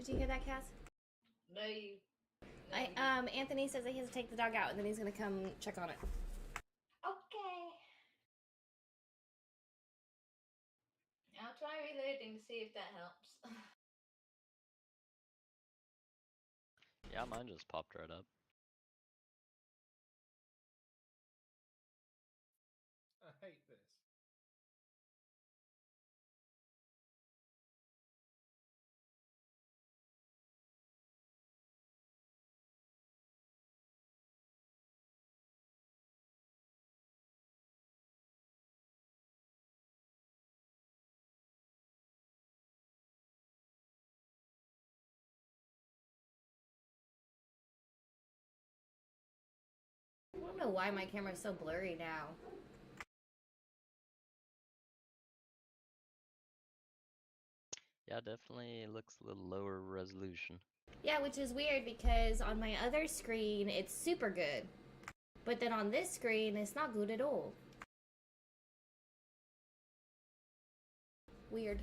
Did you hear that, Cass? No, you. Anthony says that he has to take the dog out and then he's gonna come check on it. Okay. I'll try reloading to see if that helps. Yeah, mine just popped right up. I hate this. I don't know why my camera's so blurry now. Yeah, definitely looks a little lower resolution. Yeah, which is weird because on my other screen it's super good. But then on this screen it's not good at all. Weird.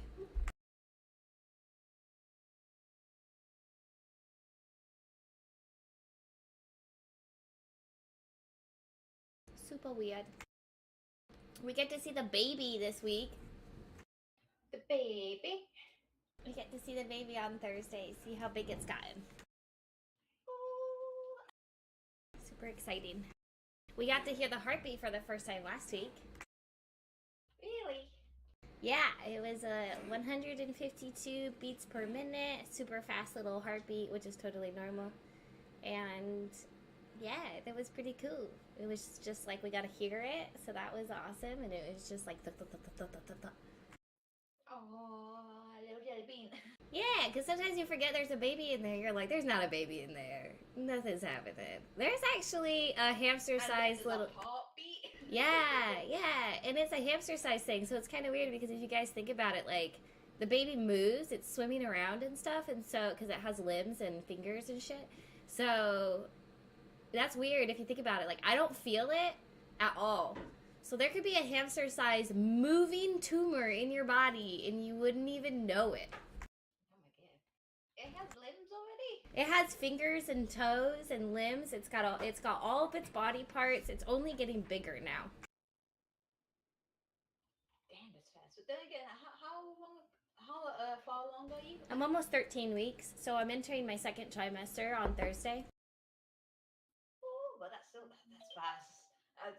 Super weird. We get to see the baby this week. The baby. We get to see the baby on Thursday, see how big it's gotten. Ooh. Super exciting. We got to hear the heartbeat for the first time last week. Really? Yeah, it was 152 beats per minute, super fast little heartbeat, which is totally normal. And yeah, that was pretty cool. It was just like we got to hear it, so that was awesome. And it was just like Oh, little jelly bean. Yeah, because sometimes you forget there's a baby in there. You're like, there's not a baby in there. Nothing's happening. There's actually a hamster-sized little. Heartbeat. Yeah, and it's a hamster-sized thing, so it's kind of weird because if you guys think about it, like the baby moves, it's swimming around and stuff, and so because it has limbs and fingers and shit, so that's weird if you think about it. Like I don't feel it at all. So there could be a hamster-sized moving tumor in your body, and you wouldn't even know it. Oh my god. It has limbs already? It has fingers and toes and limbs. It's got all of its body parts. It's only getting bigger now. Damn, that's fast. But then again, how far along are you? I'm almost 13 weeks, so I'm entering my second trimester on Thursday. Oh, but that's fast.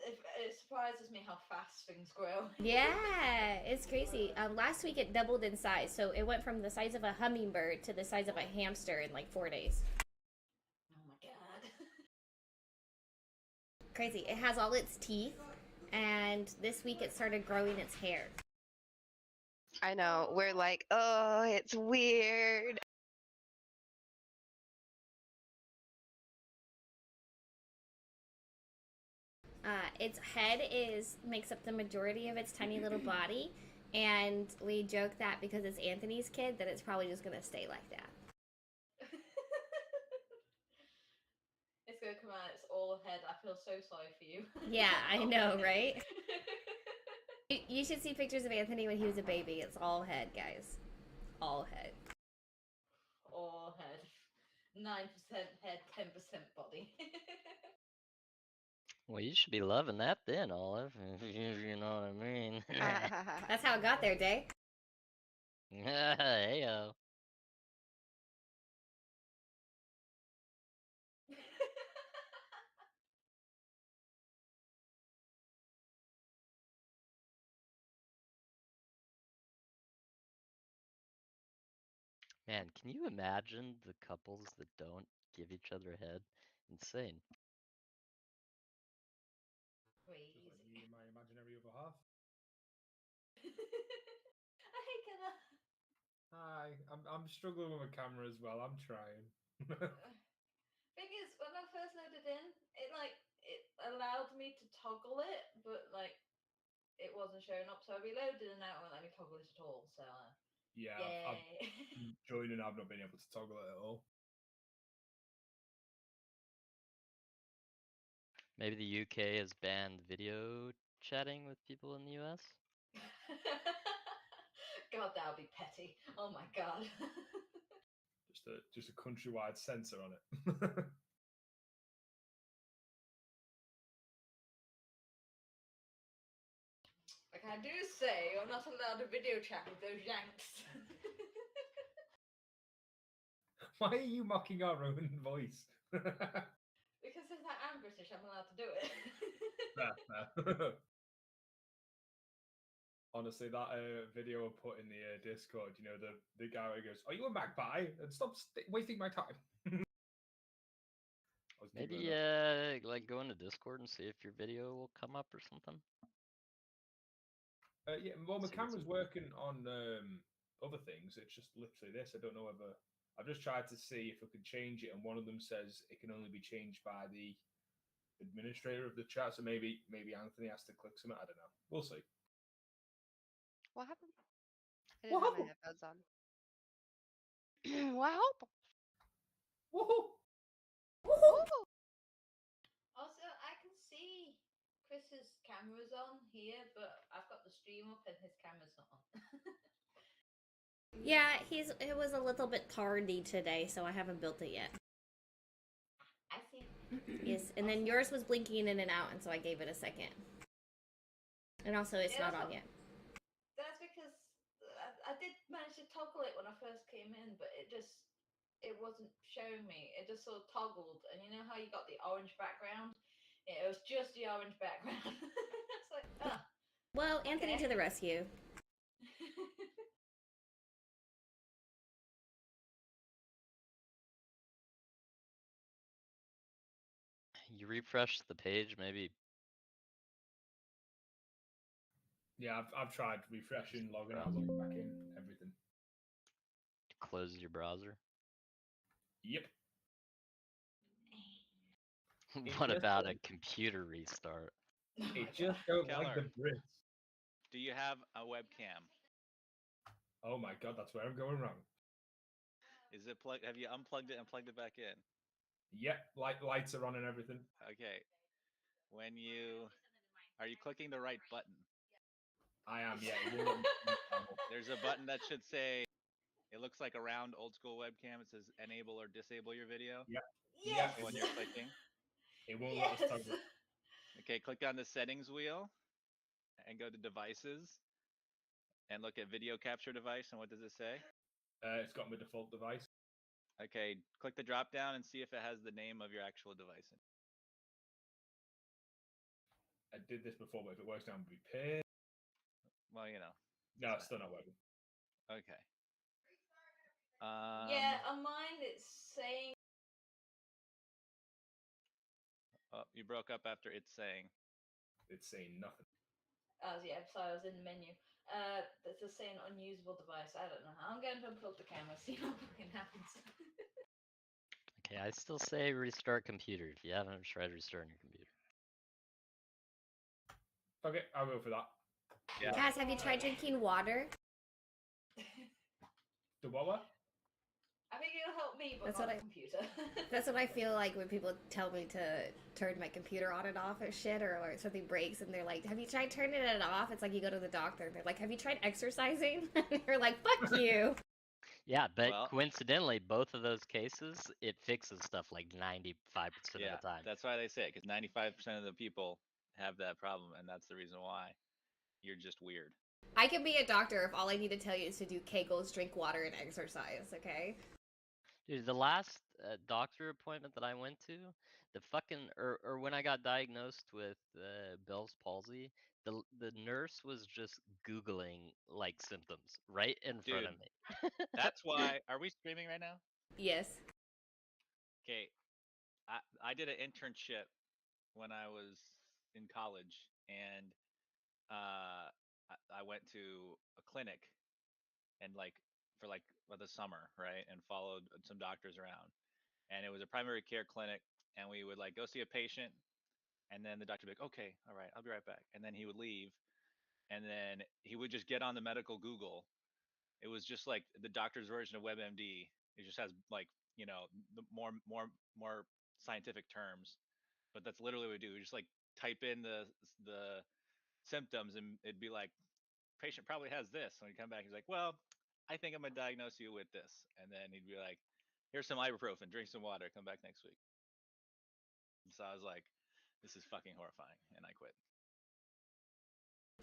It surprises me how fast things grow. Yeah, it's crazy. Last week it doubled in size, so it went from the size of a hummingbird to the size of a hamster in like 4 days. Oh my god. Crazy. It has all its teeth, and this week it started growing its hair. I know. We're like, oh, it's weird. Its head makes up the majority of its tiny little body, and we joke that because it's Anthony's kid, that it's probably just gonna stay like that. It's gonna come out, it's all head. I feel so sorry for you. Yeah, I know, right? You should see pictures of Anthony when he was a baby. It's all head, guys. All head. All head. 9% head, 10% body. Well, you should be loving that then, Olive, if you know what I mean. That's how it got there, Day. Heyo. Man, can you imagine the couples that don't give each other a head? Insane. Crazy. Just like me and my imaginary other half. Hey, Kenna. Hi, I'm struggling with my camera as well. I'm trying. Thing is, when I first loaded in, it allowed me to toggle it, but it wasn't showing up. So I reloaded and now it won't let me toggle it at all. So Yeah, I've yay. joined and I've not been able to toggle it at all. Maybe the UK has banned video chatting with people in the US? God, that would be petty. Oh my god. Just just a countrywide censor on it. Like I do say, you're not allowed to video chat with those Yanks. Why are you mocking our own voice? Because if I'm British, I'm allowed to do it. Fair. Honestly, that video I put in the Discord, you know, the guy who goes, "Are you a magpie?" And stop wasting my time. I was Maybe giggling at like go into Discord and see if your video will come up or something. yeah, well, my See what's camera's up. working on other things. It's just literally this. I don't know whether I've just tried to see if I could change it, and one of them says it can only be changed by the administrator of the chat. So maybe Anthony has to click something. I don't know. We'll see. What happened? I What didn't have my happened? headphones on. What happened? Woohoo! Woo! Also, I can see Chris's camera's on here, but I've got the stream up and his camera's not on. Yeah, it was a little bit tardy today, so I haven't built it yet. I see. Yes, and then yours was blinking in and out, and so I gave it a second. And also, it's Yeah, not on so- yet. That's because I did manage to toggle it when I first came in, but it wasn't showing me. It just sort of toggled, and you know how you got the orange background? Yeah, it was just the orange background. It's like, ah. Well, Anthony Okay. to the rescue. You refresh the page, maybe Yeah, I've tried refreshing, logging out, logging back in, everything. close your browser. Yep. What just about a don't- computer restart? Oh my It just God. don't like the Keller. Brits. Do you have a webcam? Oh my god, that's where I'm going wrong. Is it plugged? Have you unplugged it and plugged it back in? Yep, lights are on and everything. Okay. Are you clicking the right button? I am, yeah. It won't let me use panel. There's a button that should say, it looks like a round old school webcam. It says enable or disable your video. Yep. Yes. Yeah, The one you're clicking. It won't let us Yes. toggle. Okay, click on the settings wheel and go to devices and look at video capture device. And what does it say? It's got my default device. Okay, click the drop down and see if it has the name of your actual device in it. I did this before, but if it works now, I'm be pissed. Well, you know. No, it's still not working. Okay. Yeah, on mine it's saying. Oh, you broke up after it's saying. It's saying nothing. Oh yeah, sorry, I was in the menu. It's just saying unusable device. I don't know. I'm going to unplug the camera, see what fucking happens. Okay, I still say restart computer if you haven't tried restarting your computer. Okay, I'll go for that. Yeah. Cass, have you tried drinking water? The what? I think it'll help me, but That's not what the computer. That's what I feel like when people tell me to turn my computer on and off or shit, or something breaks, and they're like, "Have you tried turning it off?" It's like you go to the doctor, and they're like, "Have you tried exercising?" And you're like, "Fuck you." Yeah, but Well- coincidentally, both of those cases, it fixes stuff like 95% Yeah, of the time. that's why they say it, because 95% of the people have that problem, and that's the reason why. You're just weird. I can be a doctor if all I need to tell you is to do Kegels, drink water, and exercise. Okay. Dude, the last doctor appointment that I went to, the fucking or when I got diagnosed with Bell's palsy, the nurse was just googling like symptoms right in front of Dude. me. That's why. Are we streaming right now? Yes. Okay. I did an internship when I was in college, and I went to a clinic and for the summer, right, and followed some doctors around. And it was a primary care clinic, and we would like go see a patient, and then the doctor would be like, "Okay, all right, I'll be right back," and then he would leave, and then he would just get on the medical Google. It was just like the doctor's version of WebMD. It just has like the more scientific terms, but that's literally what we do. We just like type in the symptoms, and it'd be like, patient probably has this. When he come back, he's like, well, I think I'm gonna diagnose you with this, and then he'd be like, here's some ibuprofen, drink some water, come back next week. And so I was like, this is fucking horrifying, and I quit.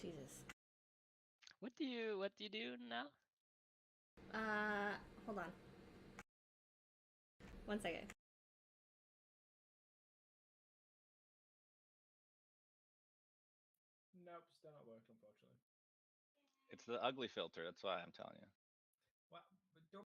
Jesus. What do you do now? Hold on. 1 second. Nope, still not working, unfortunately. It's the ugly filter. That's why I'm telling you. Well, but don't.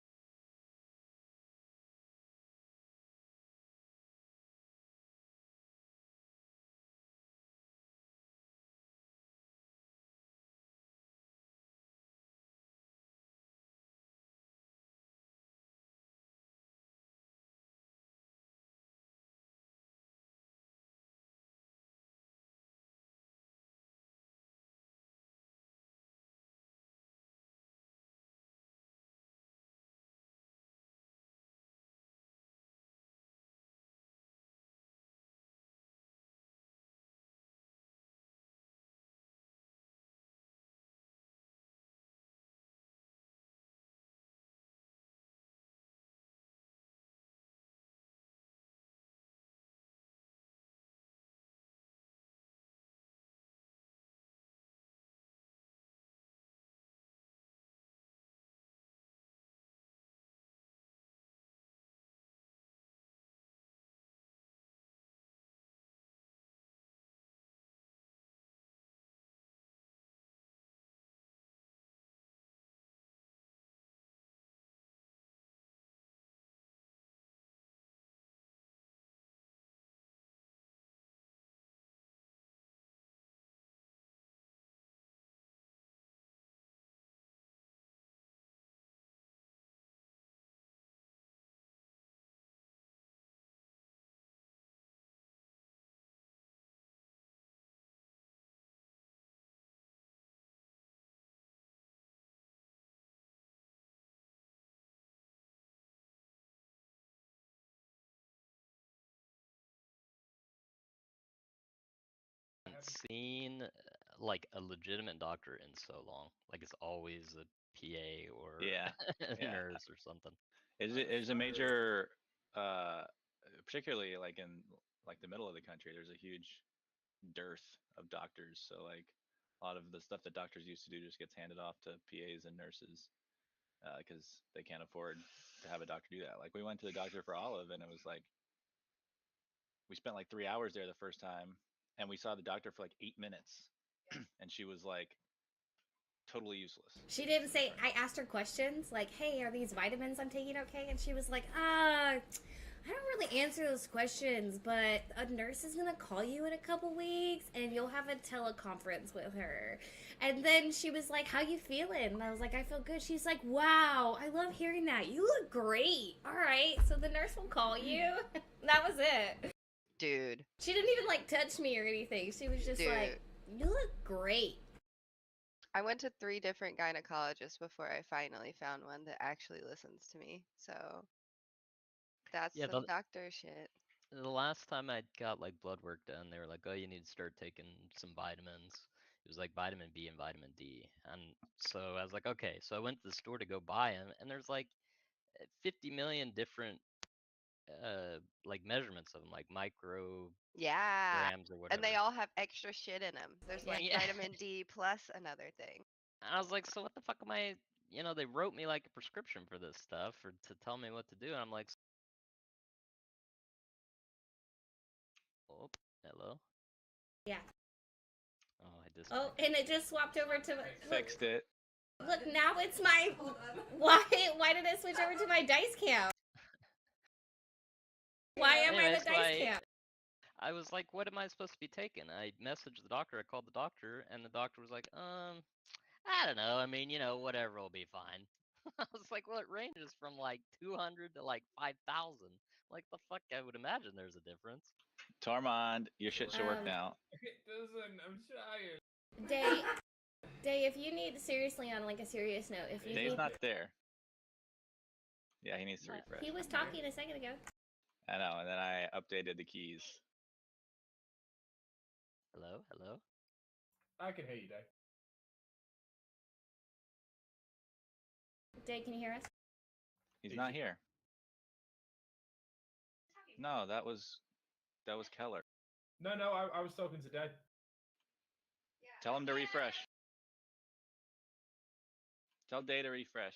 Seen like a legitimate doctor in so long. Like it's always a PA or Yeah, a yeah. nurse or something. There's a major, particularly like in like the middle of the country, there's a huge dearth of doctors. So like a lot of the stuff that doctors used to do just gets handed off to PAs and nurses because they can't afford to have a doctor do that. Like we went to the doctor for Olive, and it was like we spent like 3 hours there the first time, and we saw the doctor for like 8 minutes, and she was like totally useless. She didn't say, I asked her questions like, hey, are these vitamins I'm taking okay? And she was like, I don't really answer those questions, but a nurse is going to call you in a couple weeks and you'll have a teleconference with her. And then she was like, how you feeling? And I was like, I feel good. She's like, wow, I love hearing that. You look great. All right, so the nurse will call you. That was it. Dude. She didn't even like touch me or anything. She was just like, you look great. I went to 3 different gynecologists before I finally found one that actually listens to me. So that's Yeah, some doctor shit. the last time I got like blood work done, they were like, "Oh, you need to start taking some vitamins." It was like vitamin B and vitamin D, and so I was like, "Okay." So I went to the store to go buy them, and there's like 50 million different like measurements of them, like micrograms Yeah. or whatever. And they all have extra shit in them. There's like Yeah. vitamin D plus another thing. And I was like, "So what the fuck am I?" You know, they wrote me like a prescription for this stuff or to tell me what to do, and I'm like, "Oh, hello." Yeah. Oh, I just. Oh, and it just swapped over to Fixed it. Look, now it's my. Why did it switch over to my dice cam? Why am I Anyways, the dice cam? I was like, what am I supposed to be taking? I messaged the doctor. I called the doctor, and the doctor was like, I don't know. I mean, you know, whatever will be fine. I was like, well, it ranges from like 200 to like 5,000. Like the fuck, I would imagine there's a difference. Tormund, your shit should work now. It doesn't. I'm trying. Day, if you need seriously on like a serious note, if you Dave's need, not there. Yeah, he needs to refresh. he was talking a second ago. I know, and then I updated the keys. Hello, hello. I can hear you, Dave. Day, can you hear us? He's not here. No, that was Keller. No, I was talking today. Tell him to refresh. Tell Day to refresh.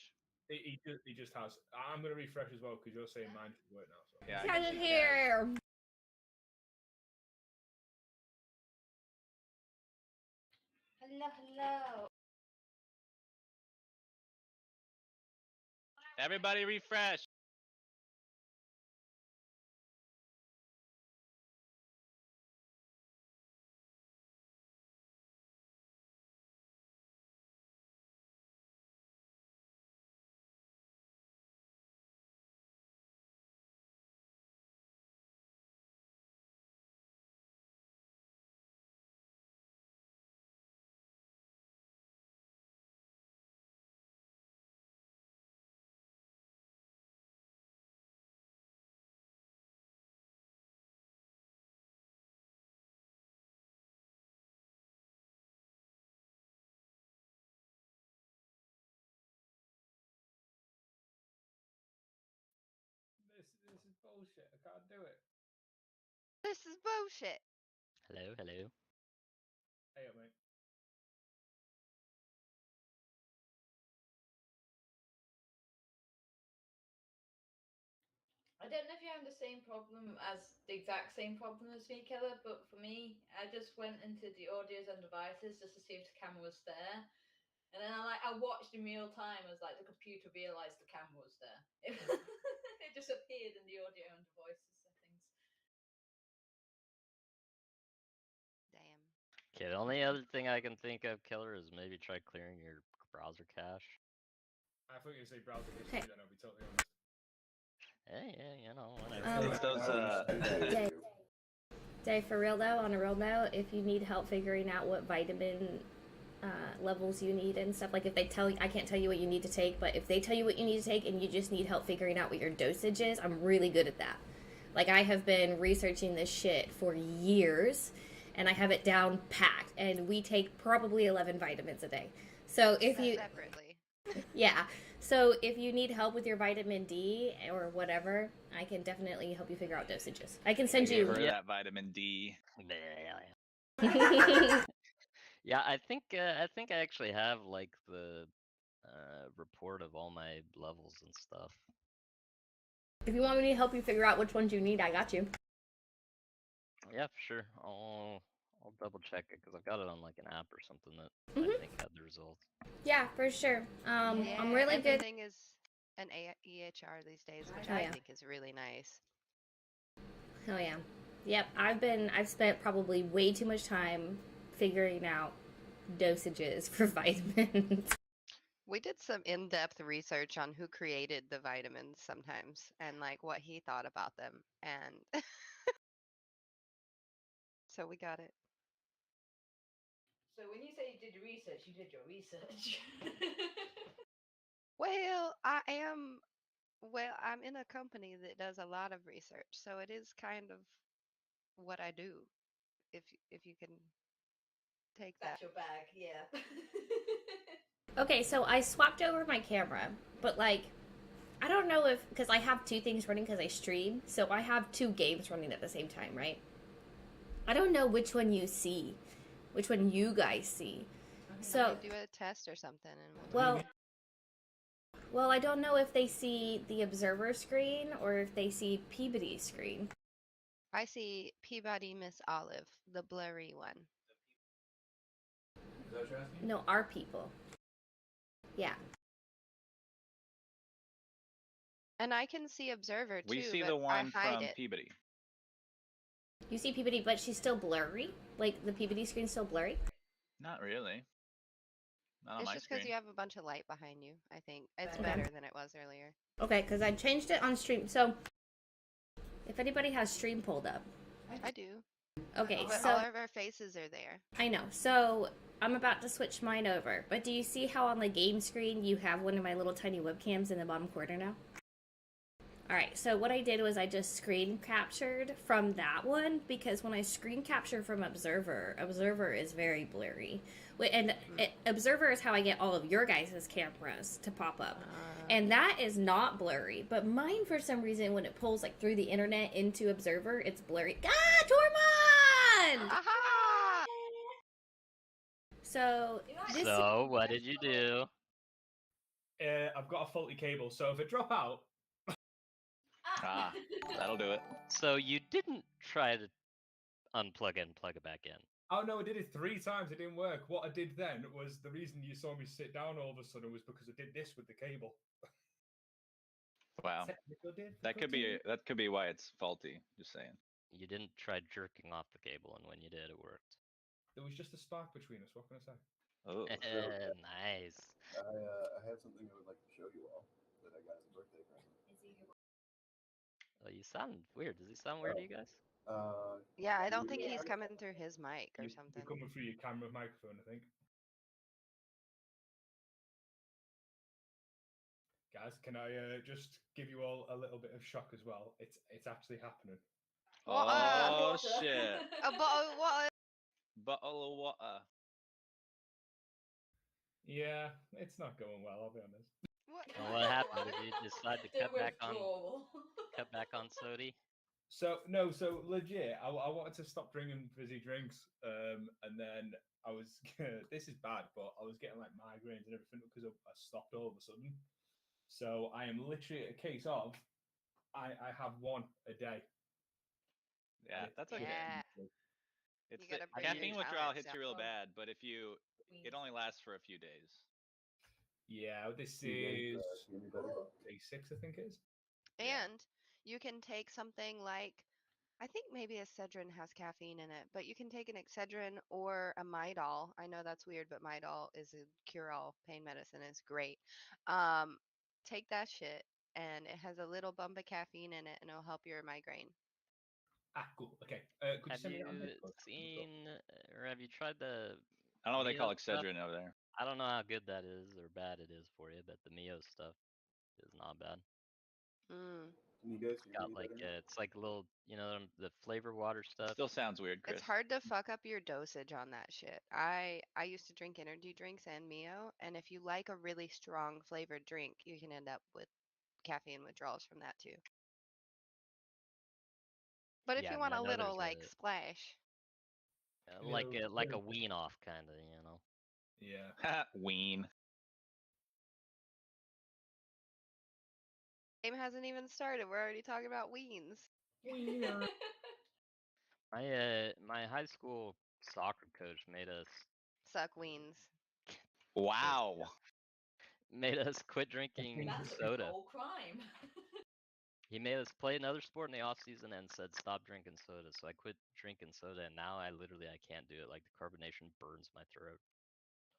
He just has. I'm going to refresh as well because you're saying mine should work now. So. Yeah, I Cat can is see Kaz. here. Hello. Everybody refresh. This is bullshit. I can't do it. This is bullshit. Hello, hello. Hey up, mate. I don't know if you're having the same problem as the exact same problem as me, Keller, but for me, I just went into the audios and devices just to see if the camera was there. And then I watched in real time as like the computer realized the camera was there. It just appeared in the audio and devices settings. Damn. Okay, the only other thing I can think of, Killer, is maybe try clearing your browser cache. I thought you say browser history. Hey. Then I'll be totally honest. Hey, yeah, you know, whatever. It's those Dave, for real though, on a real note, if you need help figuring out what vitamin levels you need and stuff, like if they tell you, I can't tell you what you need to take, but if they tell you what you need to take and you just need help figuring out what your dosage is, I'm really good at that. Like I have been researching this shit for years and I have it down packed, and we take probably 11 vitamins a day. So if you Separately. yeah. So if you need help with your vitamin D or whatever, I can definitely help you figure out dosages. I can send you. for that vitamin D. Yeah, I think I actually have like the report of all my levels and stuff. If you want me to help you figure out which ones you need, I got you. Yeah, for sure. I'll double check it because I've got it on like an app or something that Mhm. I think had the results. Yeah, for sure. I'm Yeah, really good. everything is an EHR these days, which Oh, I yeah. think is really nice. Oh yeah. Yep, I've spent probably way too much time figuring out dosages for vitamins. We did some in-depth research on who created the vitamins sometimes and like what he thought about them, and so we got it. So when you say you did your research, you did your research. Well, I'm in a company that does a lot of research, so it is kind of what I do. If you can take that. That's your bag, yeah. Okay, so I swapped over my camera, but like I don't know if, because I have two things running because I stream, so I have two games running at the same time, right? I don't know which one you see, which one you guys see. So, Do a test or something, and we'll well, I don't know if they see the observer screen or if they see Peabody's screen. I see Peabody Miss Olive, the blurry one. Is that what you're asking? No, our people. Yeah. And I can see Observer too, We see but the one I hide from it. Peabody. You see Peabody, but she's still blurry? Like, the Peabody screen's still blurry? Not really. Not on It's my just because screen. you have a bunch of light behind you, I think. It's Okay. better than it was earlier. Okay, because I changed it on stream. So, if anybody has stream pulled up. I do. Okay, But so all of our faces are there. I know. So, I'm about to switch mine over. But do you see how on the game screen you have one of my little tiny webcams in the bottom corner now? Alright, so what I did was I just screen captured from that one, because when I screen capture from Observer is very blurry. And Observer is how I get all of your guys' cameras to pop up. And that is not blurry. But mine, for some reason, when it pulls like through the internet into Observer, it's blurry. Ah, Tormund! Aha! So this So, what did you do? I've got a faulty cable, so if it drop out, Ah, that'll do it. So you didn't try to unplug it and plug it back in. oh no, I did it 3 times. It didn't work. What I did then was the reason you saw me sit down all of a sudden was because I did this with the cable. Wow. That could be why it's faulty. Just saying. You didn't try jerking off the cable, and when you did, it worked. There was just a spark between us. What can I say? Oh, Nice. I have something I would like to show you all that I got as a birthday present. Oh, you sound weird. Does he sound weird to you guys? Yeah, I don't think Yeah. he's coming through his mic or something. You're coming through your camera microphone, I think. Guys, can I just give you all a little bit of shock as well? It's actually happening. What, oh Water. shit! A bottle of water. Bottle of water. Yeah, it's not going well. I'll be honest. What? Well, what happened? Did you decide to The cut back on withdrawal. sody? So legit. I wanted to stop drinking fizzy drinks, and then I was. This is bad, but I was getting like migraines and everything because I stopped all of a sudden. So I am literally at a case of I have one a day. Yeah, that's okay. Yeah. It's You gotta the bring your caffeine withdrawal tolerance hits you real down. bad, but if you, it only lasts for a few days. Yeah, this You is guys, hear me better? day 6, I think it is. Yeah. And you can take something like, I think maybe Excedrin has caffeine in it, but you can take an Excedrin or a Midol. I know that's weird, but Midol is a cure-all pain medicine. It's great. Take that shit, and it has a little bump of caffeine in it, and it'll help your migraine. Ah, cool. Okay. Could Have send me you that on Facebook? seen or have you tried the I don't know what they call Mio stuff? Excedrin over there. I don't know how good that is or bad it is for you, but the Mio stuff is not bad. Mm. Can you guys hear Got me like better? it's like a little, the flavor water stuff. Still sounds weird, Chris. It's hard to fuck up your dosage on that shit. I used to drink energy drinks and Mio, and if you like a really strong flavored drink, you can end up with caffeine withdrawals from that too. But if Yeah, you I want mean, a I know little there's like splash, like a wean off kind of, Yeah. Ween. game hasn't even started. We're already talking about weens. My high school soccer coach made us Suck weens. Wow. quit drinking That's a soda. whole crime. He made us play another sport in the off season and said stop drinking soda. So I quit drinking soda, and now I can't do it. Like the carbonation burns my throat.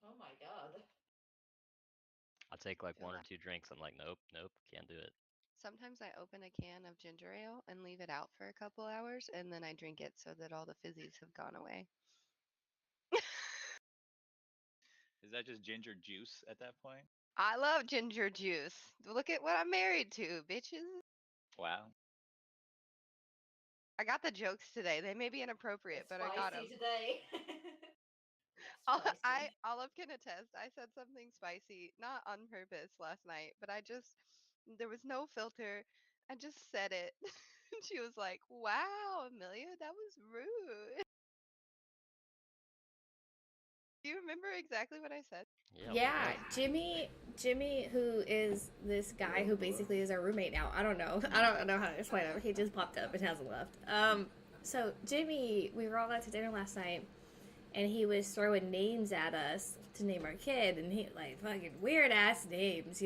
Oh my god. I'll take like Feel 1 or that. 2 drinks. I'm like, nope, can't do it. Sometimes I open a can of ginger ale and leave it out for a couple hours, and then I drink it so that all the fizzies have gone away. Is that just ginger juice at that point? I love ginger juice. Look at what I'm married to, bitches. Wow. I got the jokes today. They may be inappropriate, but I got them. Spicy today. Olive can attest. I said something spicy, not on purpose last night, but there was no filter. I just said it. And she was like, wow, Amelia, that was rude. Do you remember exactly what I said? Yeah, Jimmy, who is this guy who basically is our roommate now. I don't know how to explain him. He just popped up and hasn't left. So Jimmy, we were all out to dinner last night, and he was throwing names at us to name our kid, and he like fucking weird ass names,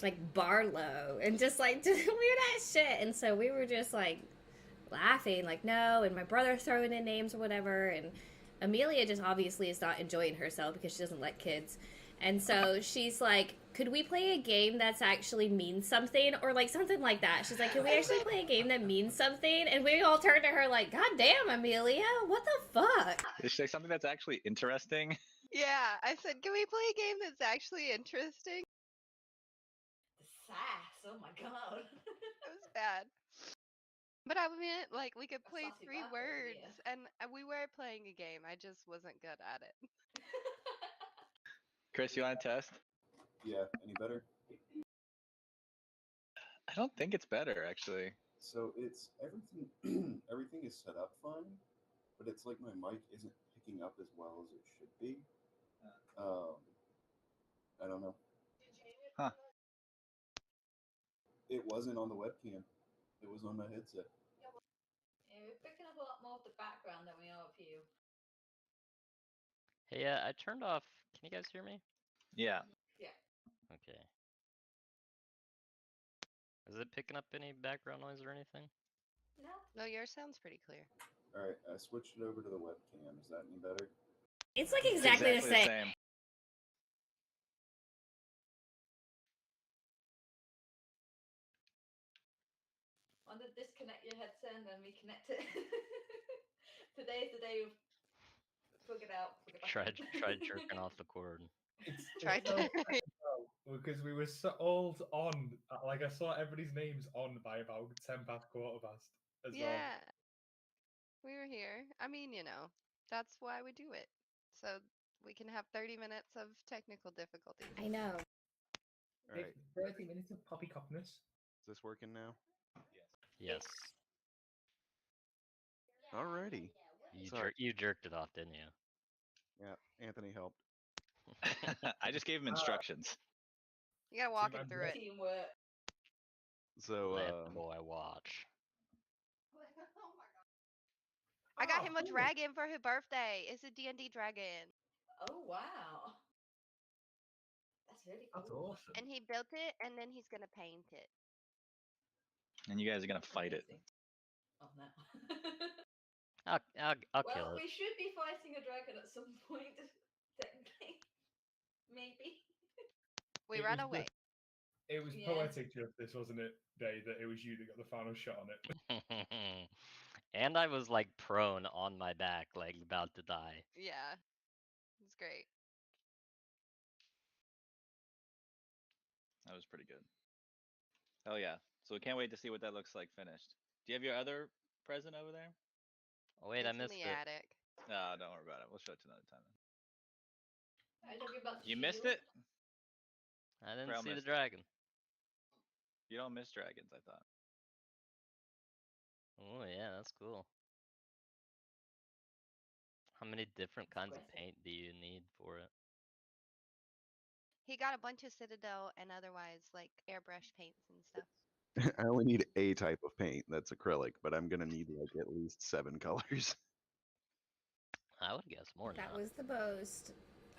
like Barlow, and just like weird ass shit. And so we were just like laughing, like no, and my brother throwing in names or whatever, and Amelia just obviously is not enjoying herself because she doesn't like kids. And so she's like, could we play a game that's actually means something? Or like something like that. She's like, can we actually play a game that means something? And we all turned to her like, God damn, Amelia, what the fuck? Did she say something that's actually interesting? Yeah, I said, can we play a game that's actually interesting? The sass. Oh my god. It was bad. But I meant, like, we could A play sassy 3 birthday, words, yeah. and we were playing a game. I just wasn't good at it. Chris, you want to test? Yeah, any better? don't think it's better actually. So it's everything. Everything is set up fine, but it's like my mic isn't picking up as well as it should be. I don't know. Huh. It wasn't on the webcam. It was on my headset. Yeah, we're picking up a lot more of the background than we are of you. Hey, I turned off. Can you guys hear me? Yeah. Yeah. Okay. Is it picking up any background noise or anything? No. No, yours sounds pretty clear. All right, I switched it over to the webcam. Is that any better? It's like It's exactly, the same. Want to disconnect your headset and then reconnect it? Today's the day we've figured out. Tried jerking off the cord. Tried so to. because we were so old on, like I saw everybody's names on by about 10 past quarter past as well. Yeah. We were here. I mean, that's why we do it. So we can have 30 minutes of technical difficulties. I know. All right, 30 minutes of poppycockness. is this working now? Yes. Alrighty. You jerked it off, didn't you? Yeah, Anthony helped. I just gave him instructions. You gotta walk him Team through it. Teamwork. So, Let the boy watch. I got Oh, him a cool. dragon for his birthday. It's a D&D dragon. Oh wow. That's really cool. That's awesome. And he built it, and then he's gonna paint it. And you guys are gonna fight it. Amazing. Oh no. I'll kill Well, it. we should be fighting a dragon at some point, technically. Maybe. We It run was away. It was Yeah. poetic justice, wasn't it, Day, that it was you that got the final shot on it. And I was like prone on my back, like about to die. Yeah. It's great. That was pretty good. Hell yeah. So we can't wait to see what that looks like finished. Do you have your other present over there? Oh wait, it's I missed in the it. attic. No, don't worry about it. We'll show it to another time. Are you talking about the You missed shield? it? I didn't Krell see the missed it. dragon. You don't miss dragons, I thought. Oh yeah, that's cool. How many different kinds of Aggressive. paint do you need for it? He got a bunch of Citadel and otherwise like airbrush paints and stuff. I only need a type of paint that's acrylic, but I'm gonna need like at least 7 colors. I would guess more than That that. was the most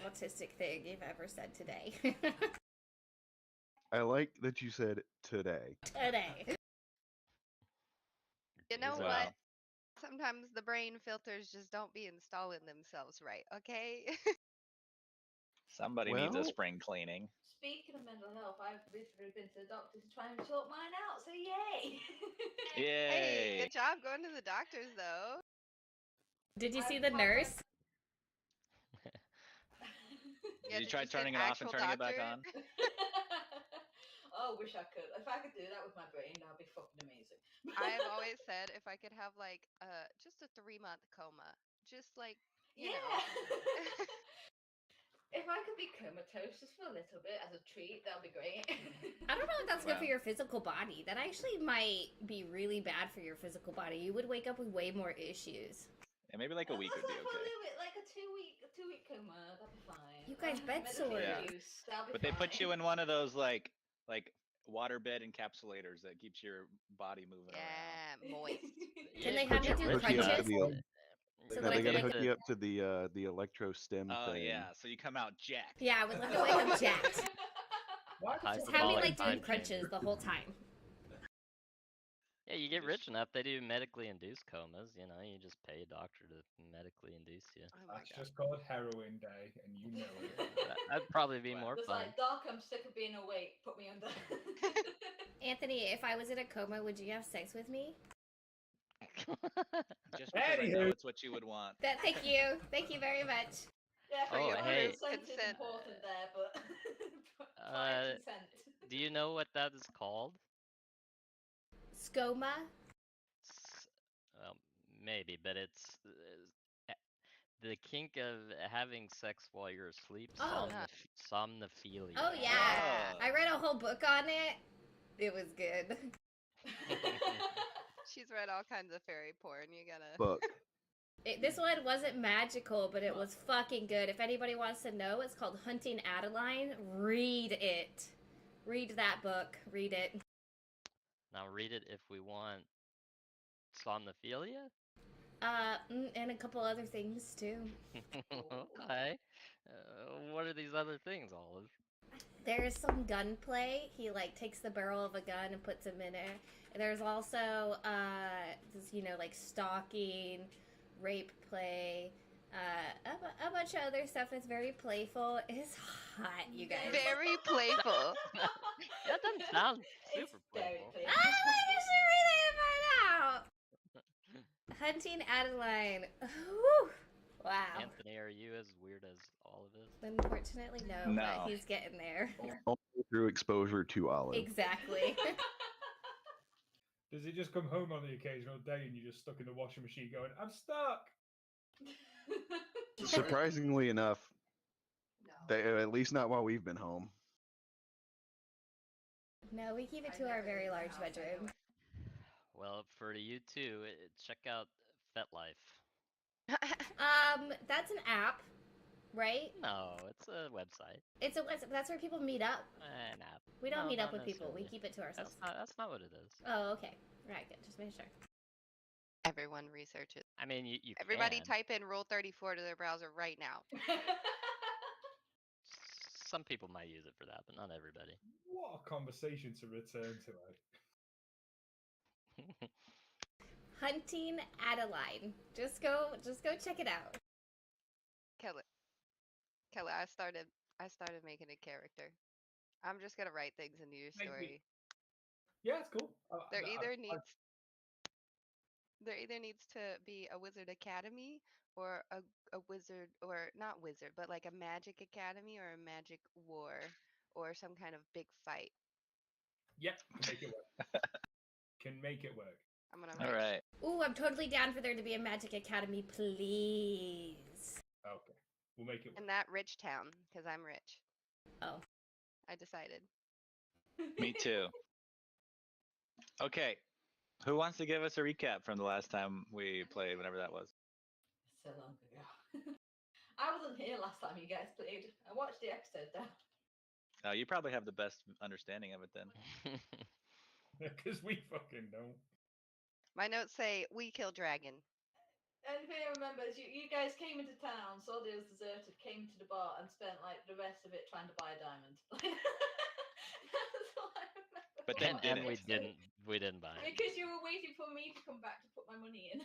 autistic thing you've ever said today. I like that you said today. Today. You know Days are Wow. what? Sometimes the brain filters just don't be installing themselves right, okay? Somebody needs a Well- spring cleaning. Speaking of mental health, I've literally been to the doctor to try and sort mine out, so yay! Hey, Yay! good job going to the doctors though. Did you I see the promise- nurse? Yeah, Did you try see an turning it off and actual turning it back doctor? on? Oh, wish I could. If I could do that with my brain, that'd be fucking amazing. I have always said if I could have like just a 3-month coma, just like you know. If I could be comatose just for a little bit as a treat, that'd be great. I don't know if that's good for Wow. your physical body. That actually might be really bad for your physical body. You would wake up with way more issues. Yeah, maybe like a week would be For a okay. little bit, like a two-week coma, that'd be fine. You guys bed Medical sore. Yeah. use, that'll be But they put you fine. in one of those like waterbed encapsulators that keeps your body moving around. Yeah, moist. Can Yeah, they but have you you're do rich crunches? enough The- to- So No, that I they can gotta make hook you up to the electro stim Oh thing. yeah, so you come out jacked. Yeah, I would love to wake up jacked. Why High Just have me Hyperbolic like doing time crunches chamber. the whole time. Yeah, you get Just- rich enough, they do medically induced comas. You know, you just pay a doctor to medically induce you. Oh my That's god. just called heroin day, and you know it. That'd probably be Wow. more Just fun. like, Doc, I'm sick of being awake. Put me under. Anthony, if I was in a coma, would you have sex with me? Just because I know Anywho. it's what you would want. Thank you. Thank you very much. Yeah, for Oh, your hey. consent is Consent. important there, but prior consent. Do you know what that is called? Scoma? Well, maybe, but it's the kink of having sex while you're asleep. Oh. Somnophilia. Oh yeah. Oh. I read a whole book on it. It was good. She's read all kinds of fairy porn. You gotta. Book. This one wasn't magical, but it was fucking good. If anybody wants to know, it's called Hunting Adeline. Read it. Read that book. Read it. Now read it if we want somnophilia. And a couple other things too. Okay. What are these other things, Olive? There's some gunplay. He like takes the barrel of a gun and puts him in it. And there's also this, like stalking, rape play, a bunch of other stuff that's very playful. It's hot, you guys. Very playful. That doesn't sound It's super very playful. playful. You should read it and find out. Hunting Adeline. Whew. Wow. Anthony, are you as weird as all of us? Unfortunately, no, No. but he's getting there. Only through exposure to Olive. Exactly. Does it just come home on the occasional day and you're just stuck in the washing machine going, I'm stuck? Surprisingly enough, No. at least not while we've been home. No, we keep it to our very large bedroom. Well, for you too, check out FetLife. That's an app, right? No, it's a website. It's that's where people meet up. An app. We don't No, meet up not with people. We necessarily. keep it to ourselves. That's not what it is. Oh, okay. Right, good. Just make sure. Everyone researches. I mean, you Everybody can. type in Rule 34 to their browser right now. Some people might use it for that, but not everybody. What a conversation to return to. Hunting Adeline. Just go check it out. Kelly, I started making a character. I'm just gonna write things into your Make me- story. Yeah, it's cool. There either needs to be a wizard academy or a wizard, or not wizard, but like a magic academy or a magic war or some kind of big fight. Yep, can make it work. Can make it work. I'm gonna All write. right. Ooh, I'm totally down for there to be a Magic Academy, please. Okay, we'll make it work. In that rich town, because I'm rich. Oh. I decided. Me too. Okay. Who wants to give us a recap from the last time we played, whenever that was? So long ago. I wasn't here last time you guys played. I watched the episode though. Oh, you probably have the best understanding of it then. Because we fucking don't. My notes say we kill dragon. Anything I remember is you guys came into town, saw that it was deserted, came to the bar, and spent like the rest of it trying to buy a diamond. That's all I remember. But from then that we episode. didn't buy it. Because you were waiting for me to come back to put my money in.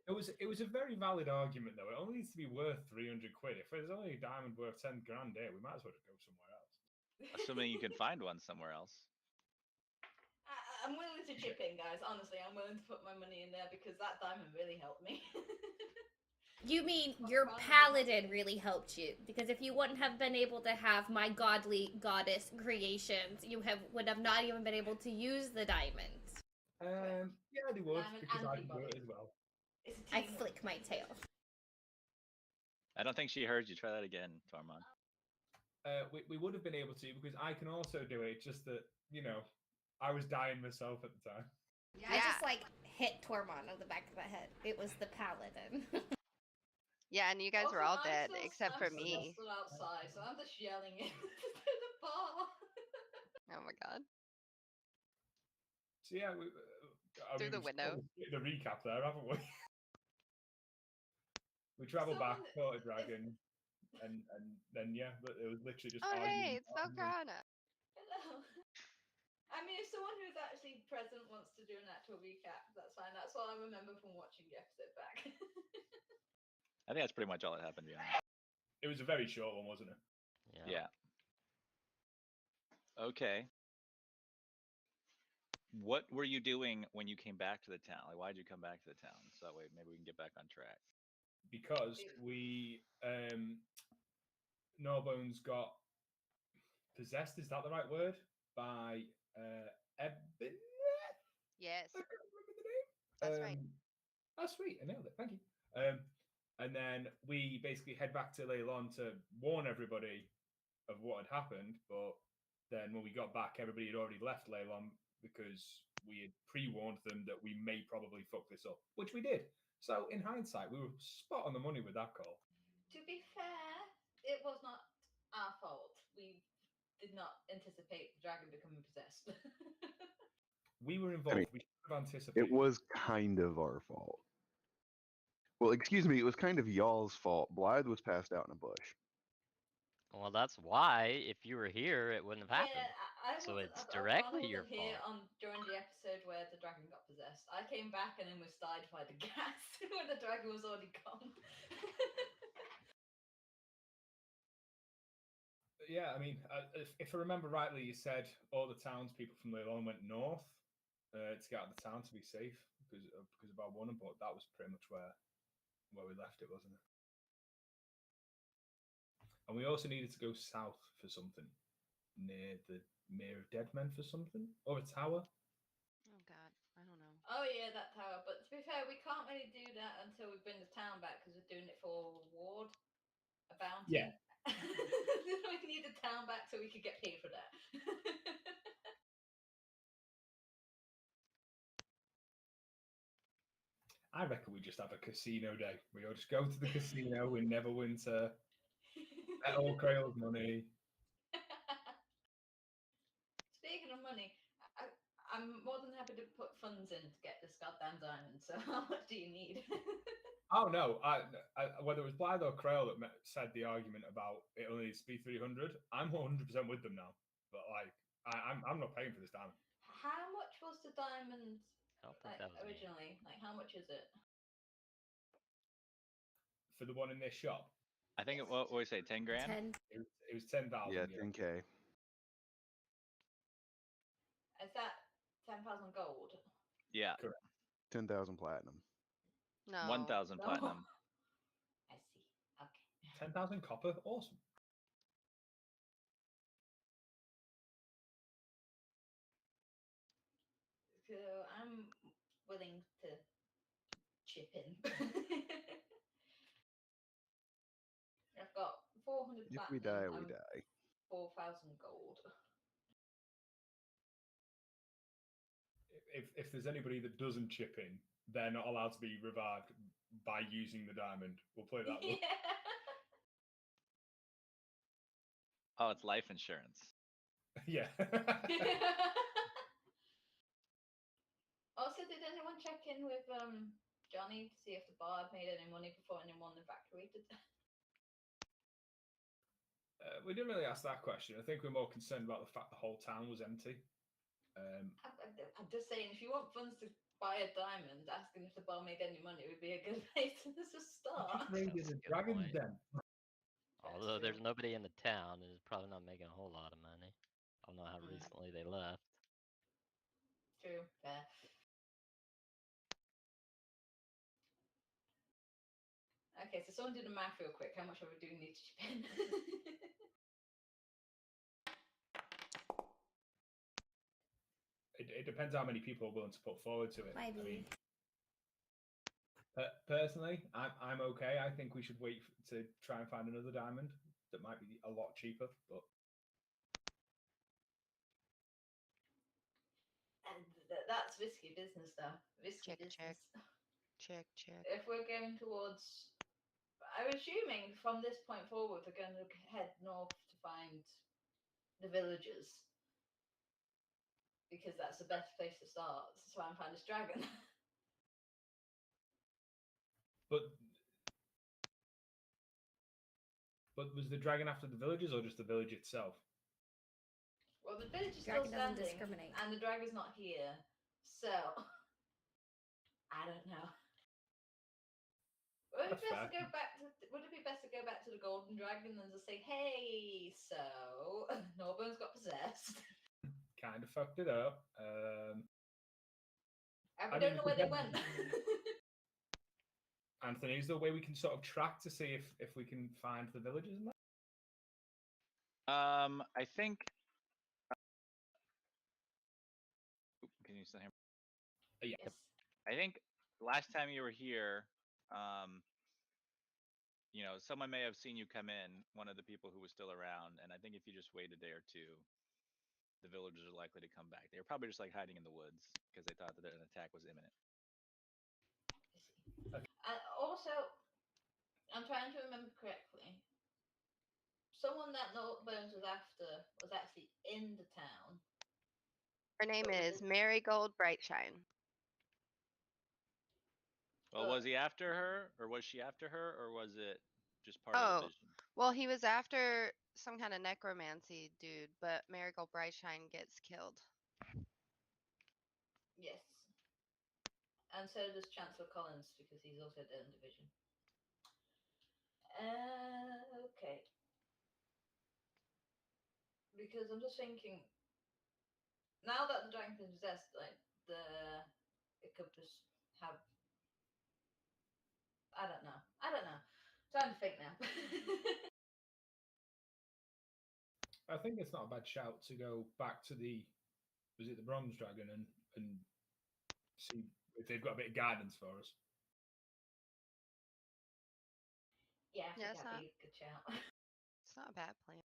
It was a very valid argument though. It only needs to be worth 300 quid. If there's only a diamond worth 10 grand here, we might as well just go somewhere else. Assuming you can find one somewhere else. I'm willing to chip in, guys. Honestly, I'm willing to put my money in there because that diamond really helped me. You mean your paladin really helped you? Because if you wouldn't have been able to have my godly goddess creations, you would have not even been able to use the diamonds. Yeah, they would, Diamond because and I can do it Peabody. as well. It's a I teamwork. flick my tail. I don't think she heard you. Try that again, Tormund. We would have been able to because I can also do it. It's just that, I was dying myself at the time. I just hit Tormund on the back of the head. It was the paladin. Yeah, and you guys were all Also, dead except for me. Still outside, so I'm just yelling into the bar. Oh my god. So yeah, Through the we've window. sort of hit the recap there, haven't we? We travelled back, Someone- caught a dragon, and then but it was literally just. Oh arguing hey, it's about it. Velcrana. Hello. I mean, if someone who's actually present wants to do an actual recap, that's fine. That's what I remember from watching the episode back. I think that's pretty much all that happened, to be honest. It was a very short one, wasn't it? Yeah. Okay. What were you doing when you came back to the town? Like, why did you come back to the town? So that way maybe we can get back on track. Because we Gnawbones got possessed. Is that the right word? By Eben. Yes. I can't remember the name. That's right. Oh, sweet! I nailed it. Thank you. And then we basically head back to Leylon to warn everybody of what had happened, but then when we got back, everybody had already left Leylon because we had pre-warned them that we may probably fuck this up, which we did. So in hindsight, we were spot on the money with that call. To be fair, it was not our fault. We did not anticipate the dragon becoming possessed. We were involved. mean, we should have anticipated. It was kind of our fault. Well, excuse me, it was kind of y'all's fault. Blythe was passed out in a bush. Well, that's why if you were here, it wouldn't have happened. Yeah, I So wasn't, it's I directly wasn't your here fault. during the episode where the dragon got possessed. I came back and then was died by the gas when the dragon was already gone. Yeah, I mean, if I remember rightly, you said all the townspeople from Leylon went north to get out of the town to be safe because of our warning, but that was pretty much where we left it, wasn't it? And we also needed to go south for something near the Mere of Dead Men for something or a tower. Oh God, I don't know. Oh yeah, that tower. But to be fair, we can't really do that until we bring the town back because we're doing it for a reward, a bounty. Yeah. We need the town back so we could get paid for that. I reckon we just have a casino day. We all just go to the casino in Neverwinter, bet all Crail's money. Speaking of money, I'm more than happy to put funds in to get this goddamn diamond. So how much do you need? Oh no! Whether it was Blythe or Crail that said the argument about it only needs to be 300, I'm 100% with them now. But like, I'm not paying for this diamond. How much was the diamond I don't think that was me. originally? Like, how much is it? For the one in this shop, I think it, what we say, 10 grand? 10. it was 10,000. Yeah, 10K. Is that 10,000 gold? Yeah, 10,000 platinum. No. 1,000 No. platinum. I see. Okay. 10,000 copper, awesome. So I'm willing to chip in. I've got 400 If we platinum die, we and die. 4,000 gold. If there's anybody that doesn't chip in, they're not allowed to be revived by using the diamond. We'll play that one. Yeah. Oh, it's life insurance. Yeah. Also, did anyone check in with Johnny to see if the bar had made any money before anyone evacuated? We didn't really ask that question. I think we're more concerned about the fact the whole town was empty. I'm just saying, if you want funds to buy a diamond, asking if the bar made any money would be a good place to start. Just raided That's a a good dragon's point. den. Although true. there's nobody in the town, and it's probably not making a whole lot of money. I don't know how Mm. recently they left. True, fair. Okay, so someone do the math real quick. How much are we doing need to chip in? It depends how many people are willing to put forward to it. Maybe. I mean, personally, I'm okay. I think we should wait to try and find another diamond that might be a lot cheaper. But And that's risky business, though. Risky Check, business. check. Check. If we're going towards, I'm assuming from this point forward, we're going to head north to find the villagers. Because that's the best place to start to try and find this dragon. but was the dragon after the villagers or just the village itself? Well, the village is Dragon still doesn't standing, discriminate. and the dragon's not here. So, I don't know. Would it, That's be best to fair. go back to, would it be best to go back to the golden dragon and just say, hey, so Norbone's got possessed? Kind of fucked it up. And I we don't mean, know where they went. Anthony, is there a way we can sort of track to see if we can find the villagers and that? I think. Can you still hear me? Yes. I think last time you were here, someone may have seen you come in, one of the people who was still around, and I think if you just wait a day or two, the villagers are likely to come back. They were probably just like hiding in the woods because they thought that an attack was imminent. And also, I'm trying to remember correctly. Someone that Bones was after was actually in the town. Her name But we is didn't- Marigold Brightshine. Well, was he after her, or was she after her, or was it just part of Oh, the vision? well, he was after some kind of necromancy dude, but Marigold Brightshine gets killed. Yes. And so does Chancellor Collins because he's also dead in division. Okay. Because I'm just thinking, now that the dragon's been possessed, like it could just have. I don't know. Trying to think now. I think it's not a bad shout to go back to was it the bronze dragon and see if they've got a bit of guidance for us. Yeah, I think Yeah, that'd be a good shout. It's not a bad plan.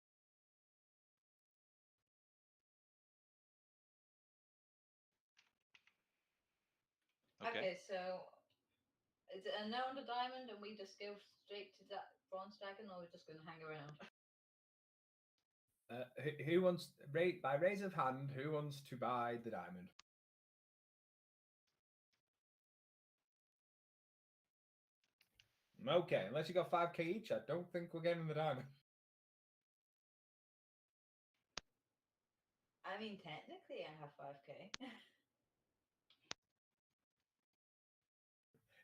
Okay. So is it a no on the diamond and we just go straight to that bronze dragon, or we're just going to hang around? Who wants, by raise of hand, who wants to buy the diamond? Okay, unless you got 5k each, I don't think we're getting the diamond. I mean, technically, I have 5k.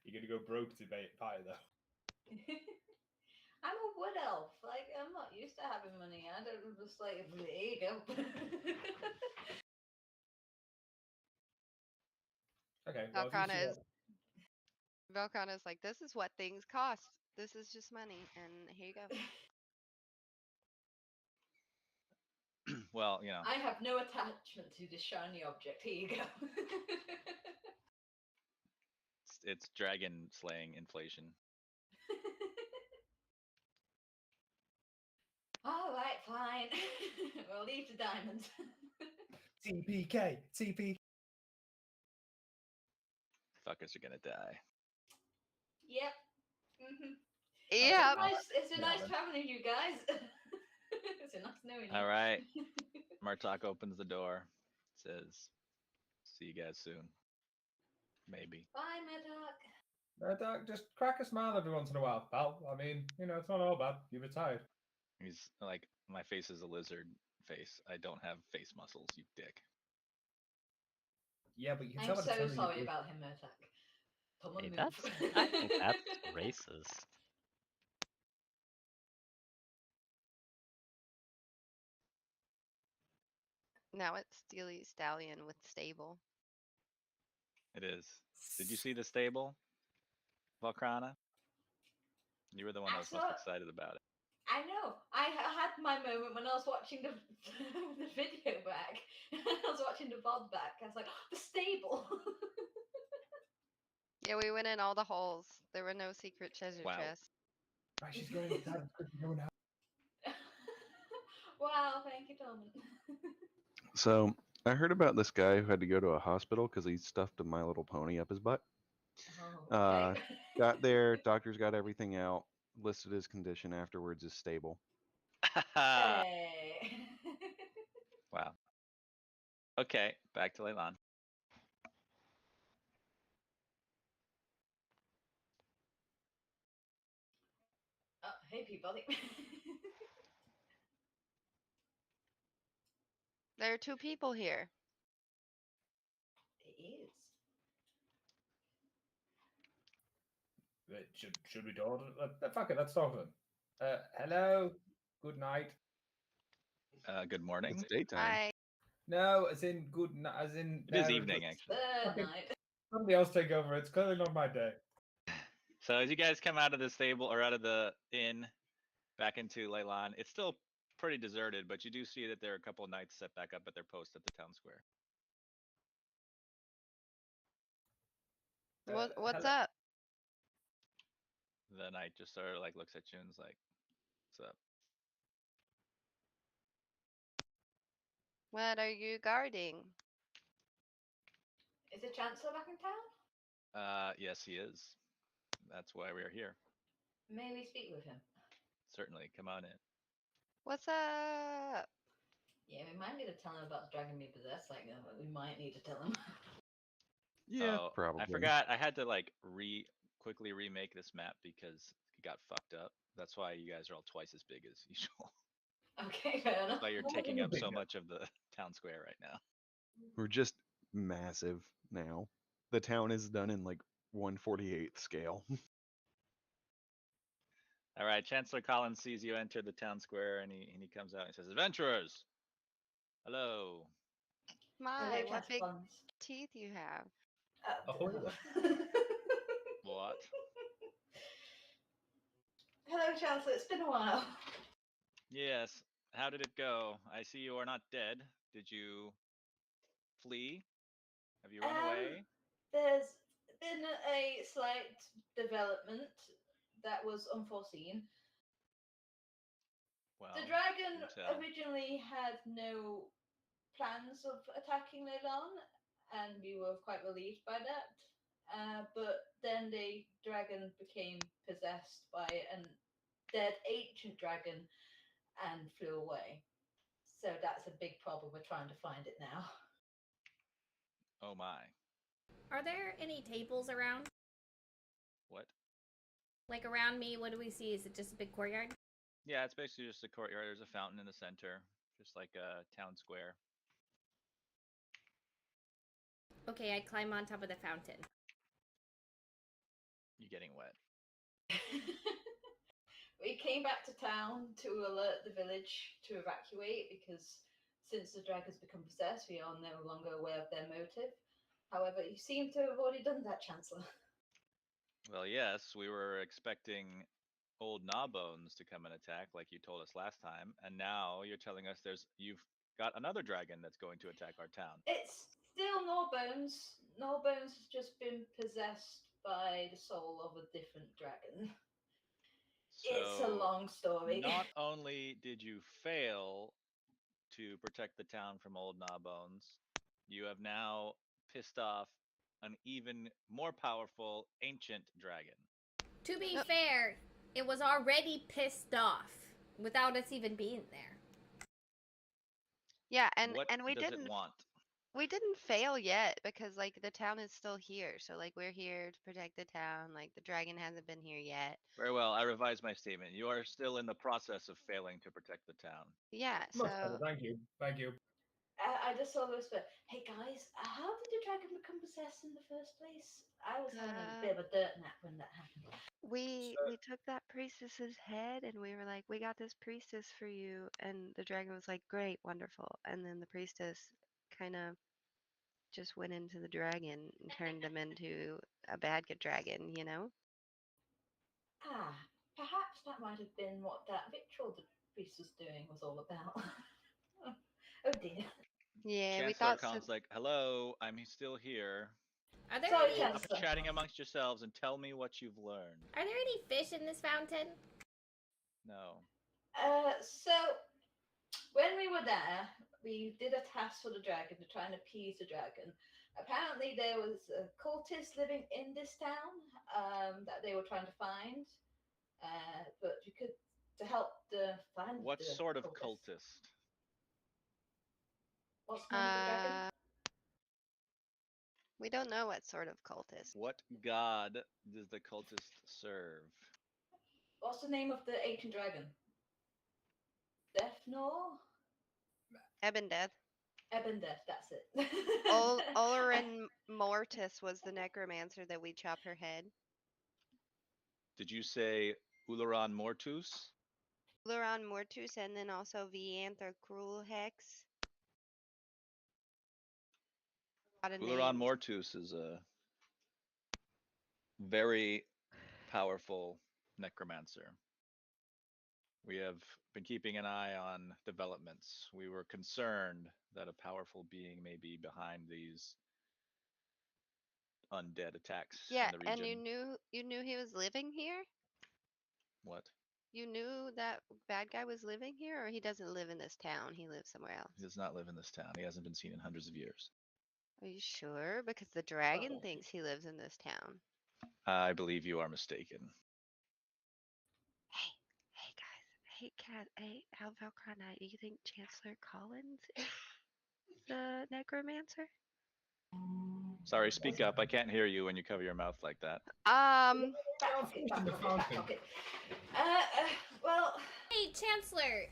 You're gonna go broke to buy it though. I'm a wood elf. Like, I'm not used to having money. I don't just like, there you go. Okay, well, if you see Velcana is like, this is what things cost. This is just money, and here you go. Well, you know, I have no attachment to this shiny object. Here you go. it's dragon slaying inflation. All right, fine. We'll leave the diamonds. TPK. Fuckers are gonna die. Yep. Mm-hmm. Yeah. It's been nice then. traveling with you guys. It's been nice knowing you. All right. Martok opens the door, says, "See you guys soon." Maybe. Bye, Medoc. Doc, just crack a smile every once in a while, pal. I mean, it's not all bad. You're retired. He's like, my face is a lizard face. I don't have face muscles, you dick. Yeah, but you can I'm tell by the so tone of your sorry voice. about him, Medoc. Come on, Hey, move. I think that's racist. Now it's Steely Stallion with stable. It is. Did you see the stable, Valkrana? You were the one I that was saw most it. excited about it. I know. I had my moment when I was watching the the video back. I was watching the VOD back. I was like, the stable. Yeah, we went in all the holes. There were no secret treasure Wow. chests. Right, she's going inside. It's quickly going out. Wow, thank you, Tom. So I heard about this guy who had to go to a hospital because he stuffed a My Little Pony up his butt. Okay. Got there, doctors got everything out, listed his condition afterwards as stable. Hey. Wow. Okay, back to Leilan. Oh, hey, Peabody. There are two people here. It is. Wait, should we do it? Fuck it, let's talk to them. Hello, good night. Good morning. It's daytime. Hi. No, as in good night, as in. It is no, evening, just- actually. Third Okay. night. Somebody else take over. It's clearly not my day. So as you guys come out of the stable or out of the inn back into Leilan, it's still pretty deserted, but you do see that there are a couple of knights set back up at their post at the town square. What's hello. up? The knight just sort of like looks at you and is like, "What's up?" What are you guarding? Is the Chancellor back in town? Yes, he is. That's why we're here. May we speak with him? Certainly, come on in. What's up? Yeah, we might need to tell him about the dragon being possessed like that, but we might need to tell him. Yeah, Oh, probably. I forgot. I had to like quickly remake this map because it got fucked up. That's why you guys are all twice as big as usual. Okay, fair enough. That's why you're What taking was up the so bigger? much of the town square right now. We're just massive now. The town is done in like 1/48th scale. All right, Chancellor Collins sees you enter the town square, and he comes out and says, "Adventurers, hello." My, Hello, what Chancellor big Collins. teeth you have. Ahoy What? Hello, Chancellor. It's been a while. Yes. How did it go? I see you are not dead. Did you flee? Have you run away? There's been a slight development that was unforeseen. Well, The dragon do tell. originally had no plans of attacking Leilon, and we were quite relieved by that. But then the dragon became possessed by a dead ancient dragon and flew away. So that's a big problem. We're trying to find it now. Oh my. Are there any tables around? What? Like around me, what do we see? Is it just a big courtyard? Yeah, it's basically just a courtyard. There's a fountain in the center, just like a town square. Okay, I climb on top of the fountain. You getting wet? We came back to town to alert the village to evacuate because since the dragon's become possessed, we are no longer aware of their motive. However, you seem to have already done that, Chancellor. Well, yes, we were expecting old Gnawbones to come and attack, like you told us last time, and now you're telling us you've got another dragon that's going to attack our town. It's still Gnawbones. Gnawbones has just been possessed by the soul of a different dragon. It's a So, long story. not only did you fail to protect the town from old Gnawbones, you have now pissed off an even more powerful ancient dragon. To be Yep. fair, it was already pissed off without us even being there. Yeah, and What we does didn't it want? we didn't fail yet because like the town is still here. So like we're here to protect the town. Like the dragon hasn't been here yet. Very well, I revise my statement. You are still in the process of failing to protect the town. Yeah, Much so better, thank you. Thank you. I just saw this, but hey guys, how did the dragon become possessed in the first place? I was having a bit of a dirt nap when that happened. we took that priestess's head and we were like, we got this priestess for you, and the dragon was like, great, wonderful. And then the priestess kind of just went into the dragon and turned him into a bad dragon, you know? Ah, perhaps that might have been what that ritual the priest was doing was all about. Oh dear. Yeah, we Chancellor thought so. Khan's like, hello, I'm still here. Are there Sorry, any Stop Chancellor. chatting amongst yourselves and tell me what you've learned. Are there any fish in this fountain? No. So when we were there, we did a task for the dragon to try and appease the dragon. Apparently, there was a cultist living in this town that they were trying to find, but you could to help find What the sort of cultist. cultist? What's the name of the dragon? We don't know what sort of cultist. What god does the cultist serve? What's the name of the ancient dragon? Deathnor? Ebendeth. Ebendeth, that's it. Olerin Mortis was the necromancer that we chop her head. Did you say Ularan Mortus? Olerin Mortus, and then also Vianther Cruel Hex. Ularan Mortus is a very powerful necromancer. We have been keeping an eye on developments. We were concerned that a powerful being may be behind these undead attacks Yeah, in the region. and you knew he was living here? What? You knew that bad guy was living here, or he doesn't live in this town? He lives somewhere else. He does not live in this town. He hasn't been seen in hundreds of years. Are you sure? Because the dragon thinks he lives in this town. I believe you are mistaken. Hey guys. Hey Cat. Hey Alvalcron. Do you think Chancellor Collins is the necromancer? Sorry, speak up. I can't hear you when you cover your mouth like that. Well, Hey, Chancellor,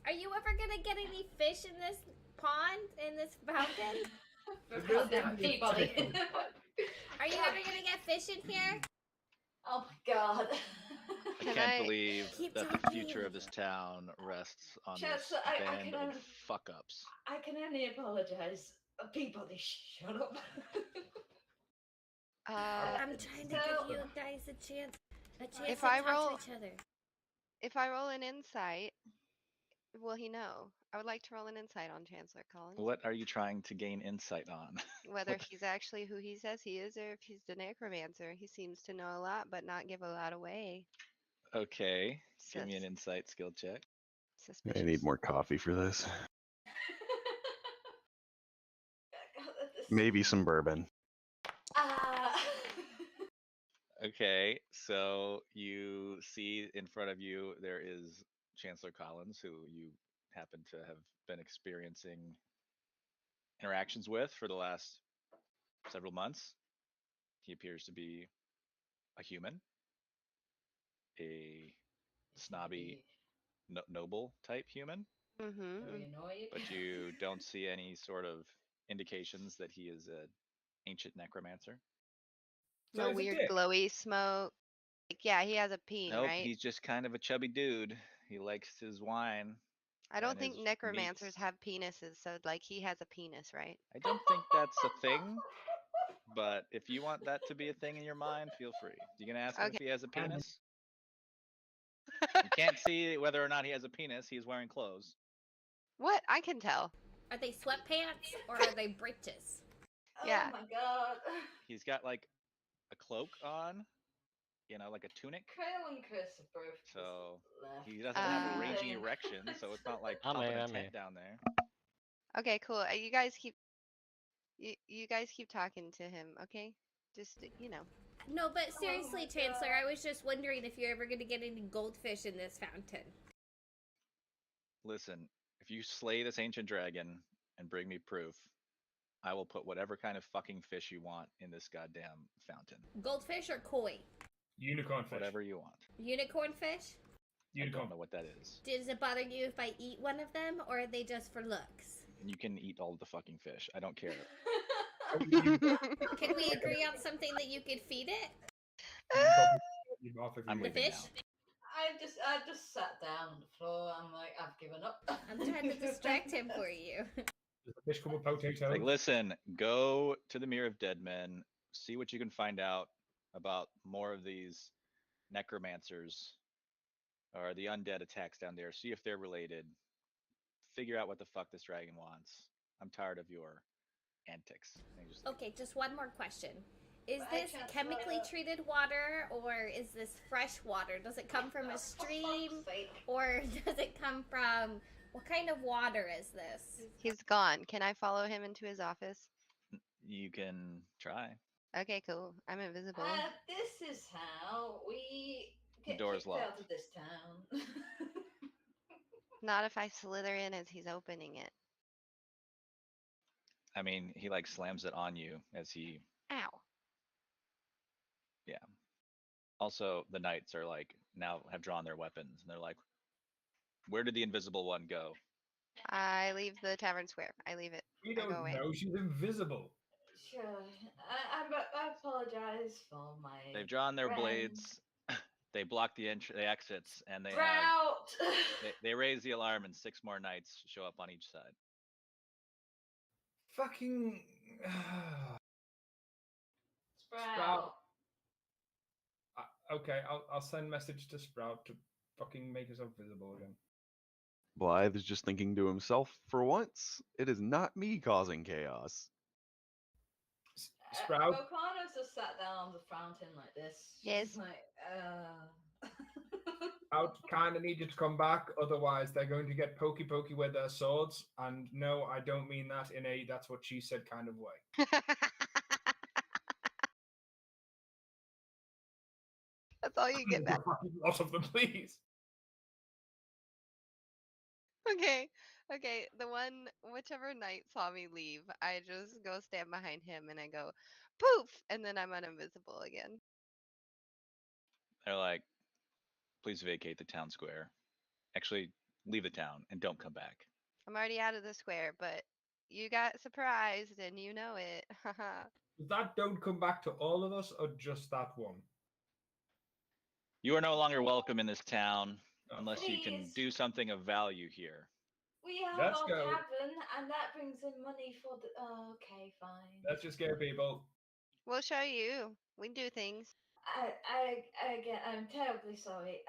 are you ever gonna get any fish in this pond, in this fountain? Peabody. Are you ever gonna get fish in here? Oh my god. I Can can't I- believe Keep that the talking. future of this town rests on this Chancellor, I band can, of fuck-ups. I can only apologize. Peabody, shut up. I'm trying to give you guys a chance If to I talk roll- to each other. If I roll an insight, will he know? I would like to roll an insight on Chancellor Collins. What are you trying to gain insight on? Whether What the- he's actually who he says he is, or if he's the necromancer. He seems to know a lot, but not give a lot away. Okay, give me an Sus- insight skill check. Suspicious. I need more coffee for this. Maybe some bourbon. Okay, so you see in front of you there is Chancellor Collins, who you happen to have been experiencing interactions with for the last several months. He appears to be a human, a snobby, noble type human, Mm-hmm. Very annoyed. but you don't see any sort of indications that he is an ancient necromancer. So No he's a weird dick. glowy smoke. Like, yeah, he has a peen, Nope, right? he's just kind of a chubby dude. He likes his wine. I don't and think his necromancers meats. have penises, so like he has a penis, right? I don't think that's a thing, but if you want that to be a thing in your mind, feel free. You gonna ask him if Okay. he has a penis? You can't see whether or not he has a penis. He's wearing clothes. What? I can tell. Are they sweatpants or are they breeches? Yeah. Oh my god. He's got like a cloak on, like a tunic. Kale and Chris are both just So left. he doesn't have a Uh, raging erection, so it's not like I'm popping here, a I'm tent here. down there. Okay, cool. You guys keep you guys keep talking to him, okay? Just No, but Oh seriously, my Chancellor, God. I was just wondering if you're ever going to get any goldfish in this fountain. Listen, if you slay this ancient dragon and bring me proof, I will put whatever kind of fucking fish you want in this goddamn fountain. Goldfish or koi? Unicorn fish. Whatever you want. Unicorn fish? I Unicorn. don't know what that is. Does it bother you if I eat one of them, or are they just for looks? You can eat all the fucking fish. I don't care. Can we agree on something that you could feed it? You've offered I'm me The leaving fish? now. I just sat down on the floor. I'm like, I've given up. I'm trying to distract him for you. Does the fish come with potatoes? Like, listen, go to the Mirror of Dead Men, see what you can find out about more of these necromancers or the undead attacks down there. See if they're related. Figure out what the fuck this dragon wants. I'm tired of your antics. And he just leaves. Okay, just one more question. Is Bye, this Chancellor. chemically treated water, or is this fresh water? Does it come from a For stream, fuck's sake. or does it come from... What kind of water is this? He's gone. Can I follow him into his office? You can try. Okay, cool. I'm invisible. This is how we The get door's kicked out locked. of this town. Not if I slither in as he's opening it. I mean, he like slams it on you as he. Ow. Also, the knights are like now have drawn their weapons and they're like, "Where did the invisible one go?" I leave the tavern square. I leave it. We I go don't away. know. She's invisible. Sure. I apologize for my. They've drawn their friend. blades. They block the exits, and they have Sprout! they raise the alarm, and 6 more knights show up on each side. Fucking. Sprout. Okay, I'll send message to Sprout to fucking make herself visible again. Blythe is just thinking to himself, for once, it is not me causing chaos. Sprout. O'Connor's just sat down on the fountain like this. Yes. She's like, I kind of need you to come back, otherwise they're going to get pokey with their swords. And no, I don't mean that in a "that's what she said" kind of way. That's all you get There's back. a fucking lot of them, please. Okay. Okay. Whichever knight saw me leave, I just go stand behind him and I go, poof, and then I'm uninvisible again. They're like, please vacate the town square. Actually, leave the town and don't come back. I'm already out of the square, but you got surprised and you know it. Does that "don't come back" to all of us, or just that one? You are no longer welcome in this town Oh, unless you can Please. do something of value here. We have Let's our go. tavern, and that brings in money for the. Oh, okay, fine. Let's just go, people. We'll show you. We do things. Again, I'm terribly sorry.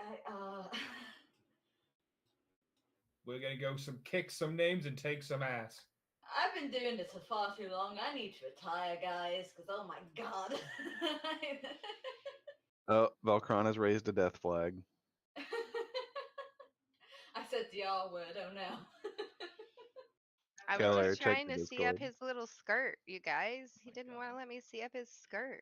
We're gonna go kick some names and take some ass. I've been doing this for far too long. I need to retire, guys, because oh my god. Oh, Valkrana's raised a death flag. I said the R word, oh no. I was Keller, just check trying the to see up Discord. his little skirt, you guys. He my didn't God. want to let me see up his skirt.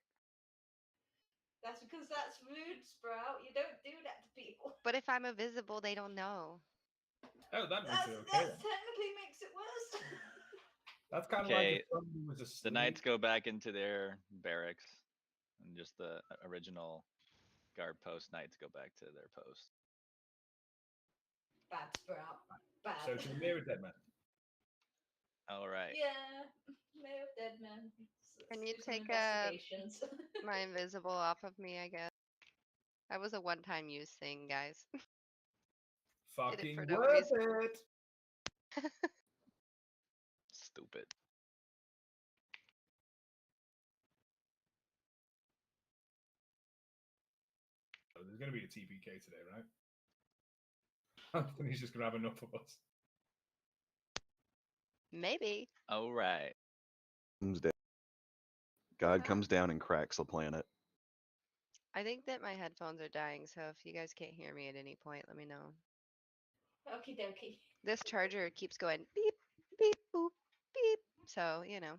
That's because that's rude, Sprout. You don't do that to people. But if I'm invisible, they don't know. Oh, that makes it okay. That Then. technically makes it worse. That's kind of like Okay, if somebody was asleep. the knights go back into their barracks, and just the original guard post knights go back to their post. Bad, Sprout. Bad. So to the mirror dead man. All right. Yeah, Mayor of Dead Men. Can Let's you do some take investigations. my invisible off of me, I guess? That was a one-time use thing, guys. Did it for Fucking no worth reason. it. Stupid. Oh, there's gonna be a TPK today, right? Anthony's just gonna have enough of us. Maybe. All right. Comes down. God comes down and cracks the planet. I think that my headphones are dying, so if you guys can't hear me at any point, let me know. Okie dokie. This charger keeps going beep, beep, boop, beep. So, you know.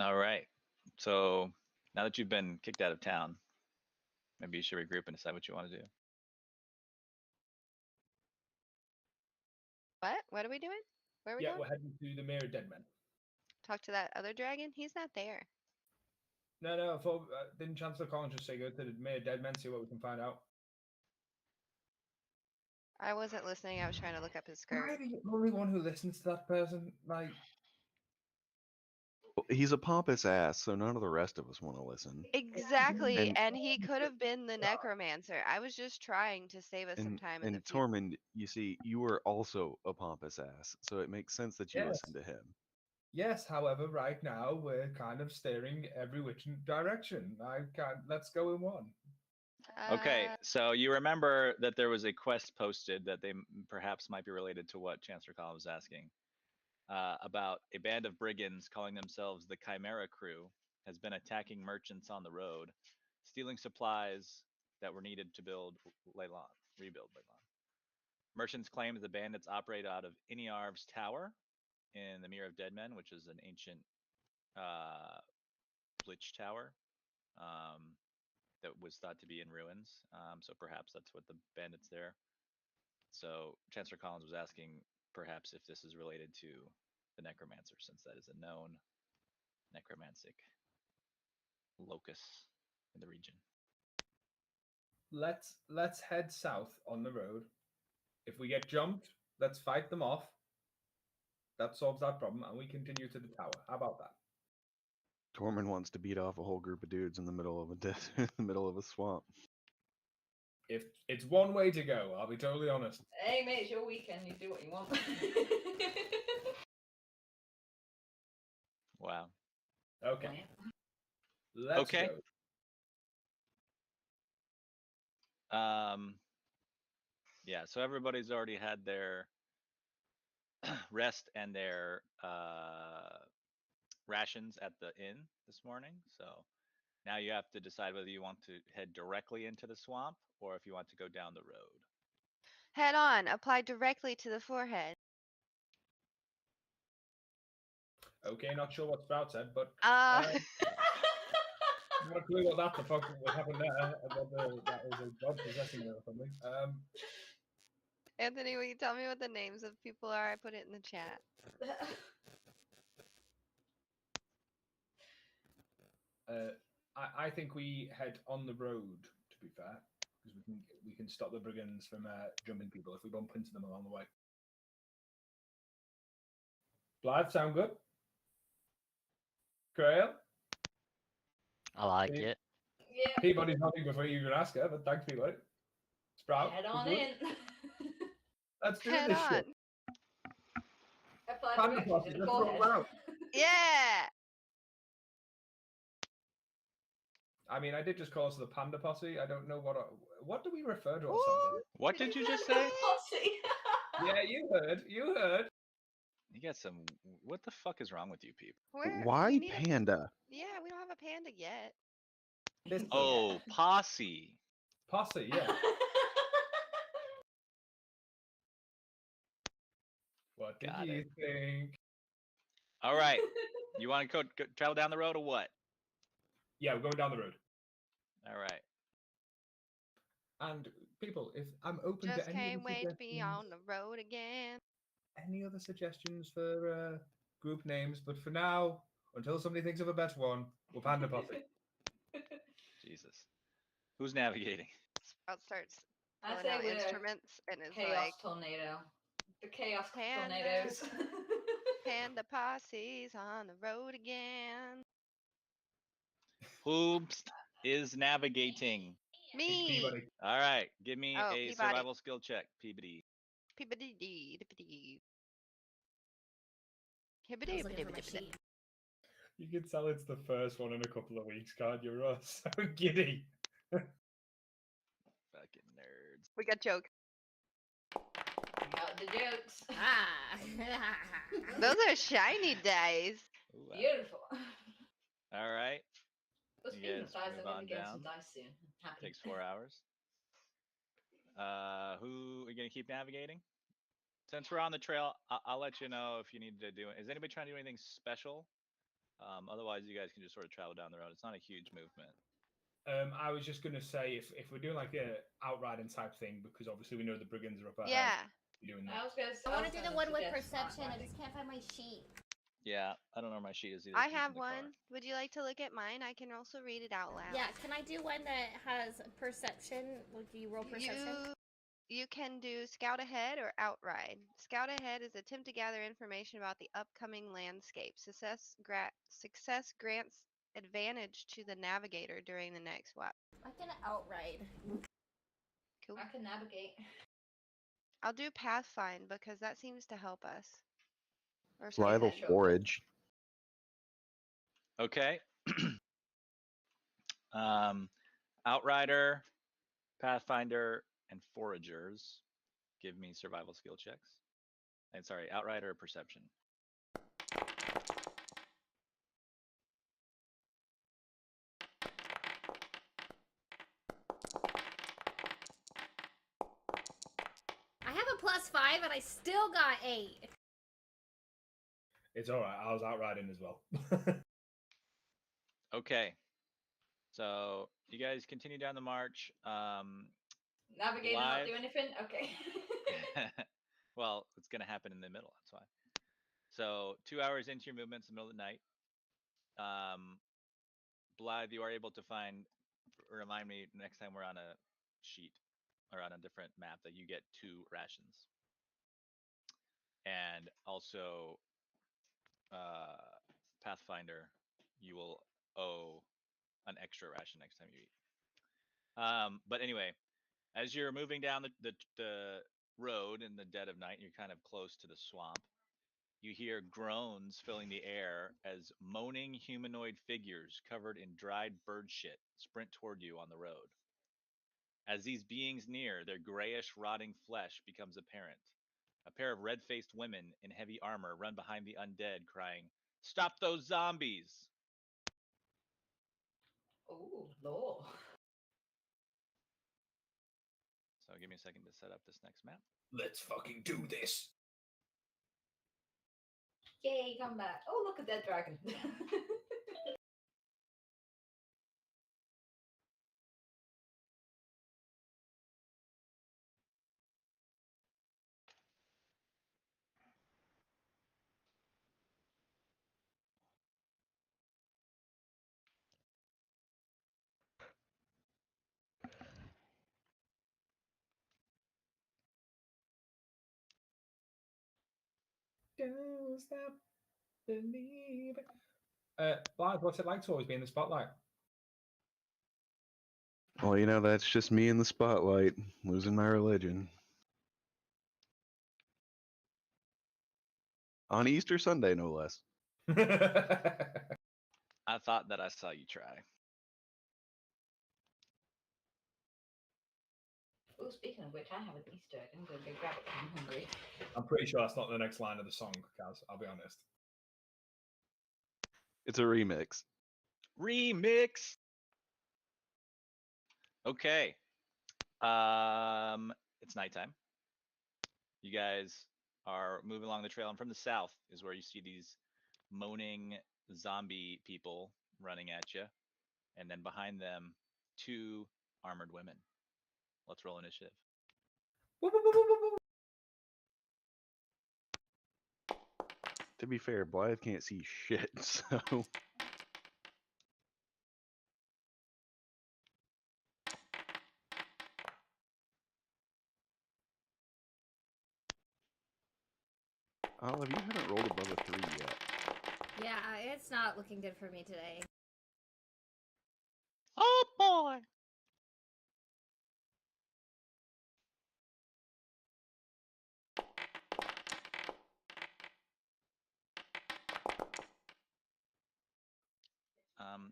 All right. So now that you've been kicked out of town, maybe you should regroup and decide what you want to do. What? What are we doing? Where are we Yeah, going? we're heading to the mirror dead man. Talk to that other dragon? He's not there. No, I thought, didn't Chancellor Collins just say go to the mirror dead man, see what we can find out? I wasn't listening. I was trying to look up his Am skirt. I the only one who listens to that person? Like, He's a pompous ass, so none of the rest of us want to listen. Exactly. And- And he could have been the necromancer. I was just trying to save us some time in the And future. Tormund, you see, you are also a pompous ass, so it makes sense that you Yes. listen to him. yes, however, right now we're kind of staring every which direction. I can't. Let's go in one. Okay, so you remember that there was a quest posted that they perhaps might be related to what Chancellor Collins was asking about a band of brigands calling themselves the Chimera Crew has been attacking merchants on the road, stealing supplies that were needed to rebuild Leylon. Merchants claim that the bandits operate out of Iniarv's Tower in the Mirror of Dead Men, which is an ancient Lich Tower. That was thought to be in ruins. So perhaps that's what the bandits there. So Chancellor Collins was asking perhaps if this is related to the necromancer, since that is a known necromantic locus in the region. Let's head south on the road. If we get jumped, let's fight them off. That solves that problem, and we continue to the tower. How about that? Tormund wants to beat off a whole group of dudes in the middle of a in the middle of a swamp. If it's one way to go, I'll be totally honest. Hey, mate, it's your weekend. You do what you want. Wow. Okay. Let's Okay. go. Yeah, so everybody's already had their rest and their rations at the inn this morning. So Now you have to decide whether you want to head directly into the swamp or if you want to go down the road. Head on. Apply directly to the forehead. Okay, not sure what Sprout said, but Uh, not a clue what that the fuck would happen there. Whether that was a god possessing her or something. Anthony, will you tell me what the names of people are? I put it in the chat. I think we head on the road. To be fair, because we can stop the brigands from jumping people if we bump into them along the way. Blythe, sound good? Grail? I like Yeah. it. Yeah. Peabody's nodding before you even ask her, but thanks, Peabody. Sprout? Head we on good? in. Let's do Head this on. shit. Apply Panda directly Posse, to the let's roll forehead. out. Yeah. I mean, I did just call us the Panda Posse. I don't know what do we refer to ourselves as? What did you just say? Posse. Yeah, you heard. You heard. You got some. What the fuck is wrong with you people? Why We need panda? Yeah, we don't have a panda yet. Listen, Oh, posse. Posse, yeah. What did Got you it. think? All right. You want to go travel down the road or what? Yeah, we're going down the road. All right. And people, if I'm open Just to any can't other wait to be suggestions, on the road again. any other suggestions for group names, but for now, until somebody thinks of a better one, we're Panda Posse. Jesus. Who's navigating? Sprout starts I pulling say out we're instruments and is Chaos like, tornado. The chaos Panda. tornadoes. Panda posse's on the road again. Who is navigating? Me. Peabody. All right. Give me Oh, a Peabody. survival skill check, Peabody. Peabody. I was looking for my sheet. You can tell it's the first one in a couple of weeks, can't you, Ross? So giddy. Fucking nerds. We got joke. Got the jokes. Ah. Those are shiny dice. Ooh, wow. Beautiful. All right. But You speaking guys of dice, move I'm on going to get down. some dice soon. Happy. Takes 4 hours. Who are you gonna keep navigating? Since we're on the trail, I'll let you know if you need to do it. Is anybody trying to do anything special? Otherwise, you guys can just sort of travel down the road. It's not a huge movement. I was just gonna say if we're doing like a outriding type thing, because obviously we know the brigands are up ahead. Yeah. You're doing I that. was gonna, I want to do the one with suggest perception. I outriding. just can't find my sheet. Yeah, I don't know where my sheet is either. I It's in have the car. one. Would you like to look at mine? I can also read it out loud. Yeah, can I do one that has perception? Do you roll perception? You can do Scout Ahead or Outride. Scout Ahead is attempt to gather information about the upcoming landscape. Success grants advantage to the navigator during the next swap. I'm gonna outride. Cool. I can navigate. I'll do Pathfind because that seems to help us. Or Survival sure. forage. Okay. Outrider, Pathfinder, and Foragers. Give me survival skill checks. And sorry, Outrider or Perception. I have a +5 and I still got 8. It's all right. I was outriding as well. Okay. So you guys continue down the march. Navigate and not do Live. anything? Okay. Well, it's going to happen in the middle. That's why. So 2 hours into your movements in the middle of the night, Blythe, you are able to find, remind me next time we're on a sheet or on a different map that you get 2 rations. And also, Pathfinder, you will owe an extra ration next time you eat. But anyway, as you're moving down the road in the dead of night, you're kind of close to the swamp. You hear groans filling the air as moaning humanoid figures covered in dried bird shit sprint toward you on the road. As these beings near, their grayish, rotting flesh becomes apparent. A pair of red-faced women in heavy armor run behind the undead, crying, "Stop those zombies!" Oh, law. So give me a second to set up this next map. Let's fucking do this. Yay, come back. Oh, look at that dragon. Don't stop believing. Blythe, what's it like to always be in the spotlight? Well, you know, that's just me in the spotlight, losing my religion. On Easter Sunday, no less. I thought that I saw you try. Oh, speaking of which, I have an Easter egg. I'm going to go grab it. I'm hungry. I'm pretty sure that's not the next line of the song, Kaz. I'll be honest. It's a remix. Remix. Okay. It's nighttime. You guys are moving along the trail, and from the south is where you see these moaning zombie people running at you, and then behind them, 2 armored women. Let's roll initiative. To be fair, Blythe can't see shit, so. Olive, you haven't rolled above a 3 yet. Yeah, it's not looking good for me today. Oh boy!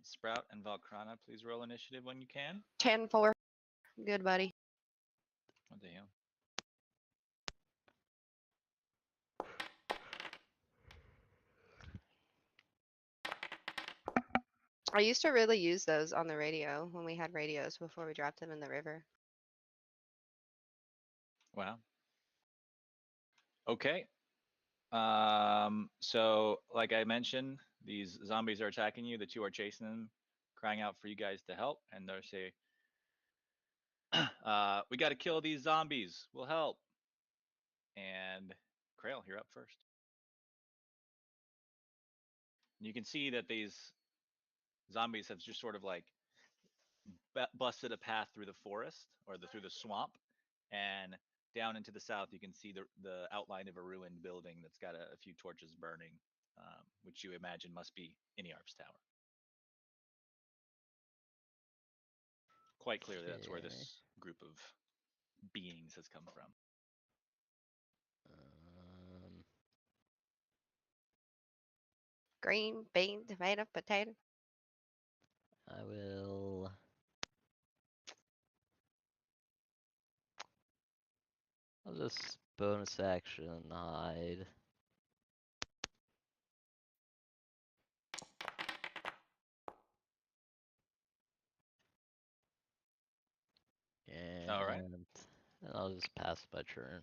Sprout and Valkrana, please roll initiative when you can. 10-4. Good, buddy. What the hell? I used to really use those on the radio when we had radios before we dropped them in the river. Wow. Okay. So like I mentioned, these zombies are attacking you. The 2 are chasing them, crying out for you guys to help, and they'll say, we got to kill these zombies. We'll help. And Krail, you're up first. You can see that these zombies have just sort of like busted a path through the forest or through the swamp, and down into the south you can see the outline of a ruined building that's got a few torches burning, which you imagine must be Iniarv's tower. Quite clearly, that's where Okay. this group of beings has come from. Green bean, tomato, potato. I will. I'll just bonus action hide. All right. And I'll just pass my turn.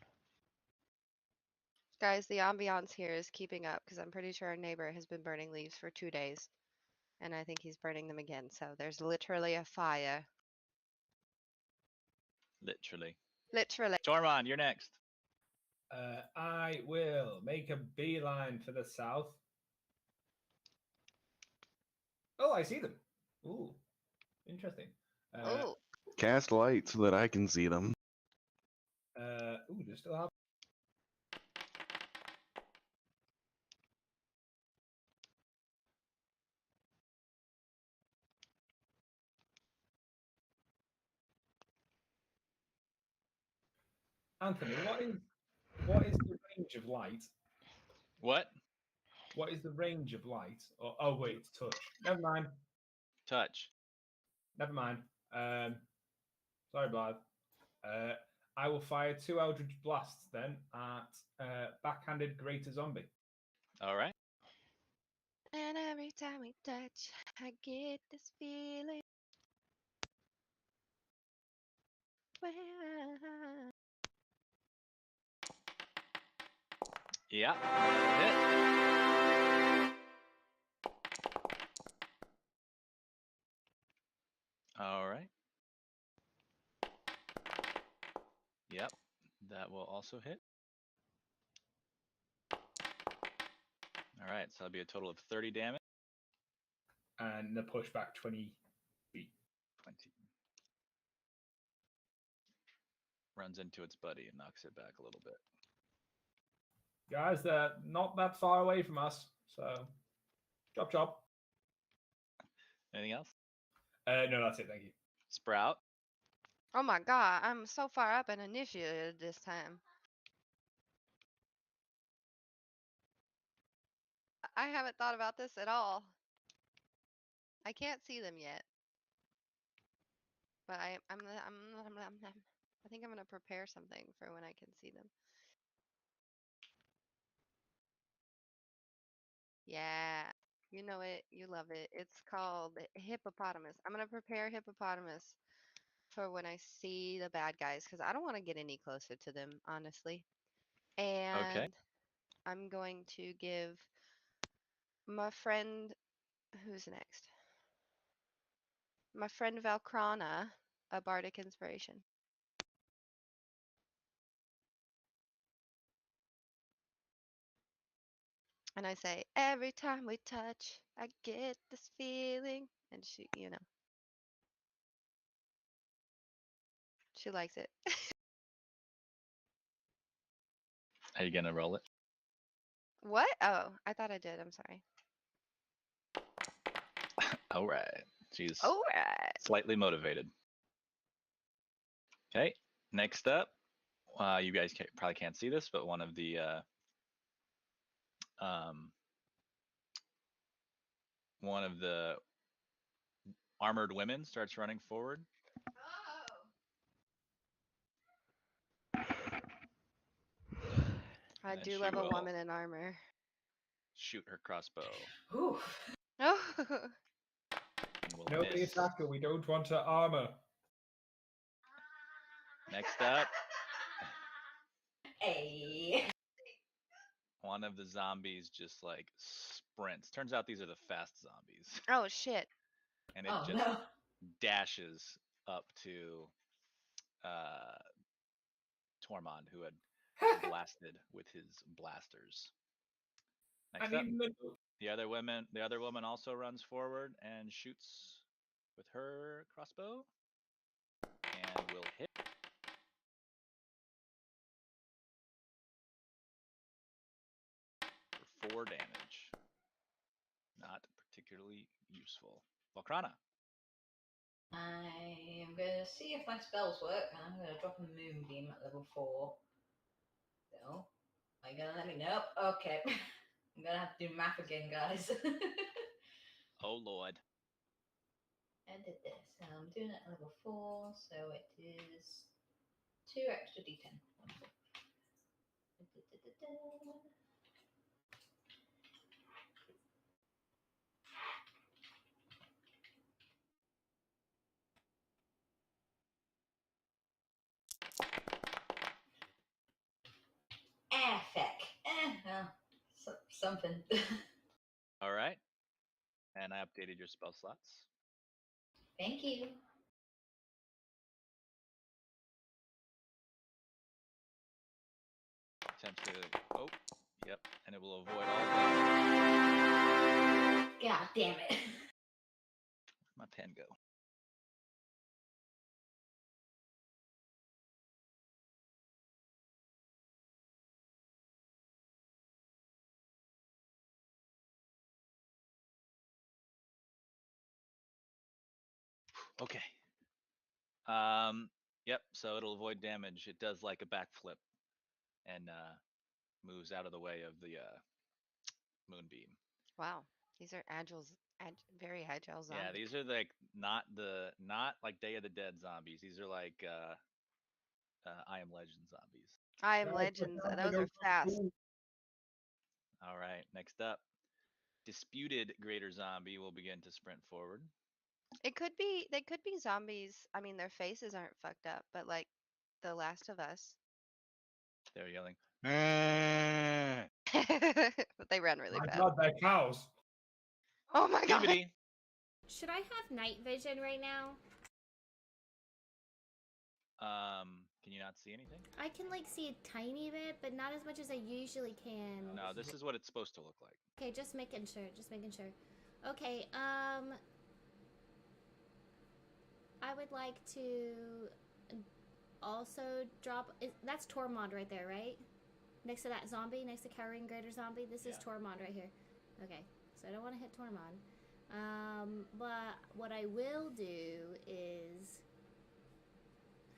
Guys, the ambiance here is keeping up because I'm pretty sure our neighbor has been burning leaves for 2 days. And I think he's burning them again. So there's literally a fire. Literally. Literally. Tormund, you're next. I will make a beeline for the south. Oh, I see them. Ooh, interesting. Oh, Cast light so that I can see them. Ooh, do still have. Anthony, what is the range of light? What? What is the range of light? Oh wait, touch. Never mind. Touch. Never mind. Sorry, Blythe. I will fire 2 Eldritch Blasts then at backhanded Greater Zombie. All right. and every time we touch, I get this feeling. Yeah, hit. All right. Yep, that will also hit. All right, so that'll be a total of 30 damage. And the pushback 20 feet. 20. Runs into its buddy and knocks it back a little bit. Guys, they're not that far away from us, so chop chop. Anything else? No, that's it. Thank you. Sprout. Oh my god, I'm so far up in initiative this time. I haven't thought about this at all. I can't see them yet. But I think I'm gonna prepare something for when I can see them. Yeah, you know it, you love it. It's called hippopotamus. I'm gonna prepare hippopotamus for when I see the bad guys because I don't want to get any closer to them, honestly. And I'm going to give my friend, who's next? My friend Valkrana a bardic inspiration. And I say, every time we touch, I get this feeling. And she, she likes it. Are you gonna roll it? What? Oh, I thought I did. I'm sorry. All right. She's All right. slightly motivated. Okay. Next up, you guys probably can't see this, but one of the armored women starts running forward. I then do she love a will woman in armor. Shoot her crossbow. Ooh. Oh, And will Nobody miss. attack her. We don't want her armor. Next up, Hey. one of the zombies just like sprints. Turns out these are the fast zombies. oh shit. And it Oh just no. dashes up to Tormund, who had blasted with his blasters. Next up, the other woman also runs forward and shoots with her crossbow and will hit for 4 damage. Not particularly useful. Valkrana. I am going to see if my spells work, and I'm going to drop a moonbeam at level 4. So, are you going to let me know? Okay. I'm going to have to do math again, guys. Oh lord. Edit this. So I'm doing it at level 4, so it is 2 extra d10. Wonderful. Ah, feck. Something. All right. And I updated your spell slots. Thank you. Essentially, oh, yep, and it will avoid all damage. God damn it. Where'd my pen go? Okay. Yep, so it'll avoid damage. It does like a backflip and moves out of the way of the moonbeam. Wow. These are very agile zombies. Yeah, these are like not like Day of the Dead zombies. These are like I Am Legend zombies. I Am Legends. Those are fast. All right, next up. Disputed Greater Zombie will begin to sprint forward. It could be they could be zombies. I mean, their faces aren't fucked up, but like The Last of Us. They're yelling. But they run really My fast. God, they're cows. Oh my god. Peabody. Should I have night vision right now? Can you not see anything? I can like see a tiny bit, but not as much as I usually can. No, this is what it's supposed to look like. Okay, just making sure. Just making sure. Okay, I would like to also drop. That's Tormund right there, right? Next to that zombie, next to Cowering Greater Zombie. This is Yeah. Tormund right here. Okay, so I don't want to hit Tormund. But what I will do is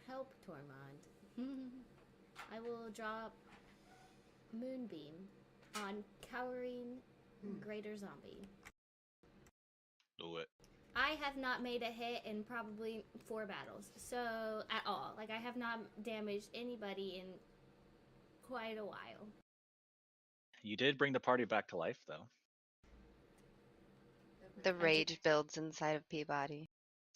help Tormund. I will drop Moonbeam on Cowering Greater Zombie. Do it. I have not made a hit in probably 4 battles, so at all. Like I have not damaged anybody in quite a while. You did bring the party back to life, though. The rage builds inside of Peabody.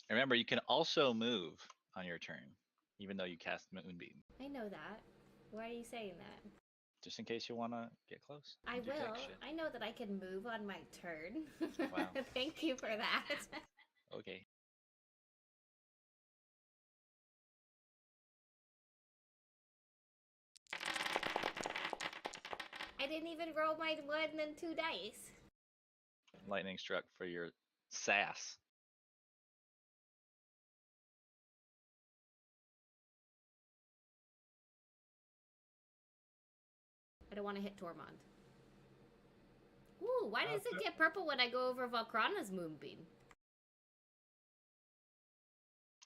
Remember, you can also move on your turn, even though you cast Moonbeam, I know that. Why are you saying that? just in case you want to get close. I and detect will. shit. I know that I can move on my turn. Wow. Thank you for that. Okay. I didn't even roll my 1 and 2 dice. Lightning struck for your sass. I don't want to hit Tormund. Ooh, why does it get purple when I go over Valkrana's Moonbeam?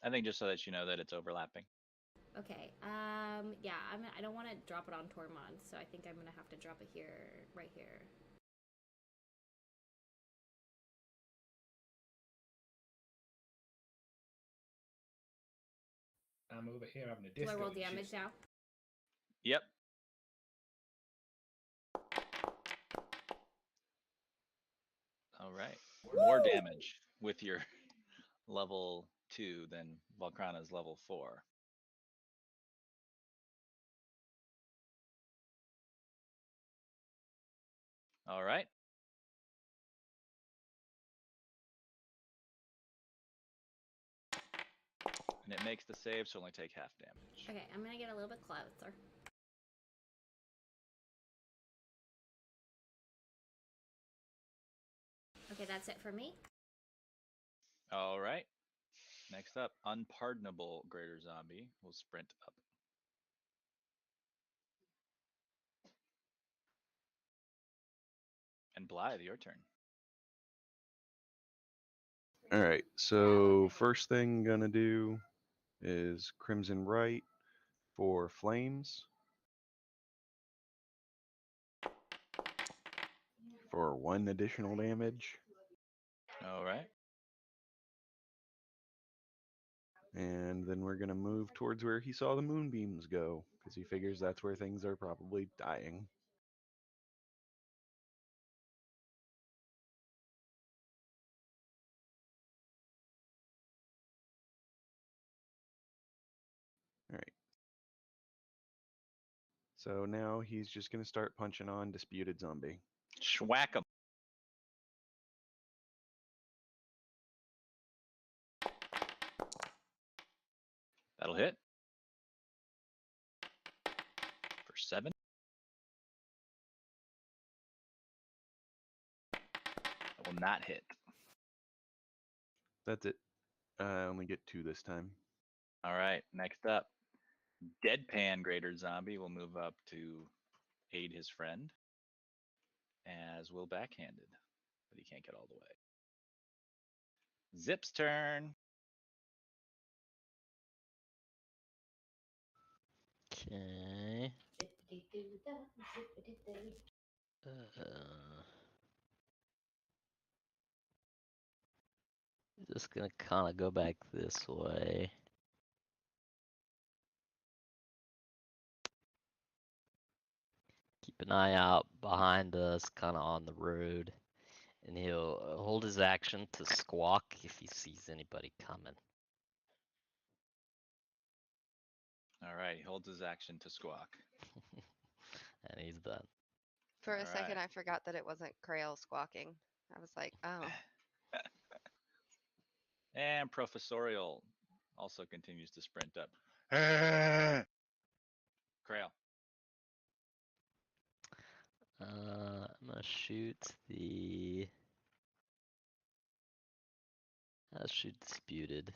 I think just so that you know that it's overlapping. Okay, yeah, I don't want to drop it on Tormund, so I think I'm gonna have to drop it here, right here. I'm over here having a Do disco. I roll and shit. damage now? Yep. All right. More damage with your level 2 than Valkrana's level 4. All right. And it makes the save, so only take half damage. Okay, I'm gonna get a little bit closer. Okay, that's it for me. All right. Next up, Unpardonable Greater Zombie will sprint up. And Blythe, your turn. All right. So first thing gonna do is Crimson Right for flames for 1 additional damage, All right. and then we're gonna move towards where he saw the moonbeams go because he figures that's where things are probably dying. All right. So now he's just gonna start punching on Disputed Zombie. Schwack 'em. That'll hit. For 7. That will not hit. That's it. I only get 2 this time. All right. Next up, Deadpan Greater Zombie will move up to aid his friend, as will Backhanded, but he can't get all the way. Zip's turn. Okay. Just gonna kind of go back this way. Keep an eye out behind us, kind of on the road. And he'll hold his action to squawk if he sees anybody coming. All right, he holds his action to squawk. And he's done. For a All second, right. I forgot that it wasn't Krail squawking. I was like, oh. And Professorial also continues to sprint up. Krail. I'm gonna shoot the. I'll shoot disputed.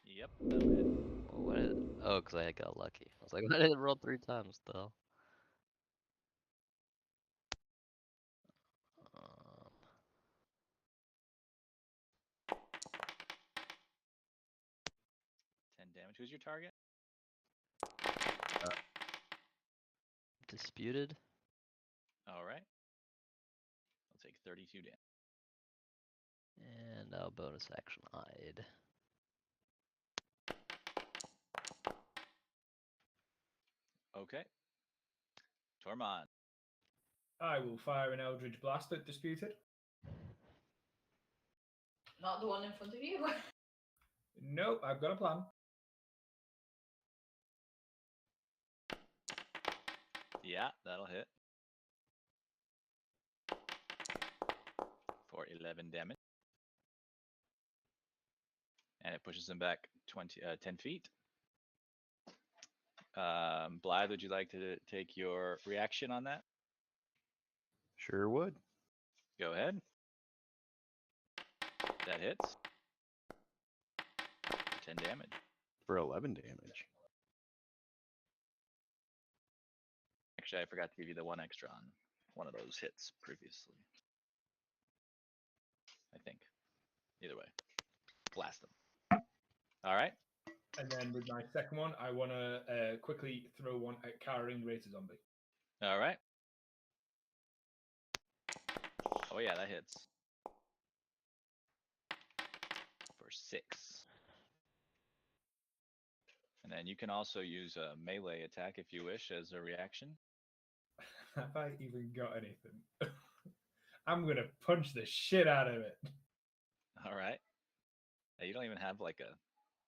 Yep, that'll hit. Well, what is, oh, because I got lucky. I was like, why did it roll 3 times though? Um, 10 damage. Who's your target? disputed. All right. I'll take 32 damage. And I'll bonus action hide. Okay. Tormund. I will fire an Eldritch Blast at Disputed. Not the one in front of you. Nope, I've got a plan. Yeah, that'll hit. For 11 damage. And it pushes him back 10 feet. Blythe, would you like to take your reaction on that? Sure would. Go ahead. That hits. 10 damage. For 11 damage. Actually, I forgot to give you the 1 extra on one of those hits previously. I think. Either way. Blast them. All right. And then with my second one, I want to quickly throw one at Carrying Razor Zombie. All right. Oh, yeah, that hits. For 6. And then you can also use a melee attack if you wish as a reaction. Have I even got anything? I'm going to punch the shit out of it. All right. You don't even have like a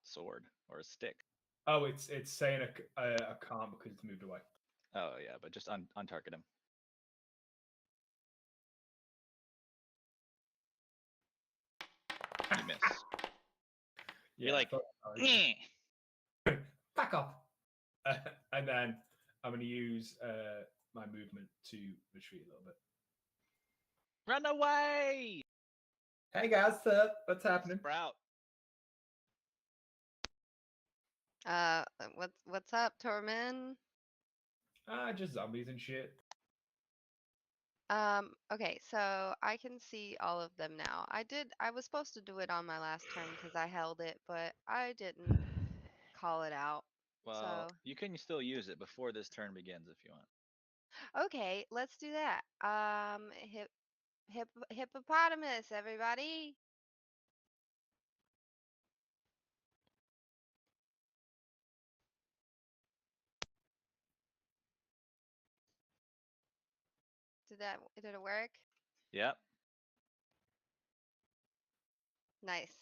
sword or a stick. Oh, it's saying I can't because it's moved away. Oh, yeah, but just untarget him. You miss. You're like, back up. And then I'm going to use my movement to retreat a little bit. run away! Hey guys, what's happening? Sprout. What's up, Tormund? Just zombies and shit. Okay, so I can see all of them now. I was supposed to do it on my last turn because I held it, but I didn't call it out. Well, So, you can still use it before this turn begins if you want. okay, let's do that. Hippopotamus, everybody. Did it work? Yep. Nice.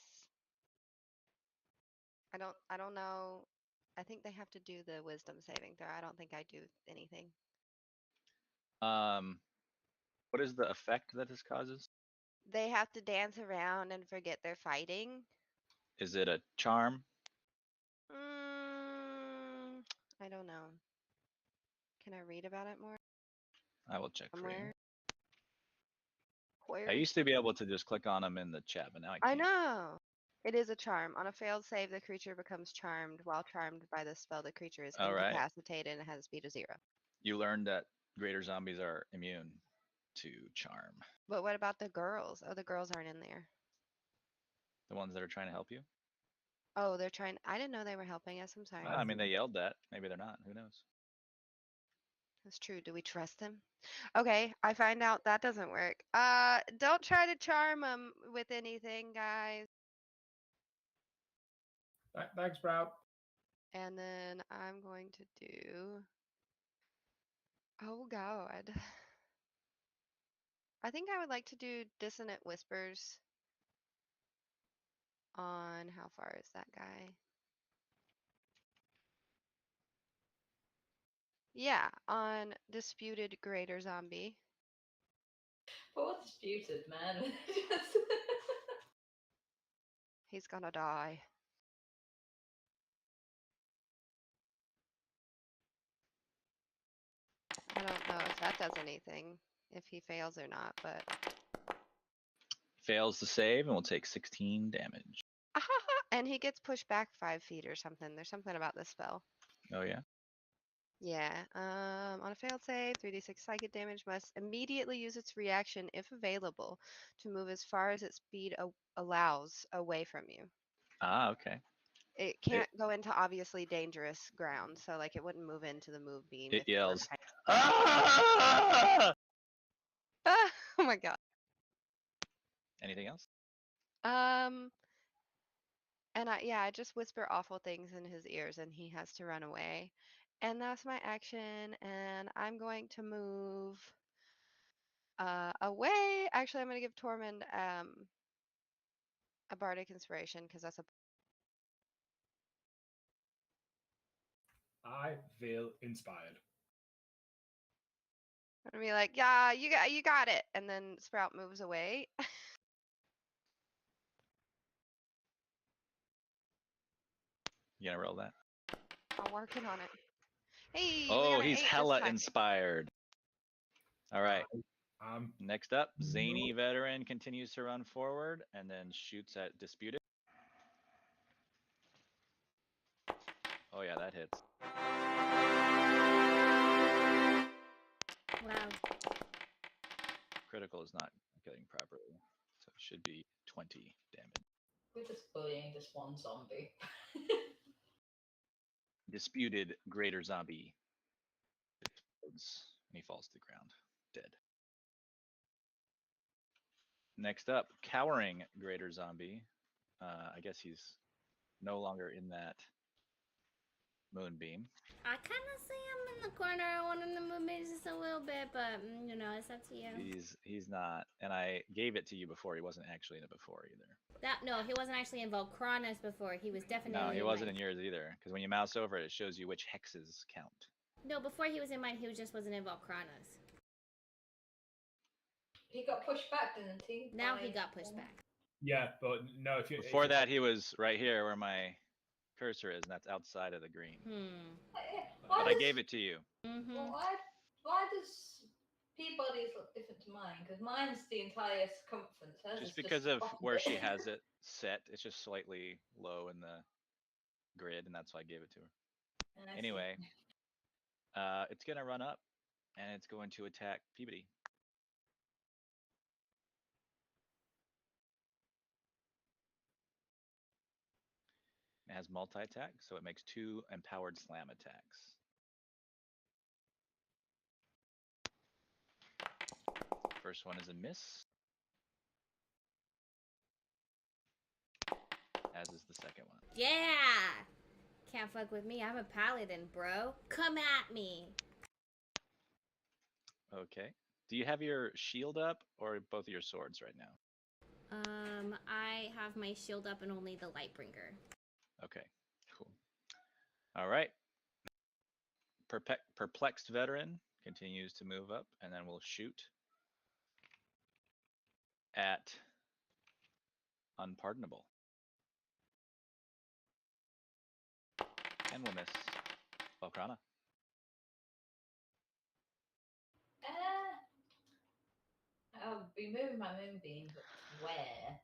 I don't know. I think they have to do the wisdom saving throw. I don't think I do anything. What is the effect that this causes? They have to dance around and forget they're fighting. Is it a charm? I don't know. Can I read about it more? I will check for you. Somewhere? I Where? used to be able to just click on them in the chat, but now I I can't. know. It is a charm. On a failed save, the creature becomes charmed. While charmed by the spell, the creature is All right. incapacitated and has a speed of 0. You learned that greater zombies are immune to charm. But what about the girls? Oh, the girls aren't in there. The ones that are trying to help you? Oh, they're trying. I didn't know they were helping us. I'm sorry. I mean, they yelled that. Maybe they're not. Who knows? That's true. Do we trust them? Okay, I find out that doesn't work. Don't try to charm them with anything, guys. Thanks, Sprout. And then I'm going to do. Oh, God. I think I would like to do Dissonant Whispers on. How far is that guy? Yeah, on Disputed Greater Zombie. But what's disputed, man? He's gonna die. I don't know if that does anything, if he fails or not, but. Fails to save and will take 16 damage. And he gets pushed back 5 feet or something. There's something about this spell. Oh yeah. Yeah. On a failed save, 3d6 psychic damage must immediately use its reaction, if available, to move as far as its speed allows away from you. Ah, okay. It can't go into obviously dangerous ground, so like it wouldn't move into the move beam. It if it were yells. behind- Ah! Ah, oh my god. Anything else? And I just whisper awful things in his ears, and he has to run away. And that's my action. And I'm going to move away. Actually, I'm going to give Tormund a bardic inspiration because that's a. I feel inspired. I'm gonna be like, yeah, you got it. And then Sprout moves away. You gonna roll that? I'm working on it. Hey, we Oh, got an he's 8 this hella time. inspired. All right. I'm Next up, Zany Veteran continues to run forward and then shoots at Disputed. Oh yeah, that hits. Wow. Critical is not killing properly, so it should be 20 damage. We're just bullying this one zombie. Disputed Greater Zombie explodes, and he falls to the ground, dead. Next up, Cowering Greater Zombie. I guess he's no longer in that moonbeam. I kind of see him in the corner. I want him to move maybe just a little bit, but you know, it's up to you. He's not, and I gave it to you before. He wasn't actually in it before either. No, he wasn't actually in Volcranus before. He was definitely. No, he wasn't in mine. yours either. Because when you mouse over it, it shows you which hexes count. No, before he was in mine, he just wasn't in Volcranus. He got pushed back, didn't he? Now he got pushed back. Yeah, but no. If you Before that, he was right here where my cursor is, and that's outside of the green. Why But I gave it to you. Mm-hmm. Well, why does Peabody's look different to mine? Because mine's the entire circumference. Hers Just is because of bottom where bit. she has it set, it's just slightly low in the grid, and that's why I gave it to her. I see. Anyway, it's gonna run up, and it's going to attack Peabody. It has multi-attack, so it makes 2 empowered slam attacks. First one is a miss, as is the second one. Yeah! Can't fuck with me. I'm a paladin, bro. Come at me. Okay. Do you have your shield up or both of your swords right now? I have my shield up and only the Lightbringer. Okay, cool. All right. Perplexed Veteran continues to move up, and then we'll shoot at Unpardonable. And we'll miss Volcrana. I'll be moving my moonbeam, but where?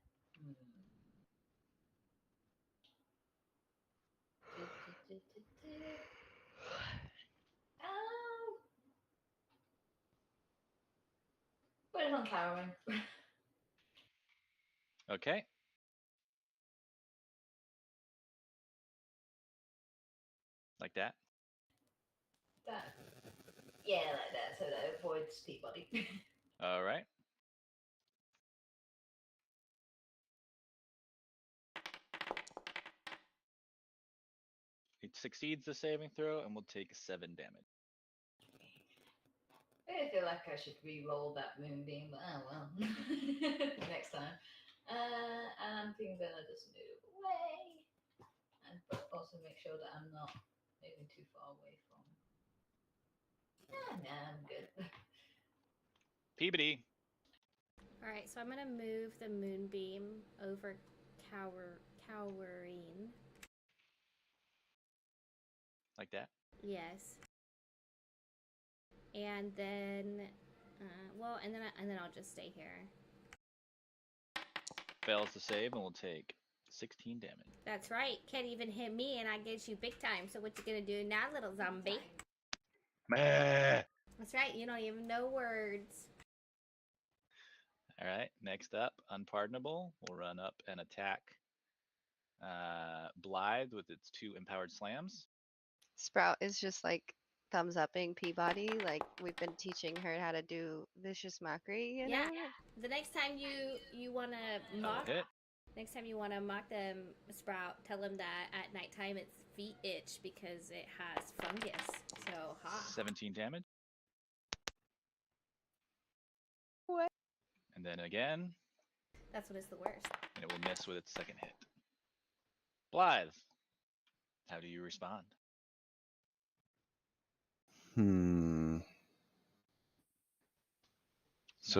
Put it on cowering. Okay. Like that? Yeah, like that, so that avoids Peabody. All right. succeeds the saving throw and will take 7 damage. I feel like I should re-roll that moonbeam, but oh well. Next time. And I'm gonna just move away. But also make sure that I'm not moving too far away from. No, I'm good. Peabody. All right, so I'm gonna move the moonbeam over Cowering. Like that? Yes. And then, and then I'll just stay here. Fails to save and will take 16 damage. That's right. Can't even hit me, and I get you big time. So what you gonna do now, little zombie? Meh. That's right. You don't even know words. All right. Next up, Unpardonable will run up and attack Blythe with its 2 empowered slams. Sprout is just like thumbs upping Peabody, like we've been teaching her how to do vicious mockery, you Yeah. know? The next time you wanna mock, Hit. next time you wanna mock them, Sprout, tell them that at nighttime its feet itch because it has fungus. So ha. 17 damage. What? And then again, That's what is the worst. and it will miss with its second hit. Blythe, how do you respond? So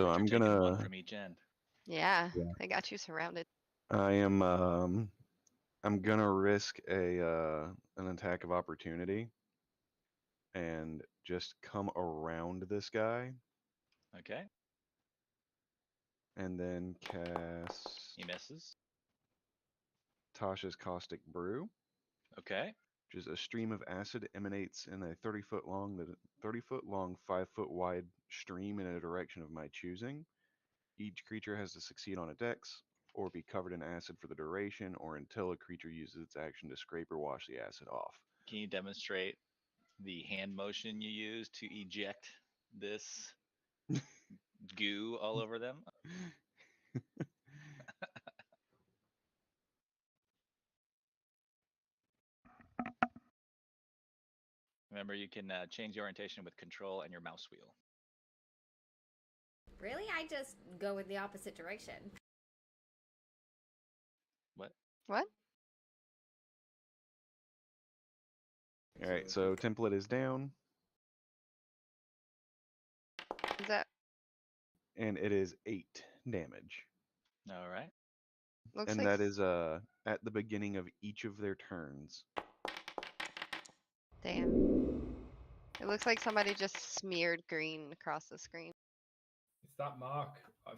Now that I'm you're taking one gonna. from each end. Yeah, Yeah. I got you surrounded. I am. I'm gonna risk an attack of opportunity, and just come around this guy, Okay, and then cast he misses. Tasha's Caustic Brew, Okay, which is a stream of acid emanates in a 30-foot long, 5-foot wide stream in a direction of my choosing. Each creature has to succeed on a dex, or be covered in acid for the duration, or until a creature uses its action to scrape or wash the acid off. can you demonstrate the hand motion you use to eject this goo all over them? Remember, you can change the orientation with control and your mouse wheel. Really? I just go in the opposite direction. What? What? All right, so template is down, Is that and it is 8 damage. All right. looks And like that is at the beginning of each of their turns. damn. It looks like somebody just smeared green across the screen. It's that mark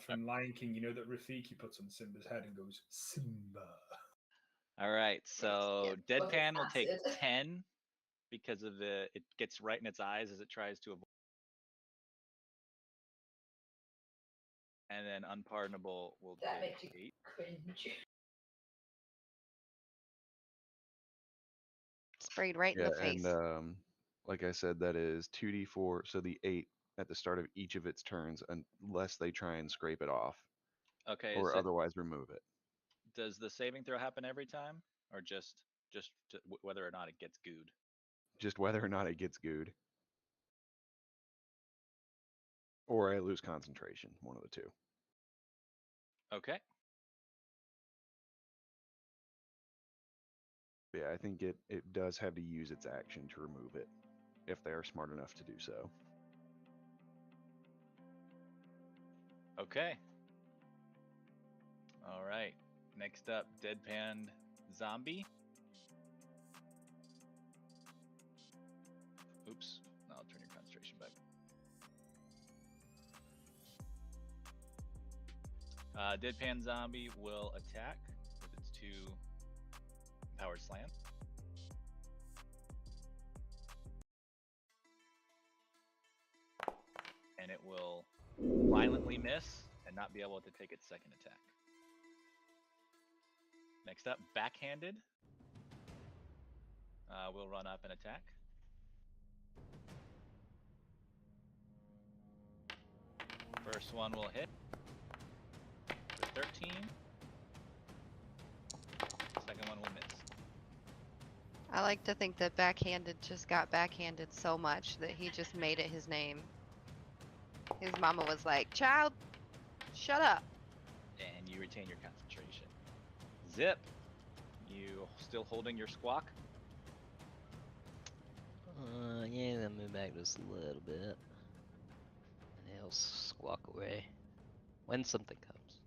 from Lion King, you know, that Rafiki puts on Simba's head and goes, Simba. All right. So Yeah, Deadpan will take acid. 10 because of it gets right in its eyes as it tries to avoid. And then Unpardonable will That take makes you 8. cringe. Sprayed right in Yeah, the face. and like I said, that is 2d4, so the 8 at the start of each of its turns, unless they try and scrape it off, Okay. or So otherwise remove it. does the saving throw happen every time, or just whether or not it gets gooed? Just whether or not it gets gooed. Or I lose concentration, one of the two. Okay. But yeah, I think it does have to use its action to remove it, if they are smart enough to do so. Okay. All right. Next up, Deadpan Zombie. Oops. I'll turn your concentration back. Deadpan Zombie will attack with its 2 empowered slams. And it will violently miss and not be able to take its second attack. Next up, Backhanded will run up and attack. First one will hit for 13. Second one will miss. I like to think that backhanded just got backhanded so much that he just made it his name. His mama was like, "Child, shut up." And you retain your concentration. Zip. You still holding your squawk? Yeah, then move back just a little bit. And he'll squawk away when something comes.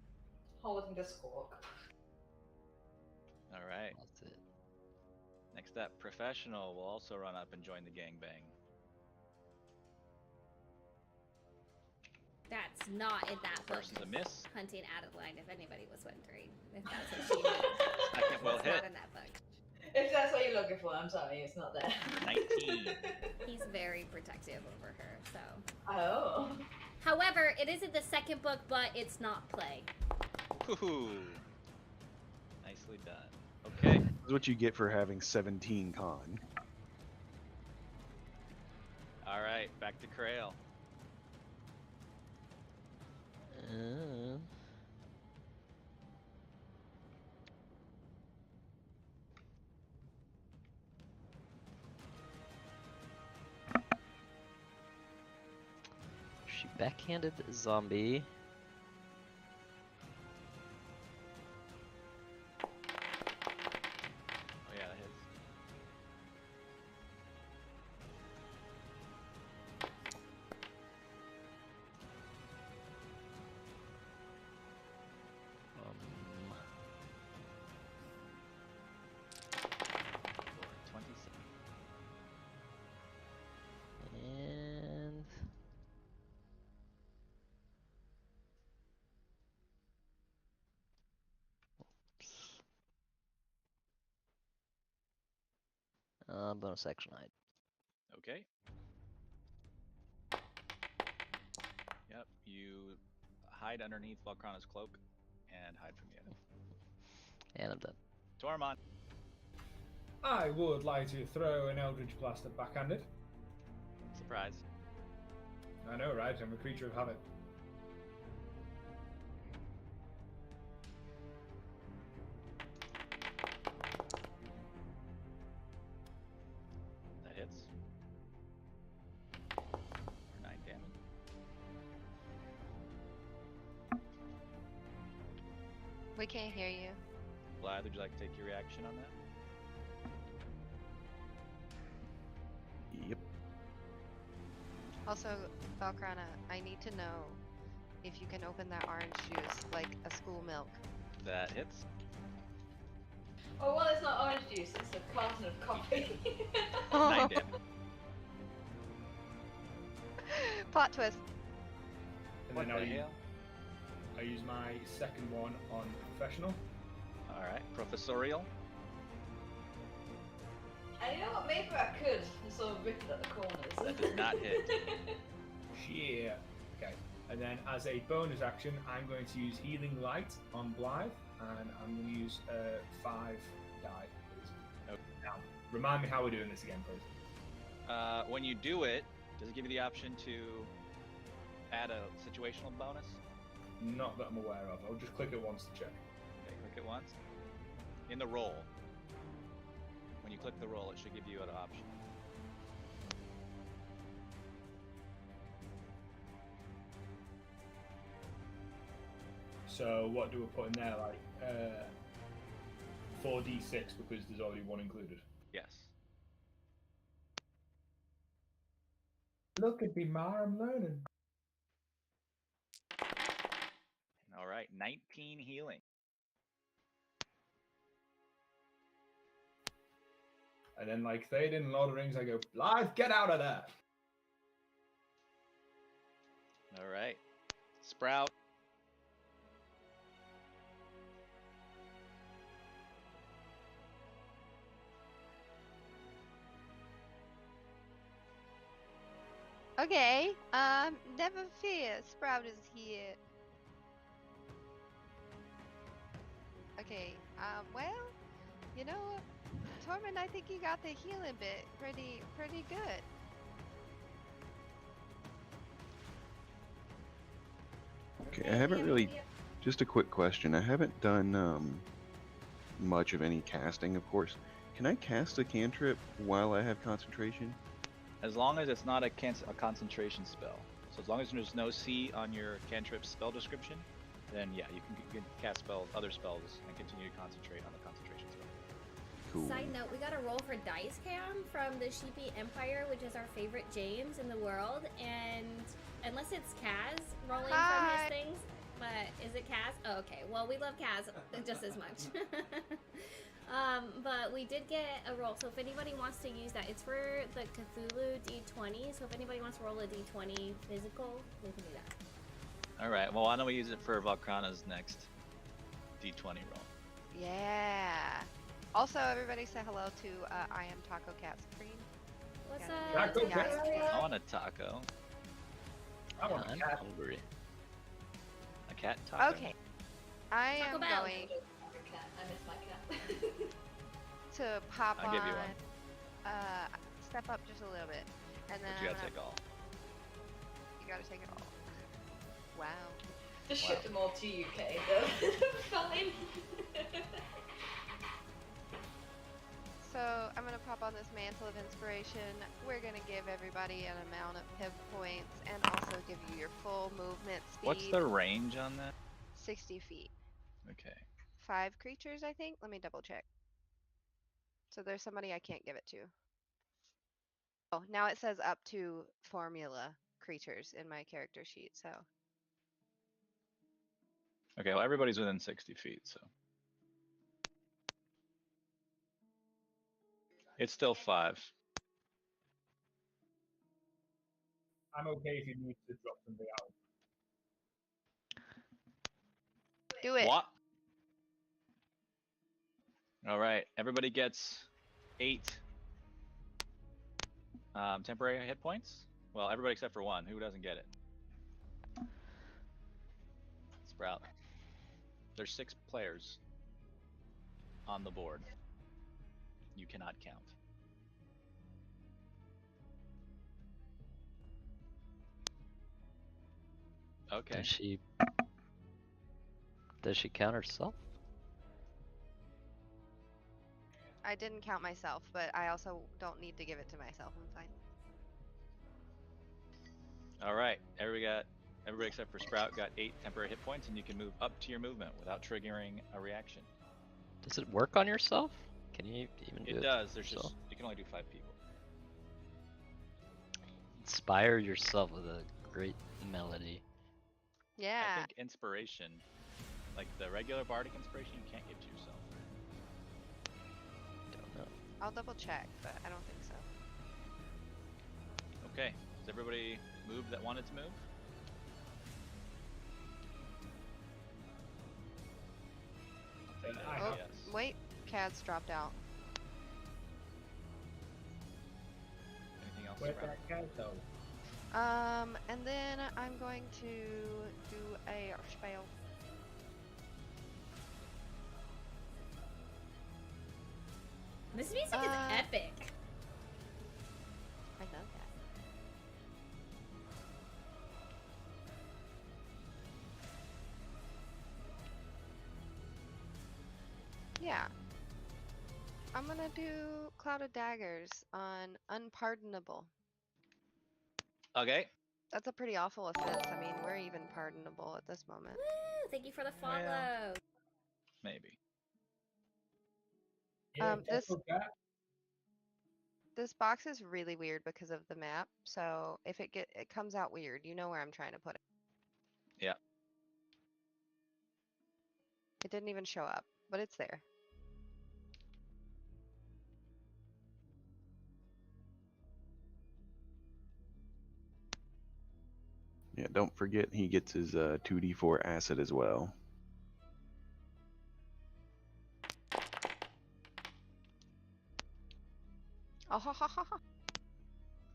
Holding the squawk. All right. That's it. Next up, professional will also run up and join the gangbang. That's not in that book. Person's a miss. Hunting out of line, if anybody was wondering. If that's what she means. Second will It's hit. not in that book. If that's what you're looking for, I'm sorry, it's not there. 19. He's very protective over her, so. Oh. However, it is in the second book, but it's not play. Woohoo. Nicely done. Okay. That's what you get for having 17 con. All right. Back to Krail. She backhanded the zombie. Oh yeah, that hits. Um, 27. and bonus action hide. Okay. Yep. You hide underneath Valkrana's cloak and hide from the enemy. And I'm done. Tormund. I would like to throw an Eldritch Blast at backhanded. Surprise. I know, right? I'm a creature of habit. That hits. For 9 damage. We can't hear you. Blythe, would you like to take your reaction on that? Yep. Also, Valkrana, I need to know if you can open that orange juice like a school milk. That hits. Oh, well, it's not orange juice, it's a carton of coffee. 9 damage. Plot twist. And What then the hell? I use my second one on professional. All right. Professorial. And you know what? Maybe I could sort of rip it at the corners. That does not hit. Yeah. Okay. And then as a bonus action, I'm going to use Healing Light on Blythe, and I'm going to use 5 die, please. Okay. Now, remind me how we're doing this again, please. When you do it, does it give you the option to add a situational bonus? Not that I'm aware of. I'll just click it once to check. Okay, click it once. In the roll. When you click the roll, it should give you an option. So what do we put in there? Like 4d6 because there's already one included. Yes. Look at me, Ma, I'm learning. All right, 19 healing. And then, like Théoden in Lord of the Rings, I go, Blythe, get out of there! All right. Sprout. Okay, never fear, Sprout is here. Okay, well, you know, Tormund, I think you got the healing bit pretty good. Okay, I haven't really. Just a quick question. I haven't done much of any casting, of course. Can I cast a cantrip while I have concentration? As long as it's not a concentration spell. So as long as there's no C on your cantrip spell description, then yeah, you can cast spells, other spells, and continue to concentrate on the concentration spell. Cool. Side note, we got a roll for Dice Cam from the Sheepy Empire, which is our favorite James in the world, and unless it's Kaz rolling from Hi. his things, but is it Kaz? Oh, okay. Well, we love Kaz just as much. But we did get a roll, so if anybody wants to use that, it's for the Cthulhu D20, so if anybody wants to roll a D20 physical, we can do that. All right. Well, why don't we use it for Valkrana's next D20 roll? Yeah. Also, everybody say hello to I am Taco Cat Screen. What's Yeah. up? Taco Yeah. Cat. I want a taco. I want a I'm cat. hungry. A cat taco. Okay. I Taco am Bell. going I miss my cat. to pop I'll on. give you one. Step up just a little bit, and then But you gotta take all. You gotta take it all. Wow. Just Wow. ship them all to UK though. Fine. So I'm gonna pop on this Mantle of Inspiration. We're gonna give everybody an amount of hit points, and also give you your full movement speed. What's the range on that? 60 feet. Okay. 5 creatures, I think. Let me double check. So there's somebody I can't give it to. Oh, now it says up to formula creatures in my character sheet. So Okay. Well, everybody's within 60 feet, so it's still 5. I'm okay if you need to drop something out. do it. What? All right. Everybody gets 8 temporary hit points. Well, everybody except for one. Who doesn't get it? Sprout. There's 6 players on the board. You cannot count. Okay. Does she count herself? I didn't count myself, but I also don't need to give it to myself. I'm fine. All right. Everybody except for Sprout got 8 temporary hit points, and you can move up to your movement without triggering a reaction. Does it work on yourself? Can you even do it? It does. There's yourself? just you can only do 5 people. Inspire yourself with a great melody. Yeah. I think inspiration, like the regular bardic inspiration, you can't give to yourself. Don't know. I'll double check, but I don't think so. Okay. Does everybody move that wanted to move? I Oh, have. Yes. wait. Cad's dropped out. Anything else? Where's Sprout? that cat though? And then I'm going to do a spell. This music is epic. I know that. Yeah. I'm gonna do Cloud of Daggers on Unpardonable. Okay. That's a pretty awful offense. I mean, we're even pardonable at this moment. Woo! Thank you for the follow. Well. Maybe. Yeah, This Taco Cat. this box is really weird because of the map. So if it comes out weird, you know where I'm trying to put it. Yeah. It didn't even show up, but it's there. Yeah, don't forget he gets his 2d4 acid as well. Oh, ha, ha, ha, ha.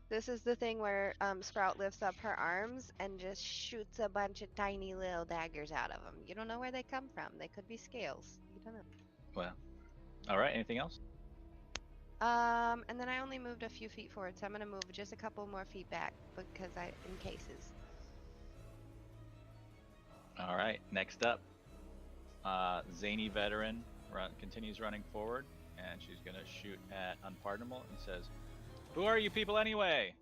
This is the thing where Sprout lifts up her arms and just shoots a bunch of tiny little daggers out of them. You don't know where they come from. They could be scales. You don't know. Well. All right. Anything else? And then I only moved a few feet forward, so I'm gonna move just a couple more feet back because in cases. All right. Next up, Zany Veteran continues running forward. and she's gonna shoot at Unpardonable and says, "Who are you people anyway?"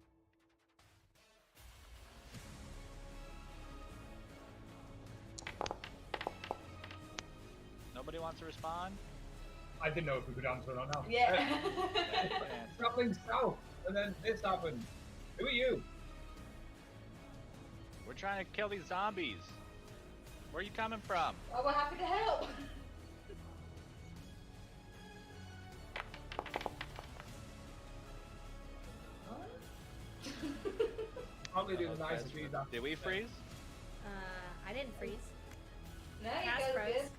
Nobody wants to respond? I didn't know if we could answer it or not. Yeah. Traveling south, and then this happened. Who are you? We're trying to kill these zombies. Where are you coming from? Oh, we're happy to help. Probably do the Uh-oh, nicest guys, things after. Did we freeze? I didn't freeze. No, you Kaz guys froze. good.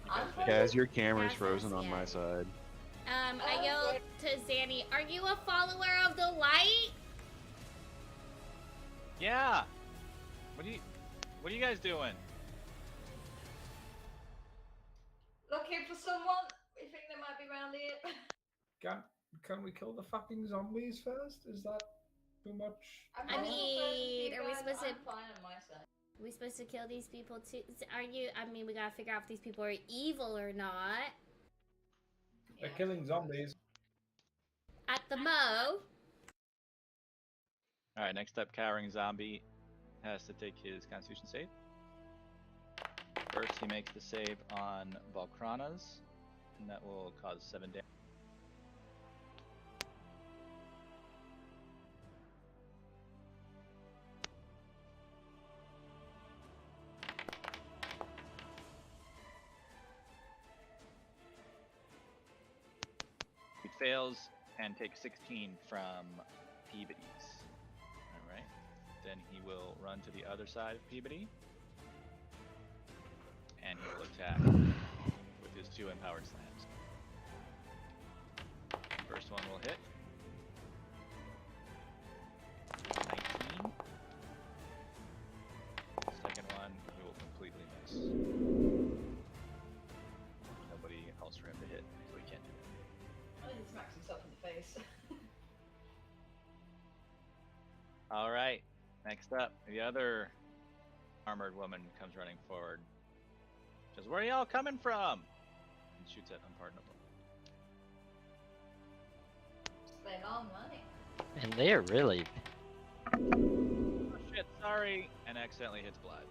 I'm Kaz, your camera's Kaz frozen has- on my yeah. side. I yelled to Zanny, "Are you a follower of the light?" Yeah. What are you guys doing? looking for someone. We think they might be around here. Can we kill the fucking zombies first? Is that too much? I mean, are we supposed to- I'm fine on my side. Are we supposed to kill these people too? Are you? I mean, we gotta figure out if these people are evil or not. They're Yeah. killing zombies. At the Mo. All right, next up, Cowering Zombie has to take his Constitution save. First, he makes the save on Volcranas, and that will cause 7 damage. He fails and takes 16 from Peabody's. Alright. Then he will run to the other side of Peabody. And he will attack with his 2 empowered slams. First one will hit. 19. Second one, he will completely miss. Nobody else for him to hit, so he can't do it. I think he smacks himself in the face. All right. Next up, the other armored woman comes running forward. Says, "Where are y'all coming from?" And shoots at Unpardonable. Stay long, money. And they are really, Oh shit, sorry. And accidentally hits Blythe.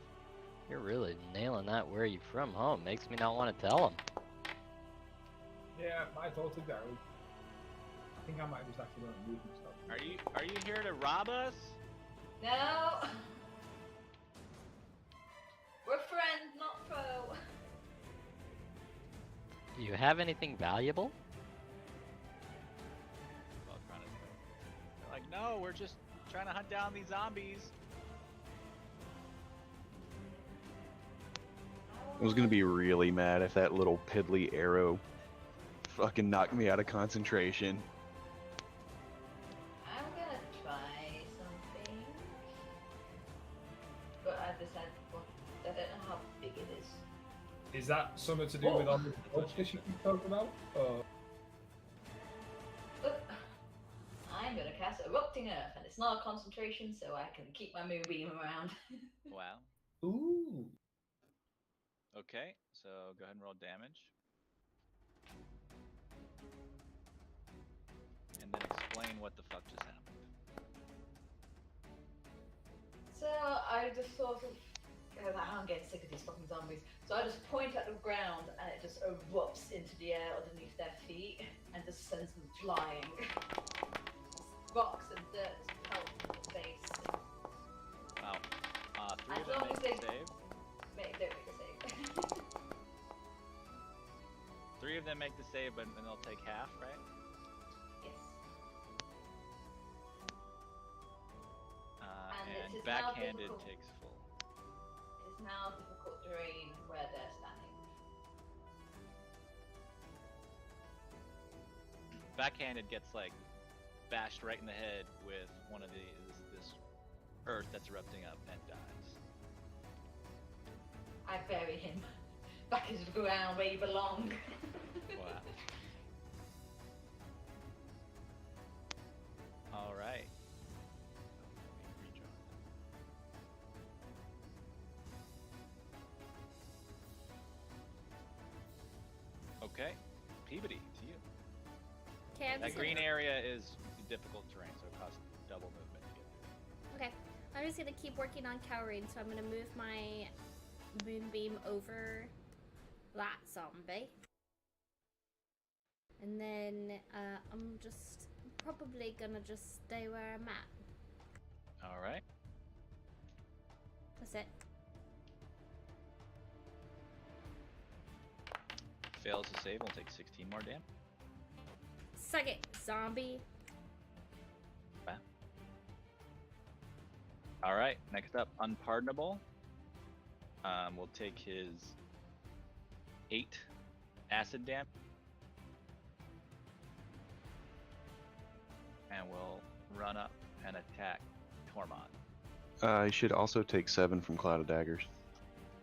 you're really nailing that. Where are you from? Home makes me not want to tell them. Yeah, my thoughts exactly. I think I might just actually want to move and stuff. Are you here to rob us? No. We're friends, not foe. Do you have anything valuable? Well, they're like, no, we're just trying to hunt down these zombies. I was gonna be really mad if that little piddly arrow fucking knocked me out of concentration. I'm gonna try something. But I decided, well, I don't know how big it is. Is that something to do with all the bullshit you keep talking about? But I'm gonna cast Erupting Earth, and it's not a concentration, so I can keep my moonbeam around. Wow. Ooh. Okay, so go ahead and roll damage. And then explain what the fuck just happened. So I just sort of, I'm getting sick of these fucking zombies. So I just point at the ground, and it just erupts into the air underneath their feet, and just sends them flying. Rocks and dirt just pelt in the face. Wow. 3 As of them long make as the they- save. Don't make a save. 3 of them make the save, but then they'll take half, right? Yes. And it And is now backhanded difficult. takes full. It is now difficult terrain where they're standing. Backhanded gets like bashed right in the head with one of this earth that's erupting up and dies. I bury him back into the ground where you belong. Wow. All right. Let me redraw. Okay. Peabody, to you. Okay, I'm That just green gonna, area is difficult terrain, so it costs double movement to get through. okay. I'm just gonna keep working on cowering, so I'm gonna move my moonbeam over that zombie. And then I'm just probably gonna just stay where I'm at. All right. That's it. Fails to save, will take 16 more damage. Suck it, zombie. All right, next up, Unpardonable. We'll take his 8 acid damage. And we'll run up and attack Tormod. I should also take 7 from Cloud of Daggers.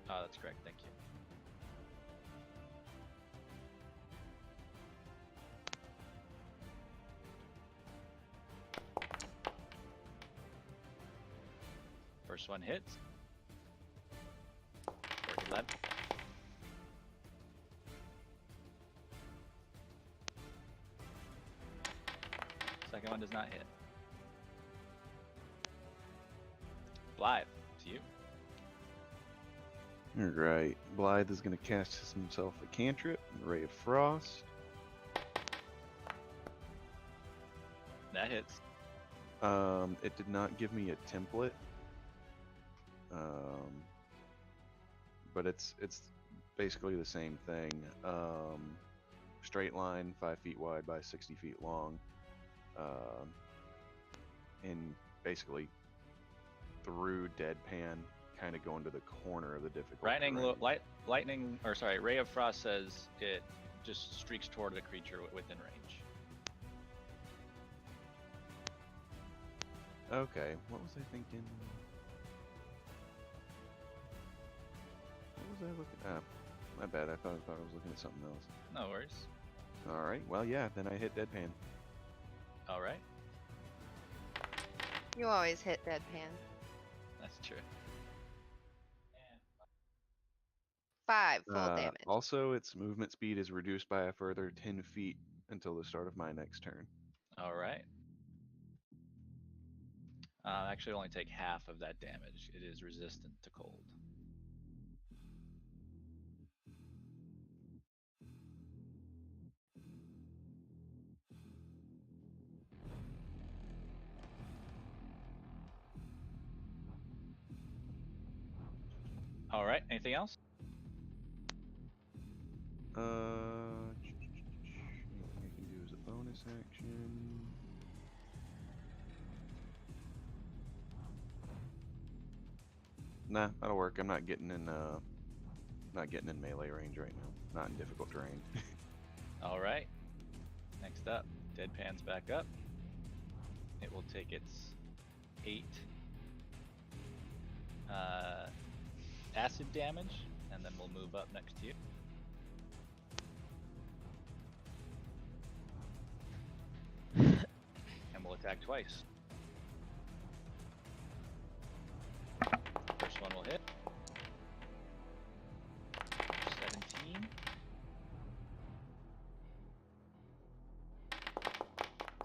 Oh, that's correct, thank you. First one hits. For 11. Second one does not hit. Blythe, to you. Alright, Blythe is going to cast himself a cantrip, Ray of Frost. That hits. It did not give me a template. But it's basically the same thing. Straight line, 5 feet wide by 60 feet long. And basically through deadpan, kind of going to the corner of the difficult Lightning, or sorry, Ray of Frost says it just streaks toward the creature within range. Okay, what was I thinking? What was I looking at? My bad, I thought I was looking at something else. No worries. Alright, well yeah, then I hit deadpan. All right, You always hit deadpan. that's true. 5 full damage. Also, its movement speed is reduced by a further 10 feet until the start of my next turn. All right. Actually, only take half of that damage. It is resistant to cold. All right. Anything else? Anything I can do as a bonus action. Nah, that'll work. I'm not getting in melee range right now. Not in difficult terrain. All right. Next up, Deadpan's back up. It will take its 8 acid damage, and then we'll move up next to you. And we'll attack twice. First one will hit. 17.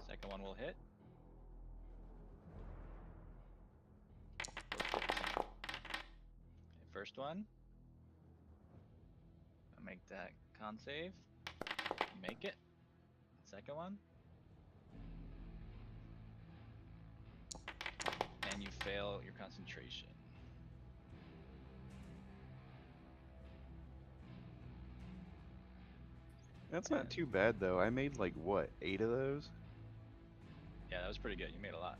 Second one will hit. For 15. Okay, first one. I'll make that con save. Make it. Second one. And you fail your concentration. That's not too bad though. I made like what, 8 of those? Yeah, that was pretty good. You made a lot.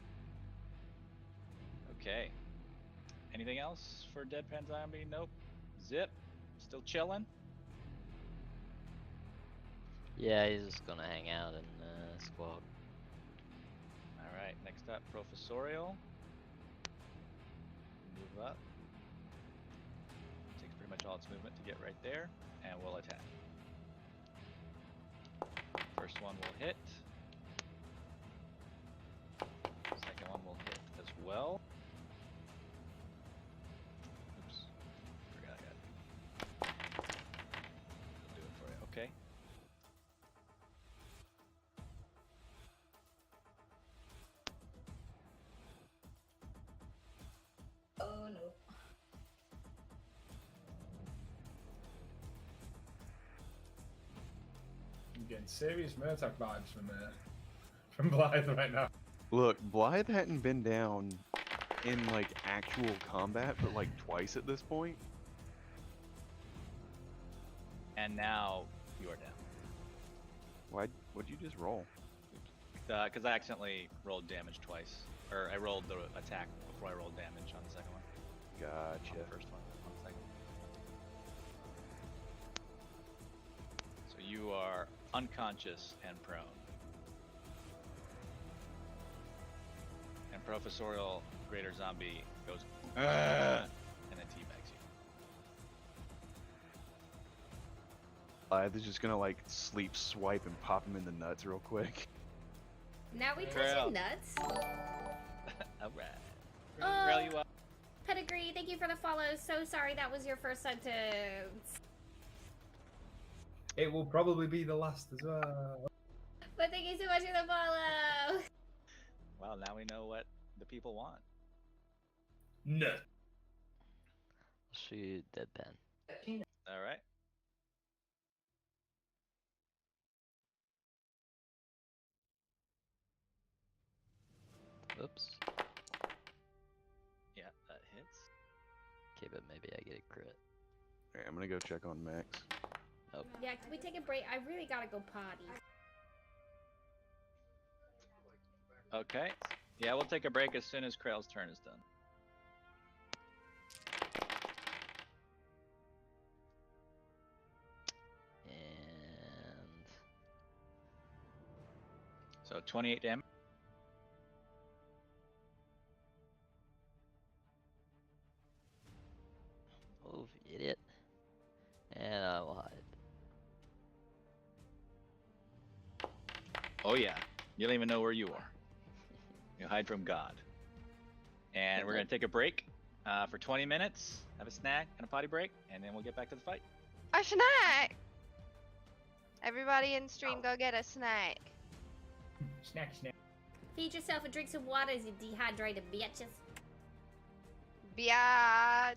Okay. Anything else for Deadpan Zombie? Nope. Zip. Still chilling. Yeah, he's just gonna hang out and squawk. Alright, next up, Professorial. Move up. Takes pretty much all its movement to get right there, and we'll attack. First one will hit. Second one will hit as well. Oops. Forgot I got it. I'll do it for you. Okay. getting serious Murtagh vibes from Blythe right now. Look, Blythe hadn't been down in like actual combat, but like twice at this point. And now you are down. What'd you just roll? Because I accidentally rolled damage twice. Or I rolled the attack before I rolled damage on the second one. Gotcha. On the first one. On the second one. So you are unconscious and prone. And Professorial Greater Zombie goes, "Ugh," and then teabags you. Blythe is just gonna like sleep swipe and pop him in the nuts real quick. Now we Trail. touching nuts. Alright. Oh. Trail you up. Pedigree, thank you for the follow. So sorry that was your first sentence. It will probably be the last as well. But thank you so much for the follow. Well, now we know what the people want. No. Shoot, deadpan. Alright. Oops. Yeah, that hits. Okay, but maybe I get a crit. Alright, I'm gonna go check on Max. Nope. Yeah, can we take a break? I really gotta go potty. Okay. Yeah, we'll take a break as soon as Krail's turn is done. And So 28 damage. move, idiot. And I will hide. Oh yeah. You don't even know where you are. You hide from God. And we're gonna take a break for 20 minutes, have a snack and a potty break, and then we'll get back to the fight. A snack! Everybody in stream, go get a snack. Snack. Feed yourself and drink some water as you dehydrated bitches. Biatch.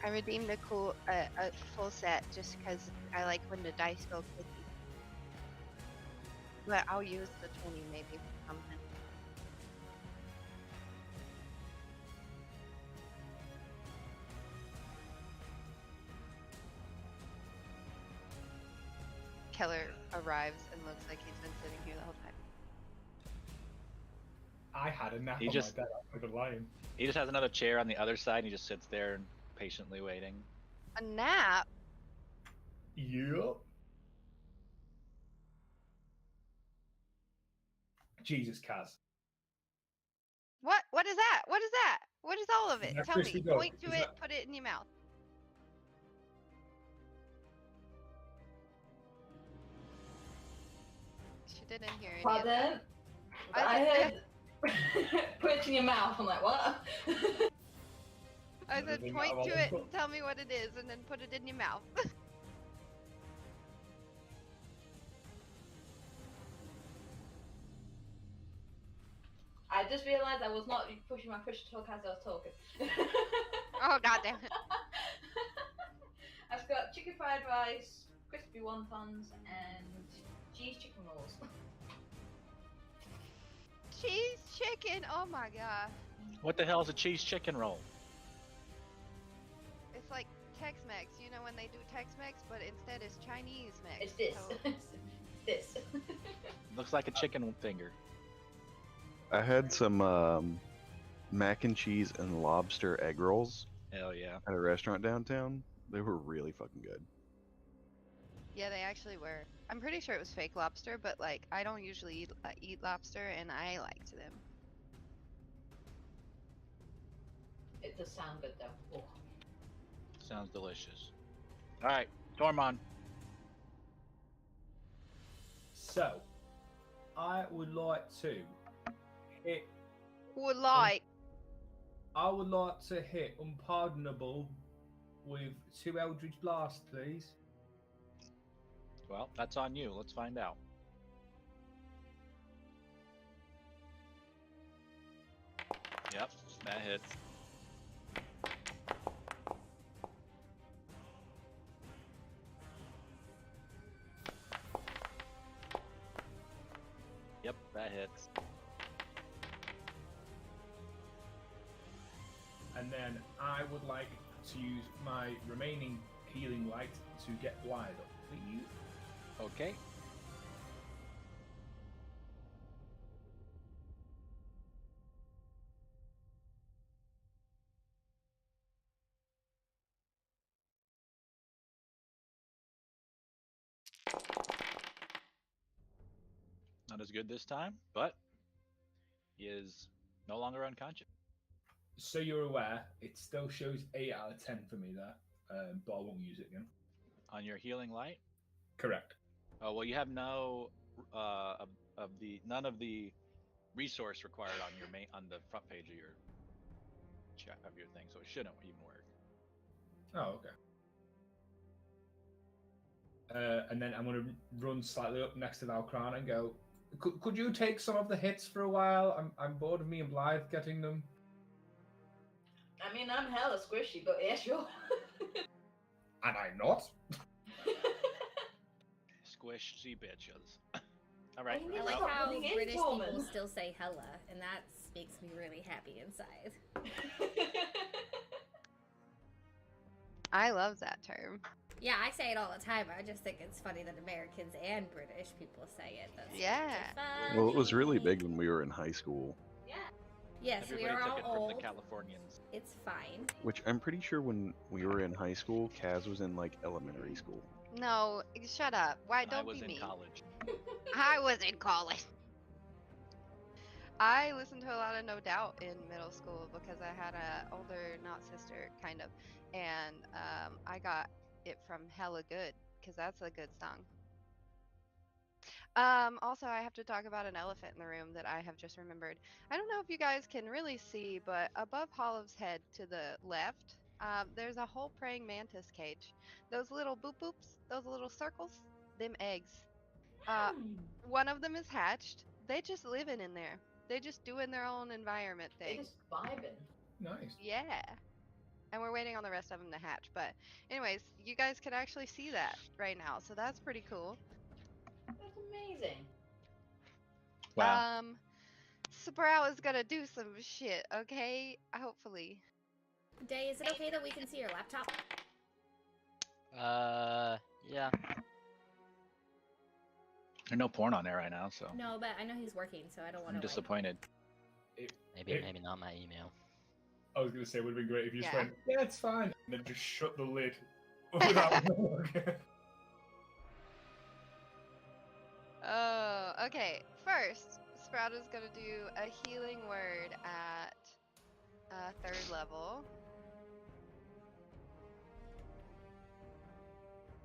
I redeemed a full set just because I like when the dice go clicky. But I'll use the 20 maybe for something. Keller arrives and looks like he's been sitting here the whole time. I had a nap He on just- my bed. I'm not lying. He just has another chair on the other side and he just sits there and patiently waiting. A nap? Yup. Jesus, Kaz. What? What is that? What is that? What is all of it? that Tell me. crispy dog? Point to Is it. that- Put it in your mouth. She didn't hear any of that. Pardon? I heard put it in your mouth. I'm like, what? I said Everything point out of to all it info. and tell me what it is, and then put it in your mouth. I just realised I was not pushing my push to talk as I was talking. Oh, God damn it. I've got chicken fried rice, crispy wontons, and cheese chicken rolls. Cheese chicken. Oh my god. What the hell is a cheese chicken roll? It's like Tex-Mex. You know when they do Tex-Mex, but instead it's Chinese mix. It's this. So this. Looks like a chicken finger. I had some mac and cheese and lobster egg rolls Hell yeah. at a restaurant downtown. They were really fucking good. yeah, they actually were. I'm pretty sure it was fake lobster, but like I don't usually eat lobster, and I liked them. It does sound good though. Oh. Sounds delicious. Alright, Tormon. So, I would like to hit. Would like. I would like to hit Unpardonable with 2 Eldritch Blast, please. Well, that's on you. Let's find out. Yep, that hits. Yep, that hits. And then I would like to use my remaining healing light to get Blythe up, please. Okay. Not as good this time, but he is no longer unconscious. So you're aware, it still shows 8 out of 10 for me there, but I won't use it again. On your healing light? Correct. Oh well, you have no none of the resource required on your on the front page of your chat of your thing, so it shouldn't even work. Oh, okay. And then I'm going to run slightly up next to Valkrana and go, could you take some of the hits for a while? I'm bored of me and Blythe getting them. I mean, I'm hella squishy, but yeah, sure. And I'm not. Squishy bitches. All right. I I It's like not how putting in, British people Tormund. still say hella, and that makes me really happy inside. I love that term. Yeah, I say it all the time. I just think it's funny that Americans and British people say it. That's Yeah. funny. Well, it was really big when we were in high school, Yeah. Yes, Everybody we are took all it from old. the Californians. It's fine. which I'm pretty sure when we were in high school, Kaz was in like elementary school. No, shut up. Why And I don't was be in mean? college. I was in college. I listened to a lot of No Doubt in middle school because I had a older not sister kind of, and I got it from Hella Good because that's a good song. Also, I have to talk about an elephant in the room that I have just remembered. I don't know if you guys can really see, but above Hollow's head to the left, there's a whole praying mantis cage. Those little boop boops, those little circles, them eggs. Hmm. One of them is hatched. They just living in there. They just doing their own environment They thing. just vibing. Nice. Yeah. And we're waiting on the rest of them to hatch. But anyways, you guys can actually see that right now. So that's pretty cool. That's amazing. Wow. Sprout is gonna do some shit, okay? Hopefully. Day, is it okay that we can see your laptop? Yeah. There's no porn on there right now, so No, but I know he's working, so I don't want I'm to. disappointed. Maybe not my email. I was gonna say it would have been great if you just Yeah. went, yeah, it's fine, and then just shut the lid without. Oh, okay. First, Sprout is gonna do a healing word at 3rd level.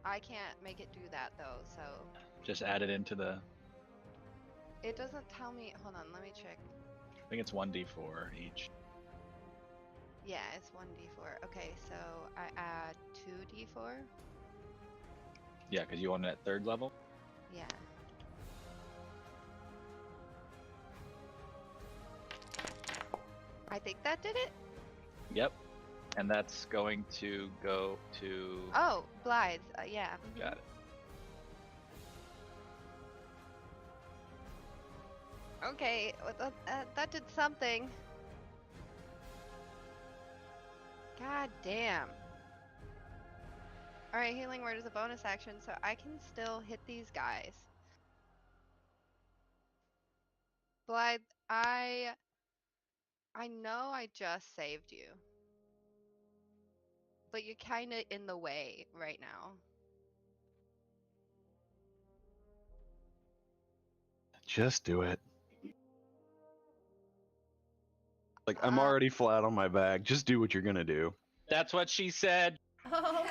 I can't make it do that though, so Just add it into the. it doesn't tell me. Hold on, let me check. I think it's 1d4 each. Yeah, it's 1d4. Okay, so I add 2d4. Yeah, because you want it at 3rd level. Yeah. I think that did it. Yep. And that's going to go to. Oh, Blythe. Yeah. Got it. Okay, well, that did something. God damn. Alright, healing word is a bonus action, so I can still hit these guys. Blythe, I know I just saved you. But you're kinda in the way right now. Just do it. Like, I'm already flat on my back. Just do what you're gonna do. That's what she said. Oh,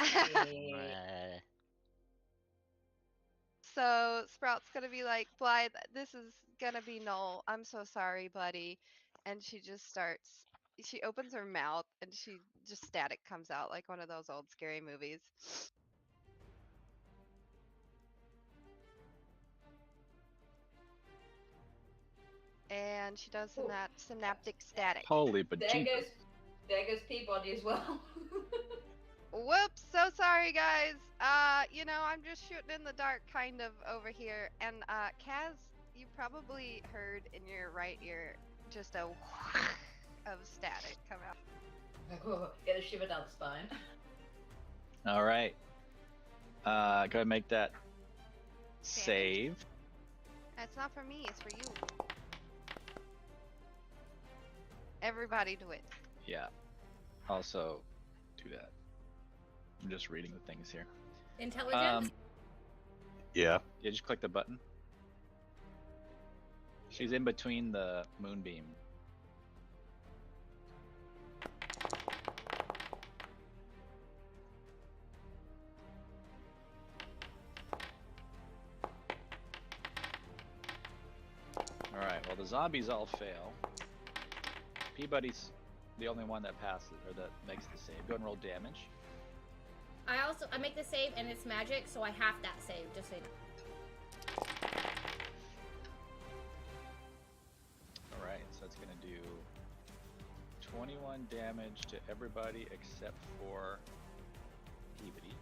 So Sprout's gonna be like, Blythe, this is gonna be null. I'm so sorry, buddy. And she just starts. She opens her mouth and she just static comes out like one of those old scary movies. And she does Ooh. synaptic static. Holy There bajinka. goes Peabody as well. Whoops, so sorry guys. You know, I'm just shooting in the dark kind of over here. And Kaz, you probably heard in your right ear just a of static come out. Get a shiver down the spine. All right. Go ahead and make that save. It's not for me, it's for you. Everybody do it. Yeah. Also, do that. I'm just reading the things here. intelligence. Yeah. Yeah, just click the button. She's in between the moonbeam. Alright, well the zombies all fail. Peabody's the only one that passes, or that makes the save. Go and roll damage. I make the save and it's magic, so I have that save. Just so you know. Alright, so it's gonna do 21 damage to everybody except for Peabody.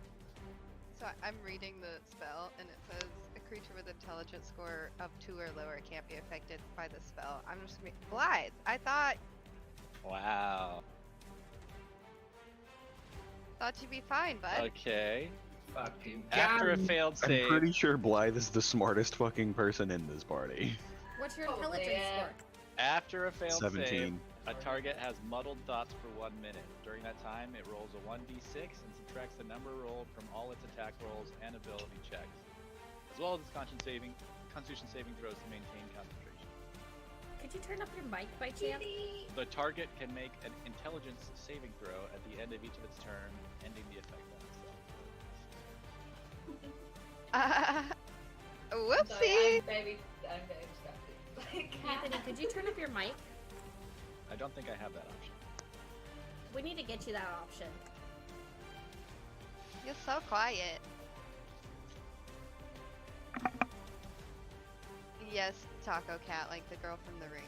So I'm reading the spell and it says a creature with intelligence score of 2 or lower can't be affected by the spell. I'm just Blythe, I thought Wow. you'd be fine, bud. Okay. Fucking After a damn. failed I'm save, pretty sure Blythe is the smartest fucking person in this party. What's your Oh, intelligence yeah. score? after a failed 17. save, a target has muddled thoughts for 1 minute. During that time, it rolls a 1d6 and subtracts the number rolled from all its attack rolls and ability checks, as well as its constitution saving throws to maintain concentration. Could you turn up your mic by chance? The target can make an intelligence saving throw at the end of each of its turn, ending the effect on itself. Whoopsie. I'm very distracted. Anthony, could you turn up your mic? I don't think I have that option. We need to get you that option. You're so quiet. Yes, Taco Cat, like the girl from The Ring.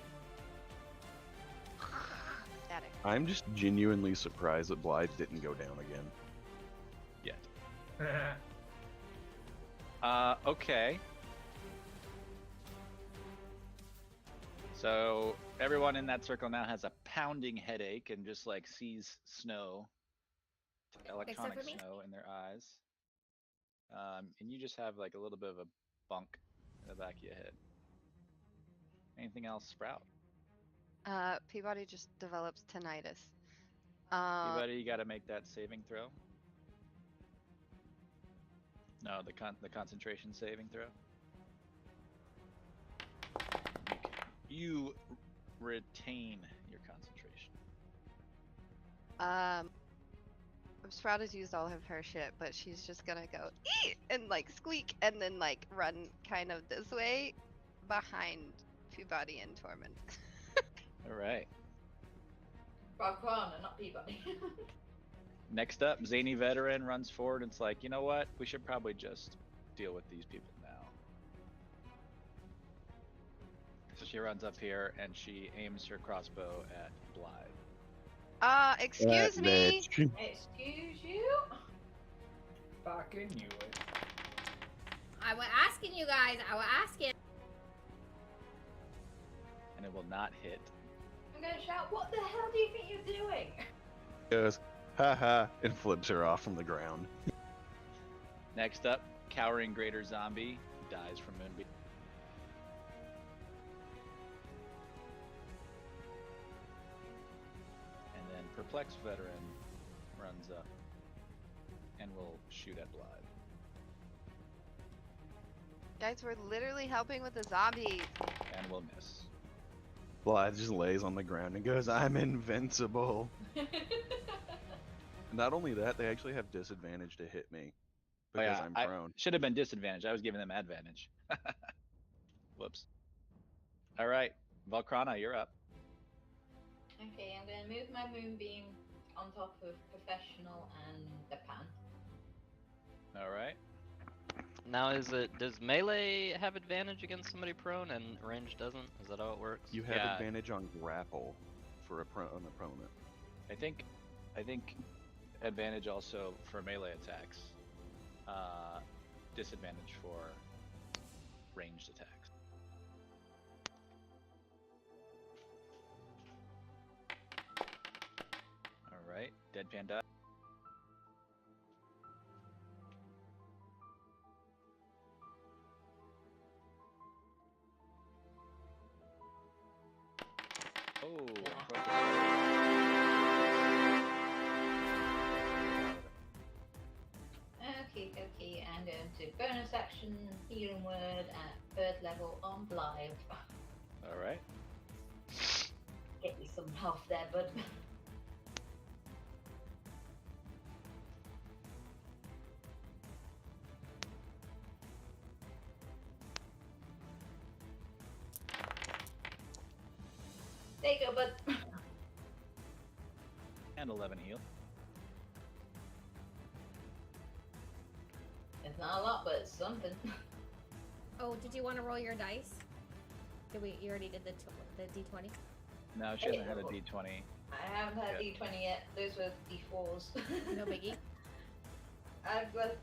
Static. I'm just genuinely surprised that Blythe didn't go down again. Yet. Okay. So everyone in that circle now has a pounding headache and just like sees snow, electronic for me. snow in their eyes. And you just have like a little bit of a bunk in the back of your head. Anything else, Sprout? Peabody just develops tinnitus. Anybody, you got to make that saving throw. No, the concentration saving throw. You retain your concentration. Sprout has used all of her shit, but she's just gonna go "Eek!" and like squeak and then like run kind of this way behind Peabody and Tormund. All right. Barquana, not Peabody. Next up, Zany Veteran runs forward and it's like, you know what? We should probably just deal with these people now. So she runs up here and she aims her crossbow at Blythe. Excuse me. Excuse you? Fucking knew it. I was asking you guys. I was asking. And it will not hit. I'm gonna shout, what the hell do you think you're doing? Goes, haha, and flips her off from the ground. Next up, Cowering Greater Zombie dies from Moonbeam. And then Perplexed Veteran runs up and will shoot at Blythe. Guys, we're literally helping with the zombies. And will miss. Blythe just lays on the ground and goes, I'm invincible. Not only that, they actually have disadvantage to hit me. Oh, Because yeah, I'm I prone. should have been disadvantaged. I was giving them advantage. Whoops. All right, Valkrana, you're up. Okay, I'm gonna move my moonbeam on top of Professional and the pan. All right. Now, does melee have advantage against somebody prone and range doesn't? Is that how it works? You have Yeah. advantage on grapple for an opponent. I think advantage also for melee attacks. Disadvantage for ranged attacks. All right, Deadpan die. Oh, Okay, I'm going to bonus action healing word at third level on Blythe. all right. Get you some health there, bud. There you go, bud. And 11 heal. It's not a lot, but it's something. Oh, did you want to roll your dice? You already did the d20. No, she hasn't had a d20. I haven't had Okay. D20 yet. Those were D4s. No biggie. I've got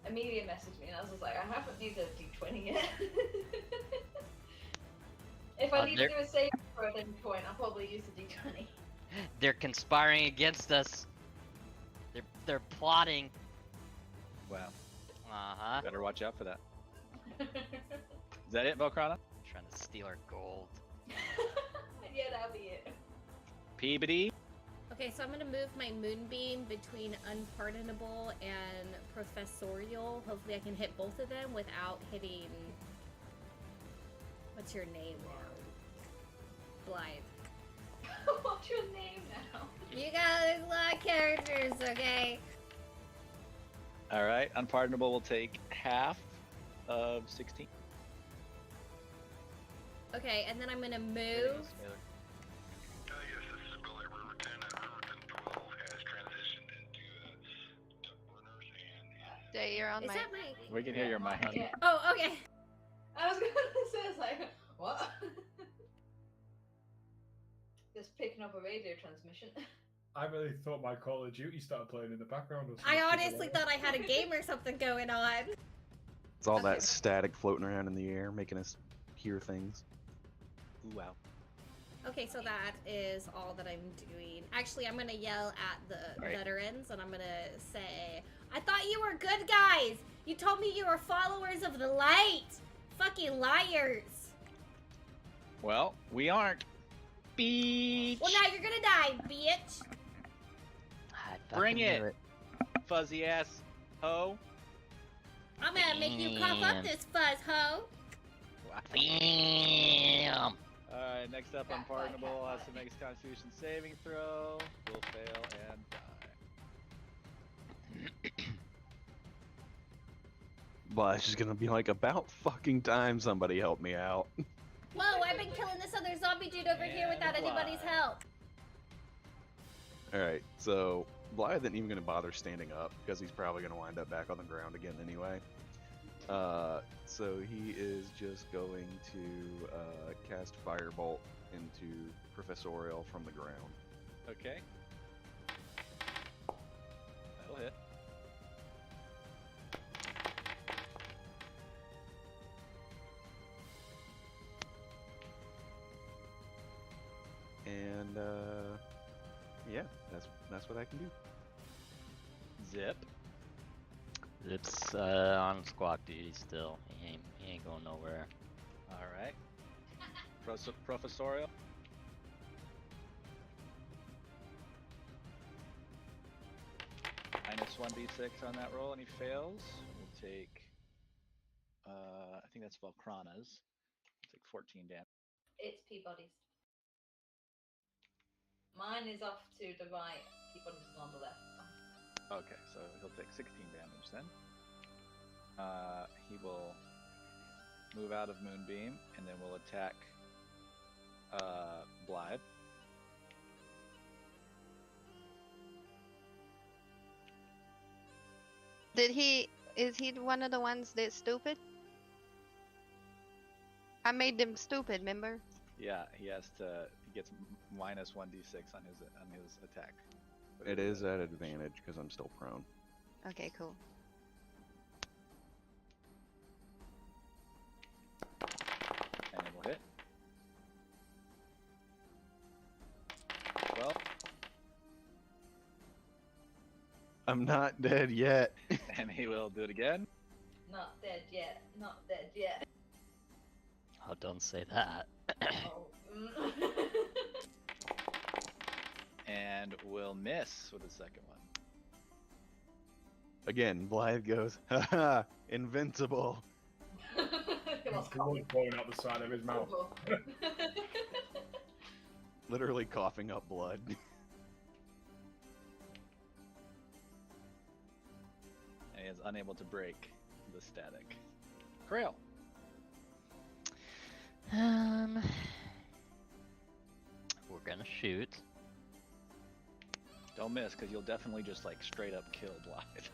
Amelia messaged me and I was just like, I haven't used a D20 yet. If I need to there- do a save throw at any point, I'll probably use a D20. They're conspiring against us. They're plotting. Wow. Uh-huh. Better watch out for that. Is that it, Valkrana? Trying to steal our gold. Yeah, that'll be it. Peabody. Okay, so I'm gonna move my moonbeam between unpardonable and professorial. Hopefully I can hit both of them without hitting... What's your name now? Blythe. What's your name now? You got a lot of characters, okay? All right. Unpardonable will take half of 16. Okay, and then I'm gonna Hitting move. is Mailer. Yes, this is Bill at Riverton. Riverton 12 has transitioned into runners and Jay, you're on Is mic. that my? We can hear your mic. Yeah. Oh, okay. I was gonna say, it's like, what? Just picking up a radio transmission. I really thought my Call of Duty started playing in the background. Or I something. honestly thought I had a game or something going on. It's all Okay. that static floating around in the air, making us hear things. Ooh, wow. Okay, so that is all that I'm doing. Actually, I'm gonna yell at the Right. veterans and I'm gonna say, I thought you were good guys! You told me you were followers of the light! Fucking liars! Well, we aren't. Beach. Well, now you're gonna die, bitch! I Bring fucking knew it. Fuzzy ass hoe. I'm gonna make you cough up Damn. this fuzz, hoe! Wow. Damn. Alright, next up, Cat fight, Unpardonable cat has to fight. make his Constitution saving throw. Will fail and die. Blush is gonna be like, about fucking time somebody help me out. Whoa, I've been killing this other zombie dude over here without And anybody's fly. help. Alright, so Blythe isn't even gonna bother standing up because he's probably gonna wind up back on the ground again anyway. So he is just going to cast Firebolt into Professorial from the ground. Okay. That'll hit. And yeah, that's what I can do. Zip. It's on squawk duty still. He ain't going nowhere. Alright. Professorial. Minus 1d6 on that roll, and he fails. We'll take. I think that's Volcrana's. Take 14 damage. It's Peabody's. Mine is off to the right. Peabody's is on the left. Okay, so he'll take 16 damage then. He will move out of Moonbeam, and then we'll attack Blythe. Is he one of the ones that's stupid? I made them stupid, remember? Yeah, he gets minus 1d6 on his attack. It is at advantage because I'm still prone. Okay, cool. And it will hit. 12, I'm not dead yet. and he will do it again. Not dead yet. Not dead yet. Oh, don't say that. Oh. And will miss with the second one. Again, Blythe goes, haha, invincible. It was Blood pouring out the side of his mouth. Literally coughing up blood. And he is unable to break the static. Krail. We're gonna shoot. Don't miss, because you'll definitely just like straight up kill Blythe.